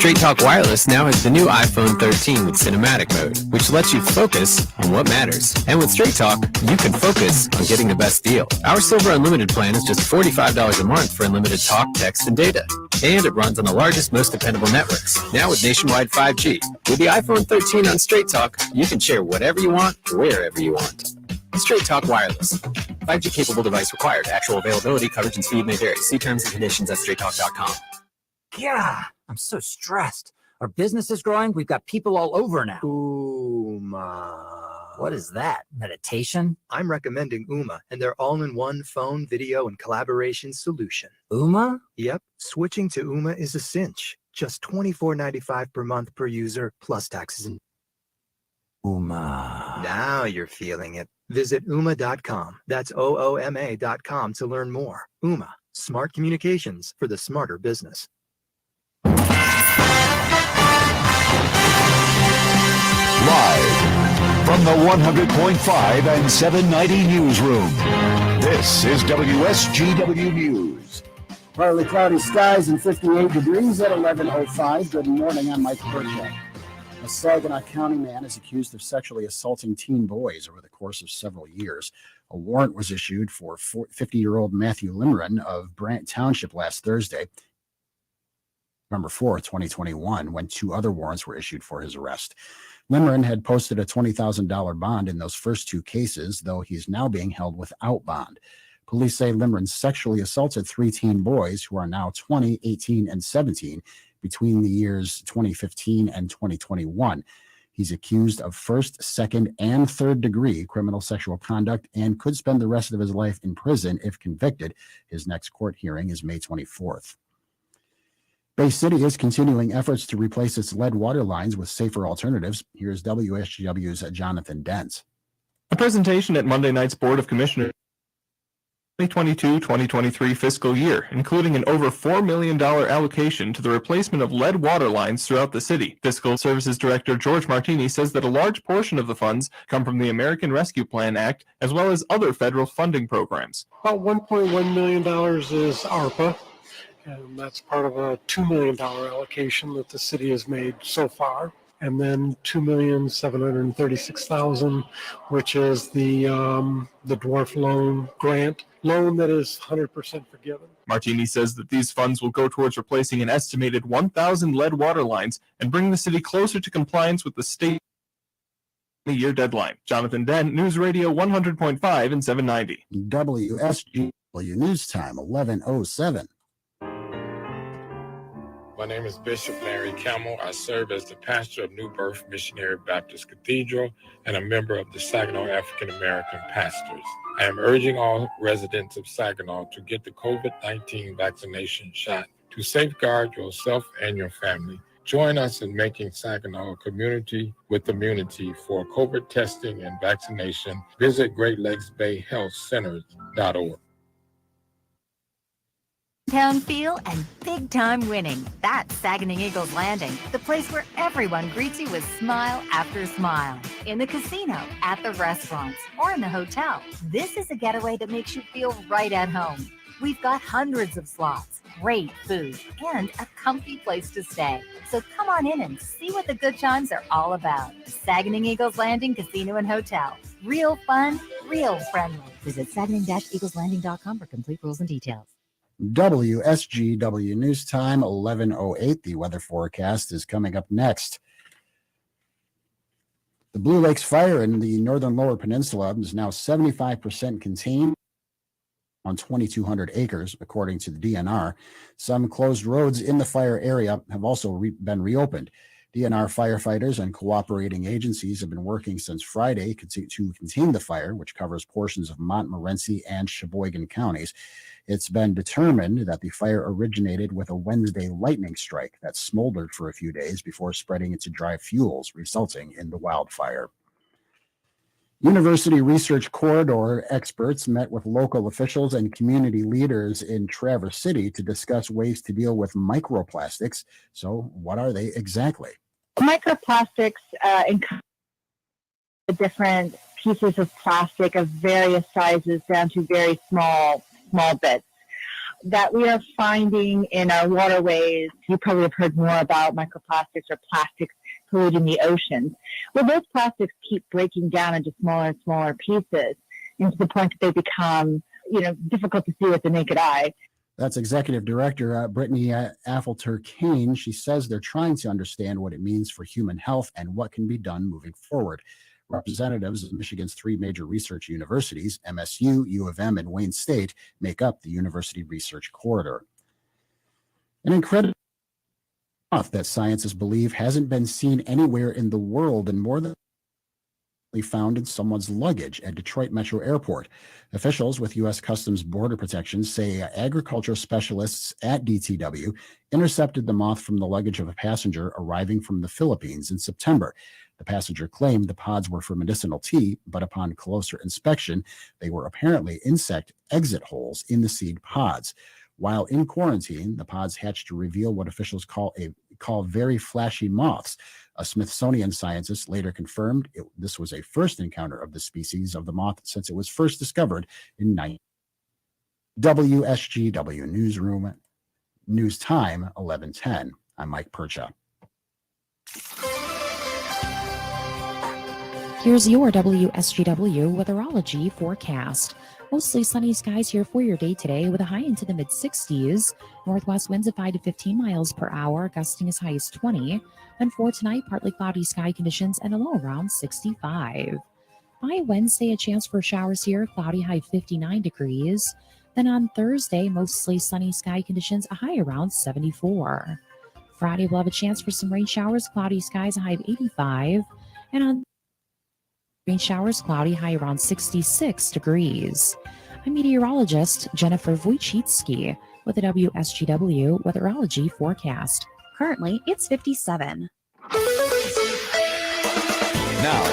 Straight Talk Wireless now has the new iPhone 13 with cinematic mode, which lets you focus on what matters. And with Straight Talk, you can focus on getting the best deal. Our Silver Unlimited plan is just $45 a month for unlimited talk, text, and data. And it runs on the largest, most dependable networks, now with nationwide 5G. With the iPhone 13 on Straight Talk, you can share whatever you want, wherever you want. Straight Talk Wireless. 5G capable device required. Actual availability, coverage, and speed may vary. See terms and conditions at straighttalk.com. Yeah, I'm so stressed. Our business is growing. We've got people all over now. Ooma. What is that? Meditation? I'm recommending Ooma and their all-in-one phone, video, and collaboration solution. Ooma? Yep. Switching to Ooma is a cinch. Just $24.95 per month per user, plus taxes and Ooma. Now you're feeling it. Visit Ooma.com. That's OOMA.com to learn more. Ooma. Smart communications for the smarter business. Live from the 100.5 and 790 newsroom, this is WSGW News. Partly cloudy skies and 58 degrees at 11:05. Good morning, I'm Mike Burkett. A Saginaw County man is accused of sexually assaulting teen boys over the course of several years. A warrant was issued for 50-year-old Matthew Limron of Brant Township last Thursday, November 4th, 2021, when two other warrants were issued for his arrest. Limron had posted a $20,000 bond in those first two cases, though he's now being held without bond. Police say Limron sexually assaulted three teen boys who are now 20, 18, and 17 between the years 2015 and 2021. He's accused of first, second, and third degree criminal sexual conduct and could spend the rest of his life in prison if convicted. His next court hearing is May 24th. Bay City is continuing efforts to replace its lead water lines with safer alternatives. Here's WSGW's Jonathan Dent. A presentation at Monday night's Board of Commissioners 2022-2023 fiscal year, including an over $4 million allocation to the replacement of lead water lines throughout the city. Fiscal Services Director George Martini says that a large portion of the funds come from the American Rescue Plan Act, as well as other federal funding programs. About $1.1 million is ARPA, and that's part of a $2 million allocation that the city has made so far. And then $2,736,000, which is the dwarf loan grant loan that is 100% forgiven. Martini says that these funds will go towards replacing an estimated 1,000 lead water lines and bring the city closer to compliance with the state year deadline. Jonathan Dent, News Radio 100.5 and 790. WSGW News Time, 11:07. My name is Bishop Larry Campbell. I serve as the pastor of New Birth Missionary Baptist Cathedral and a member of the Saginaw African American Pastors. I am urging all residents of Saginaw to get the COVID-19 vaccination shot to safeguard yourself and your family. Join us in making Saginaw a community with immunity for COVID testing and vaccination. Visit GreatLakesBayHealthCenters.org. Town feel and big time winning. That's Saginaw Eagles Landing, the place where everyone greets you with smile after smile. In the casino, at the restaurants, or in the hotel. This is a getaway that makes you feel right at home. We've got hundreds of slots, great food, and a comfy place to stay. So come on in and see what the good times are all about. Saginaw Eagles Landing Casino and Hotel. Real fun, real friendly. Visit saginaw-eagleslanding.com for complete rules and details. WSGW News Time, 11:08. The weather forecast is coming up next. The Blue Lakes fire in the northern lower peninsula is now 75% contained on 2,200 acres, according to the DNR. Some closed roads in the fire area have also been reopened. DNR firefighters and cooperating agencies have been working since Friday to contain the fire, which covers portions of Montmorency and Sheboygan counties. It's been determined that the fire originated with a Wednesday lightning strike that smoldered for a few days before spreading into dry fuels, resulting in the wildfire. University Research Corridor experts met with local officials and community leaders in Traverse City to discuss ways to deal with microplastics. So, what are they exactly? Microplastics encompass different pieces of plastic of various sizes down to very small bits that we are finding in our waterways. You probably have heard more about microplastics or plastics polluting the oceans. Well, those plastics keep breaking down into smaller and smaller pieces, and to the point that they become, difficult to see with the naked eye. That's Executive Director Brittany Affelter-Kane. She says they're trying to understand what it means for human health and what can be done moving forward. Representatives of Michigan's three major research universities, MSU, U of M, and Wayne State, make up the University Research Corridor. An incredible stuff that scientists believe hasn't been seen anywhere in the world and more than found in someone's luggage at Detroit Metro Airport. Officials with U.S. Customs Border Protection say agriculture specialists at DTW intercepted the moth from the luggage of a passenger arriving from the Philippines in September. The passenger claimed the pods were for medicinal tea, but upon closer inspection, they were apparently insect exit holes in the seed pods. While in quarantine, the pods hatched to reveal what officials call very flashy moths. A Smithsonian scientist later confirmed this was a first encounter of the species of the moth since it was first discovered in WSGW Newsroom News Time, 11:10. I'm Mike Percha. Here's your WSGW Weatherology forecast. Mostly sunny skies here for your day today with a high into the mid-60s. Northwest winds at 5 to 15 miles per hour, gusting as high as 20. And for tonight, partly cloudy sky conditions and a low around 65. By Wednesday, a chance for showers here, cloudy high 59 degrees. Then on Thursday, mostly sunny sky conditions, a high around 74. Friday, we'll have a chance for some rain showers, cloudy skies, a high of 85. And on rain showers, cloudy, high around 66 degrees. I'm meteorologist Jennifer Wojcicki with the WSGW Weatherology forecast. Currently, it's 57. Now,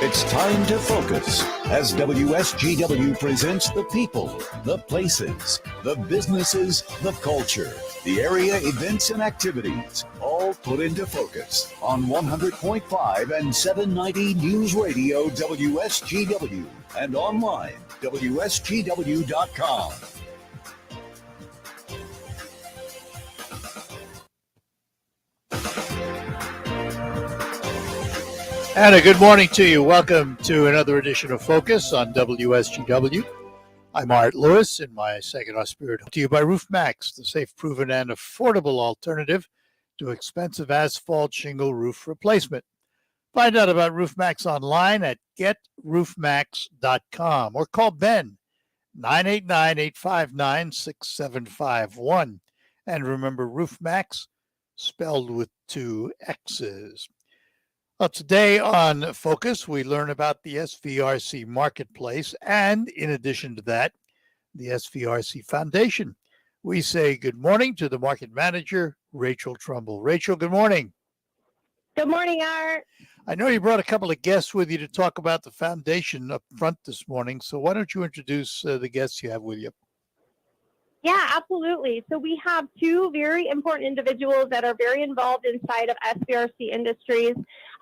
it's time to focus as WSGW presents the people, the places, the businesses, the culture, the area events and activities, all put into focus on 100.5 and 790 News Radio WSGW and online WSGW.com. And a good morning to you. Welcome to another edition of Focus on WSGW. I'm Art Lewis in my Saginaw Spirit. To you by RoofMax, the safe, proven, and affordable alternative to expensive asphalt shingle roof replacement. Find out about RoofMax online at getroofmax.com or call Ben 989-859-6751. And remember, RoofMax, spelled with two X's. Well, today on Focus, we learn about the SVRC Marketplace, and in addition to that, the SVRC Foundation. We say good morning to the market manager, Rachel Trumbull. Rachel, good morning. Good morning, Art. I know you brought a couple of guests with you to talk about the foundation up front this morning, so why don't you introduce the guests you have with you? Yeah, absolutely. So we have two very important individuals that are very involved inside of SVRC Industries,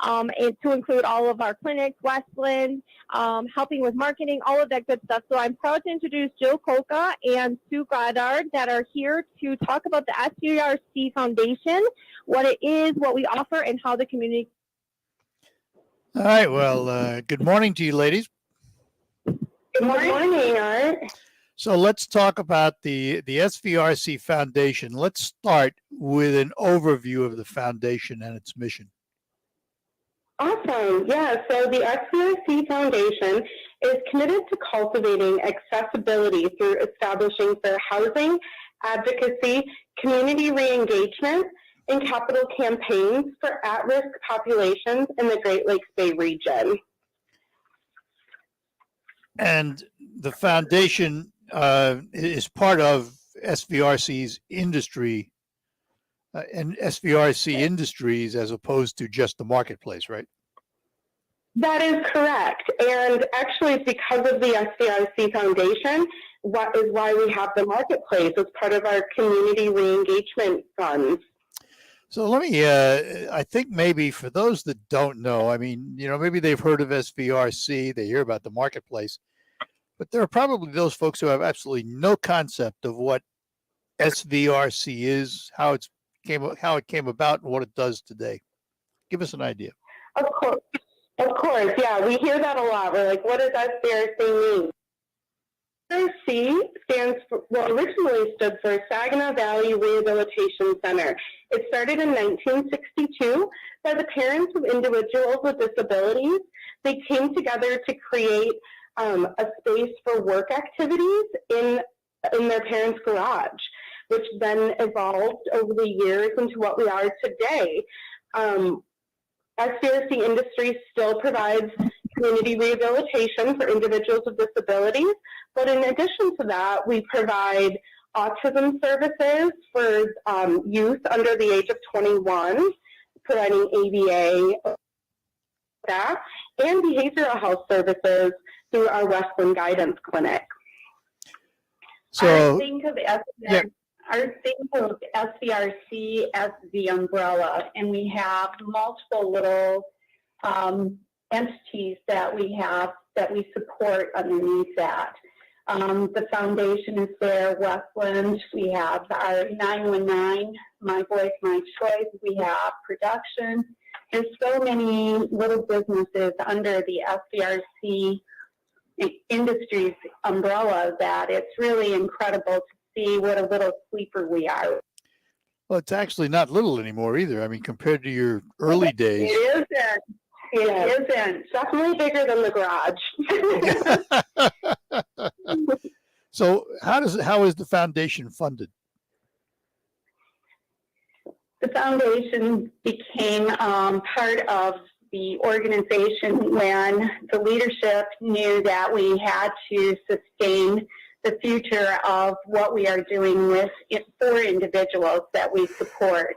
and to include all of our clinics, Westland, helping with marketing, all of that good stuff. So I'm proud to introduce Jill Koka and Sue Goddard that are here to talk about the SVRC Foundation, what it is, what we offer, and how the community. All right. Well, good morning to you, ladies. Good morning, Art. So let's talk about the SVRC Foundation. Let's start with an overview of the foundation and its mission. Awesome. Yeah, so the SVRC Foundation is committed to cultivating accessibility through establishing fair housing, advocacy, community re-engagement, and capital campaigns for at-risk populations in the Great Lakes Bay region. And the foundation is part of SVRC's industry and SVRC Industries as opposed to just the marketplace, right? That is correct. And actually, it's because of the SVRC Foundation, what is why we have the marketplace as part of our community re-engagement funds. So let me, I think maybe for those that don't know, I mean, maybe they've heard of SVRC, they hear about the marketplace, but there are probably those folks who have absolutely no concept of what SVRC is, how it came about, and what it does today. Give us an idea. Of course, yeah, we hear that a lot. We're like, what does SVRC mean? SVRC stands for, originally stood for Saginaw Valley Rehabilitation Center. It started in 1962 by the parents of individuals with disabilities. They came together to create a space for work activities in their parents' garage, which then evolved over the years into what we are today. SVRC Industries still provides community rehabilitation for individuals with disabilities, but in addition to that, we provide autism services for youth under the age of 21, providing ABA staff, and behavioral health services through our Westland Guidance Clinic. So, think of SVRC as the umbrella, and we have multiple little entities that we support underneath that. The foundation is there, Westland. We have our 919, My Voice, My Choice. We have production. There's so many little businesses under the SVRC Industries umbrella that it's really incredible to see what a little sleeper we are. Well, it's actually not little anymore either. I mean, compared to your early days. It isn't. It isn't. Definitely bigger than the garage. So how is the foundation funded? The foundation became part of the organization when the leadership knew that we had to sustain the future of what we are doing with it for individuals that we support.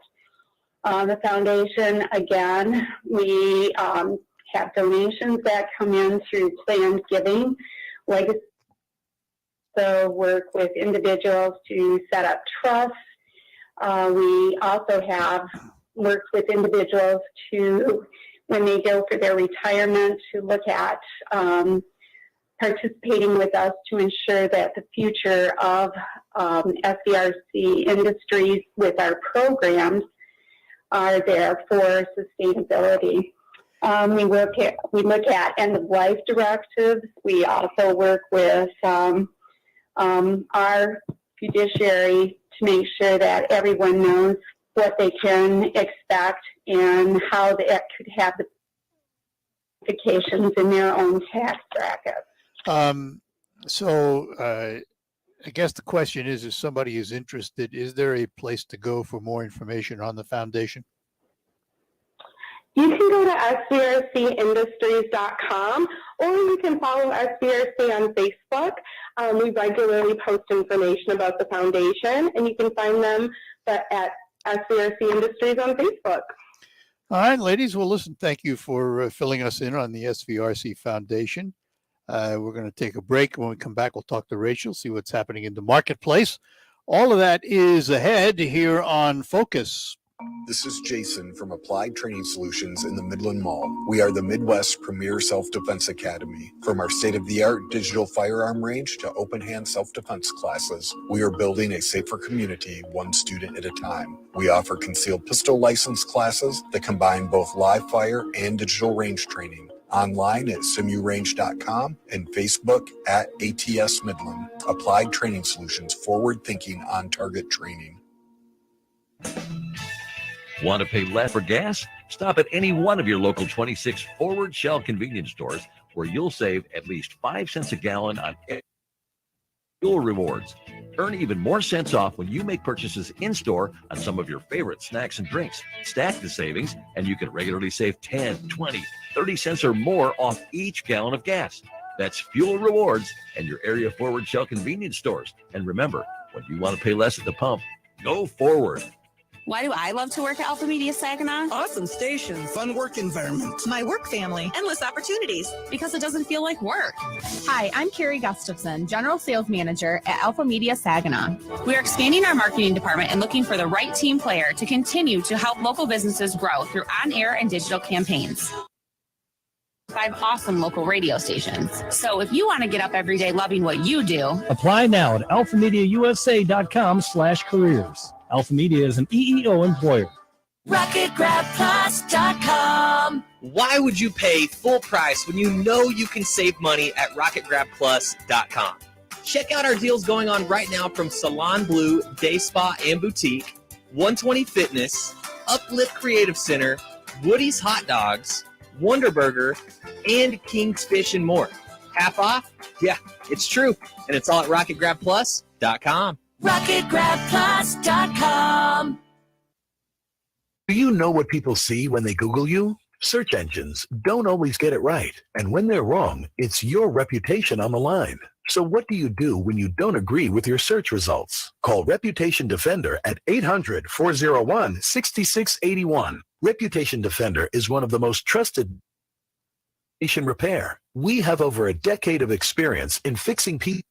The foundation, again, we have donations that come in through planned giving, legacy. So work with individuals to set up trusts. We also have worked with individuals to, when they go for their retirement, to look at participating with us to ensure that the future of SVRC Industries with our programs are there for sustainability. We look at end-of-life directives. We also work with our judiciary to make sure that everyone knows what they can expect and how that could have the implications in their own tax brackets. I guess the question is, if somebody is interested, is there a place to go for more information on the foundation? You can go to SVRCindustries.com, or you can follow SVRC on Facebook. We regularly post information about the foundation, and you can find them at SVRC Industries on Facebook. All right, ladies. Well, listen, thank you for filling us in on the SVRC Foundation. We're going to take a break. When we come back, we'll talk to Rachel, see what's happening in the marketplace. All of that is ahead here on Focus. This is Jason from Applied Training Solutions in the Midland Mall. We are the Midwest's premier self-defense academy. From our state-of-the-art digital firearm range to open-hand self-defense classes, we are building a safer community one student at a time. We offer concealed pistol license classes that combine both live fire and digital range training. Online at simurange.com and Facebook at ATS Midland. Applied Training Solutions, forward-thinking, on-target training. Want to pay less for gas? Stop at any one of your local 26 Forward Shell convenience stores where you'll save at least 5 cents a gallon on fuel rewards. Earn even more cents off when you make purchases in-store on some of your favorite snacks and drinks. Stack the savings, and you can regularly save 10, 20, 30 cents or more off each gallon of gas. That's fuel rewards and your area Forward Shell convenience stores. And remember, when you want to pay less at the pump, go forward. Why do I love to work at Alpha Media Saginaw? Awesome station, fun work environment. My work family, endless opportunities, because it doesn't feel like work. Hi, I'm Carrie Gustafson, General Sales Manager at Alpha Media Saginaw. We are expanding our marketing department and looking for the right team player to continue to help local businesses grow through on-air and digital campaigns. 5 awesome local radio stations. So if you want to get up every day loving what you do, apply now at alphamediausa.com/careers. Alpha Media is an EEO employer. RocketGrabPlus.com. Why would you pay full price when you know you can save money at RocketGrabPlus.com? Check out our deals going on right now from Salon Blue, Day Spa and Boutique, 120 Fitness, Uplift Creative Center, Woody's Hot Dogs, Wonder Burger, and King's Fish and more. Half off? Yeah, it's true. And it's all at RocketGrabPlus.com. RocketGrabPlus.com. Do you know what people see when they Google you? Search engines don't always get it right. And when they're wrong, it's your reputation on the line. So what do you do when you don't agree with your search results? Call Reputation Defender at 800-401-6681. Reputation Defender is one of the most trusted repair. We have over a decade of experience in fixing people.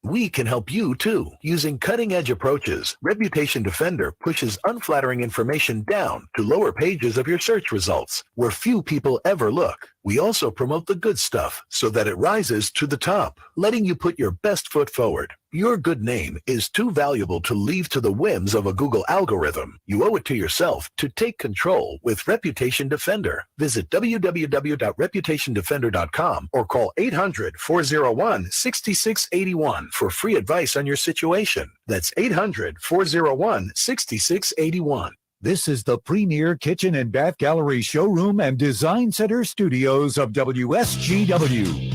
We can help you too. Using cutting-edge approaches, Reputation Defender pushes unflattering information down to lower pages of your search results, where few people ever look. We also promote the good stuff so that it rises to the top, letting you put your best foot forward. Your good name is too valuable to leave to the whims of a Google algorithm. You owe it to yourself to take control with Reputation Defender. Visit www.reputationdefender.com or call 800-401-6681 for free advice on your situation. That's 800-401-6681. This is the premier kitchen and bath gallery showroom and design center studios of WSGW.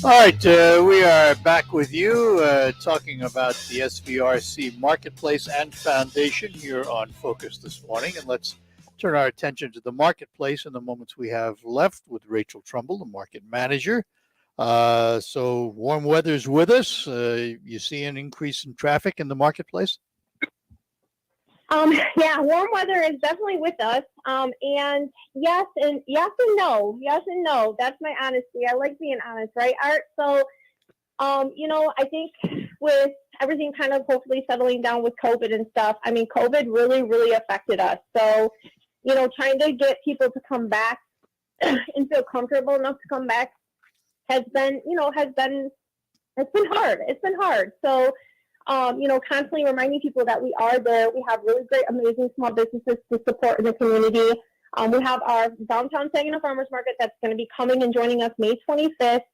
All right, we are back with you talking about the SVRC Marketplace and Foundation here on Focus this morning. And let's turn our attention to the marketplace in the moments we have left with Rachel Trumbull, the market manager. So warm weather's with us. You see an increase in traffic in the marketplace? Yeah, warm weather is definitely with us. And yes and no. Yes and no. That's my honesty. I like being honest, right, Art? So, I think with everything kind of hopefully settling down with COVID and stuff, I mean, COVID really, really affected us. So, trying to get people to come back and feel comfortable enough to come back has been hard. It's been hard. So, constantly reminding people that we are there. We have really great, amazing small businesses to support in the community. We have our downtown Saginaw Farmers Market that's going to be coming and joining us May 25th.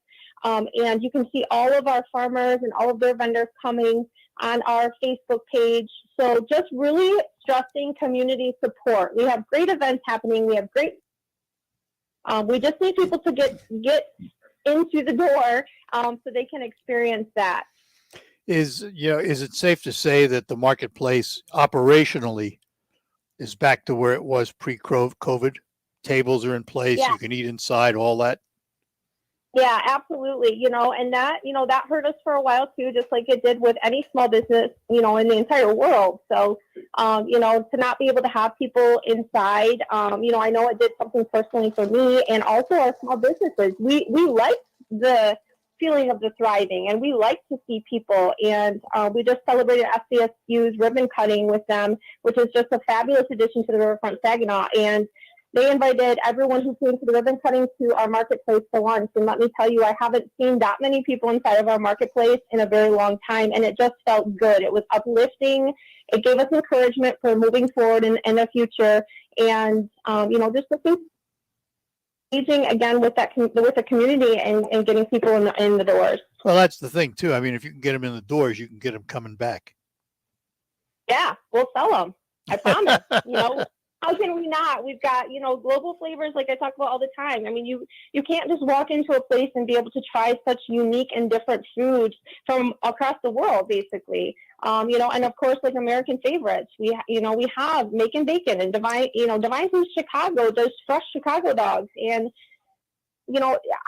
And you can see all of our farmers and all of their vendors coming on our Facebook page. So just really stressing community support. We have great events happening. We have great. We just need people to get into the door so they can experience that. Is it safe to say that the marketplace operationally is back to where it was pre-COVID? Tables are in place. Yeah. You can eat inside, all that. Yeah, absolutely. And that, that hurt us for a while too, just like it did with any small business, in the entire world. So, to not be able to have people inside, I know it did something personally for me and also our small businesses. We like the feeling of the thriving, and we like to see people. And we just celebrated SVSU's ribbon cutting with them, which is just a fabulous addition to the Riverfront Saginaw. And they invited everyone who came to the ribbon cutting to our marketplace for lunch. And let me tell you, I haven't seen that many people inside of our marketplace in a very long time. And it just felt good. It was uplifting. It gave us encouragement for moving forward in the future. And, just engaging again with the community and getting people in the doors. Well, that's the thing too. I mean, if you can get them in the doors, you can get them coming back. Yeah, we'll sell them. I promise. How can we not? We've got, global flavors like I talk about all the time. I mean, you can't just walk into a place and be able to try such unique and different foods from across the world, basically. And of course, like American favorites, we have Making Bacon and Divine Foods Chicago does fresh Chicago dogs. And,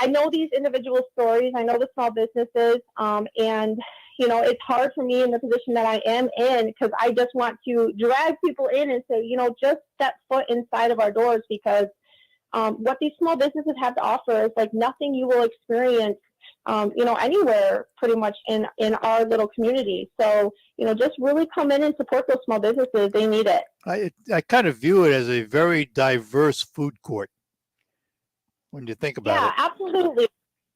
I know these individual stories. I know the small businesses. And it's hard for me in the position that I am in because I just want to drag people in and say, just step foot inside of our doors because what these small businesses have to offer is like nothing you will experience, anywhere pretty much in our little community. So, just really come in and support those small businesses. They need it. I kind of view it as a very diverse food court when you think about it. Yeah, absolutely.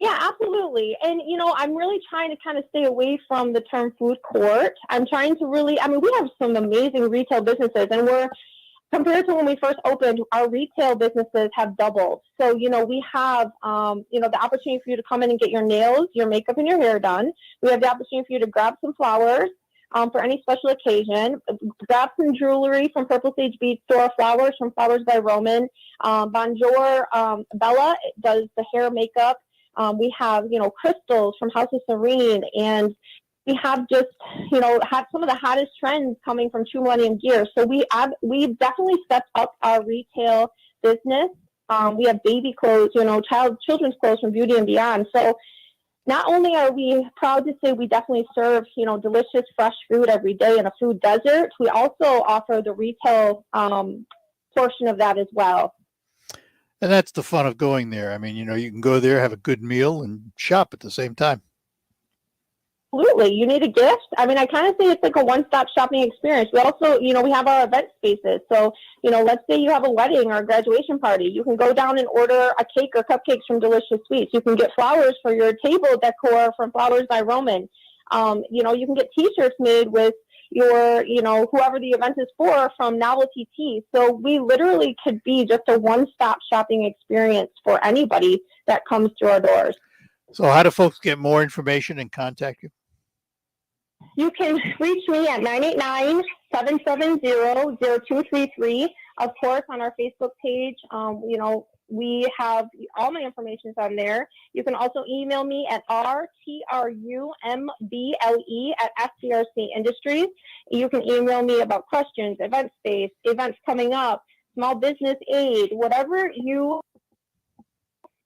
Yeah, absolutely. And, I'm really trying to kind of stay away from the term food court. I'm trying to we have some amazing retail businesses, and compared to when we first opened, our retail businesses have doubled. So, we have, the opportunity for you to come in and get your nails, your makeup, and your hair done. We have the opportunity for you to grab some flowers for any special occasion. Grab some jewelry from Purple Sage Bead Store, flowers from Flowers by Roman. Bonjour, Bella does the hair makeup. We have, crystals from House of Serene, and we have just, had some of the hottest trends coming from True Millennium Gear. So we've definitely stepped up our retail business. We have baby clothes, children's clothes from Beauty and Beyond. So not only are we proud to say we definitely serve, delicious fresh food every day in a food desert, we also offer the retail portion of that as well. And that's the fun of going there. I mean, you can go there, have a good meal, and shop at the same time. Absolutely. You need a gift. I mean, I kind of say it's like a one-stop shopping experience. We also, we have our event spaces. So, let's say you have a wedding or a graduation party. You can go down and order a cake or cupcakes from Delicious Sweets. You can get flowers for your table decor from Flowers by Roman. You can get T-shirts made with your, whoever the event is for from Novelty Tea. So we literally could be just a one-stop shopping experience for anybody that comes through our doors. So how do folks get more information and contact you? You can reach me at 989-770-0233. Of course, on our Facebook page, we have all my information on there. You can also email me at rtrumble@SVRC Industries. You can email me about questions, event space, events coming up, small business aid, whatever you.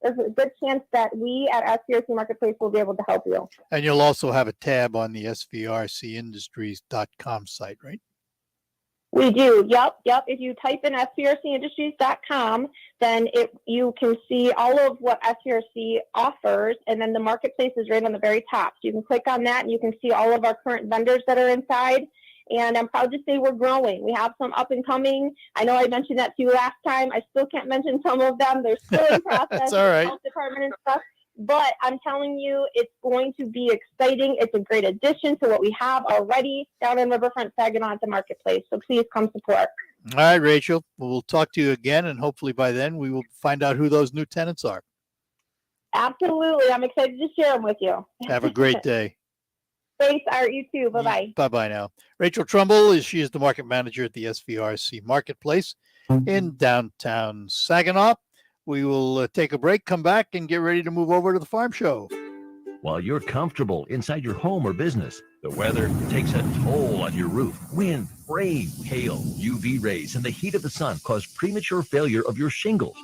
There's a good chance that we at SVRC Marketplace will be able to help you. And you'll also have a tab on the SVRCindustries.com site, right? We do. Yep. If you type in SVRCindustries.com, then you can see all of what SVRC offers, and then the marketplace is right on the very top. So you can click on that, and you can see all of our current vendors that are inside. And I'm proud to say we're growing. We have some up and coming. I know I mentioned that to you last time. I still can't mention some of them. They're still in process. That's all right. Health department and stuff. But I'm telling you, it's going to be exciting. It's a great addition to what we have already down in Riverfront Saginaw at the marketplace. So please come support. All right, Rachel. We'll talk to you again, and hopefully by then we will find out who those new tenants are. Absolutely. I'm excited to share them with you. Have a great day. Thanks, Art. You too. Bye-bye. Bye-bye now. Rachel Trumbull, she is the market manager at the SVRC Marketplace in downtown Saginaw. We will take a break, come back, and get ready to move over to the farm show. While you're comfortable inside your home or business, the weather takes a toll on your roof. Wind, rain, hail, UV rays, and the heat of the sun cause premature failure of your shingles.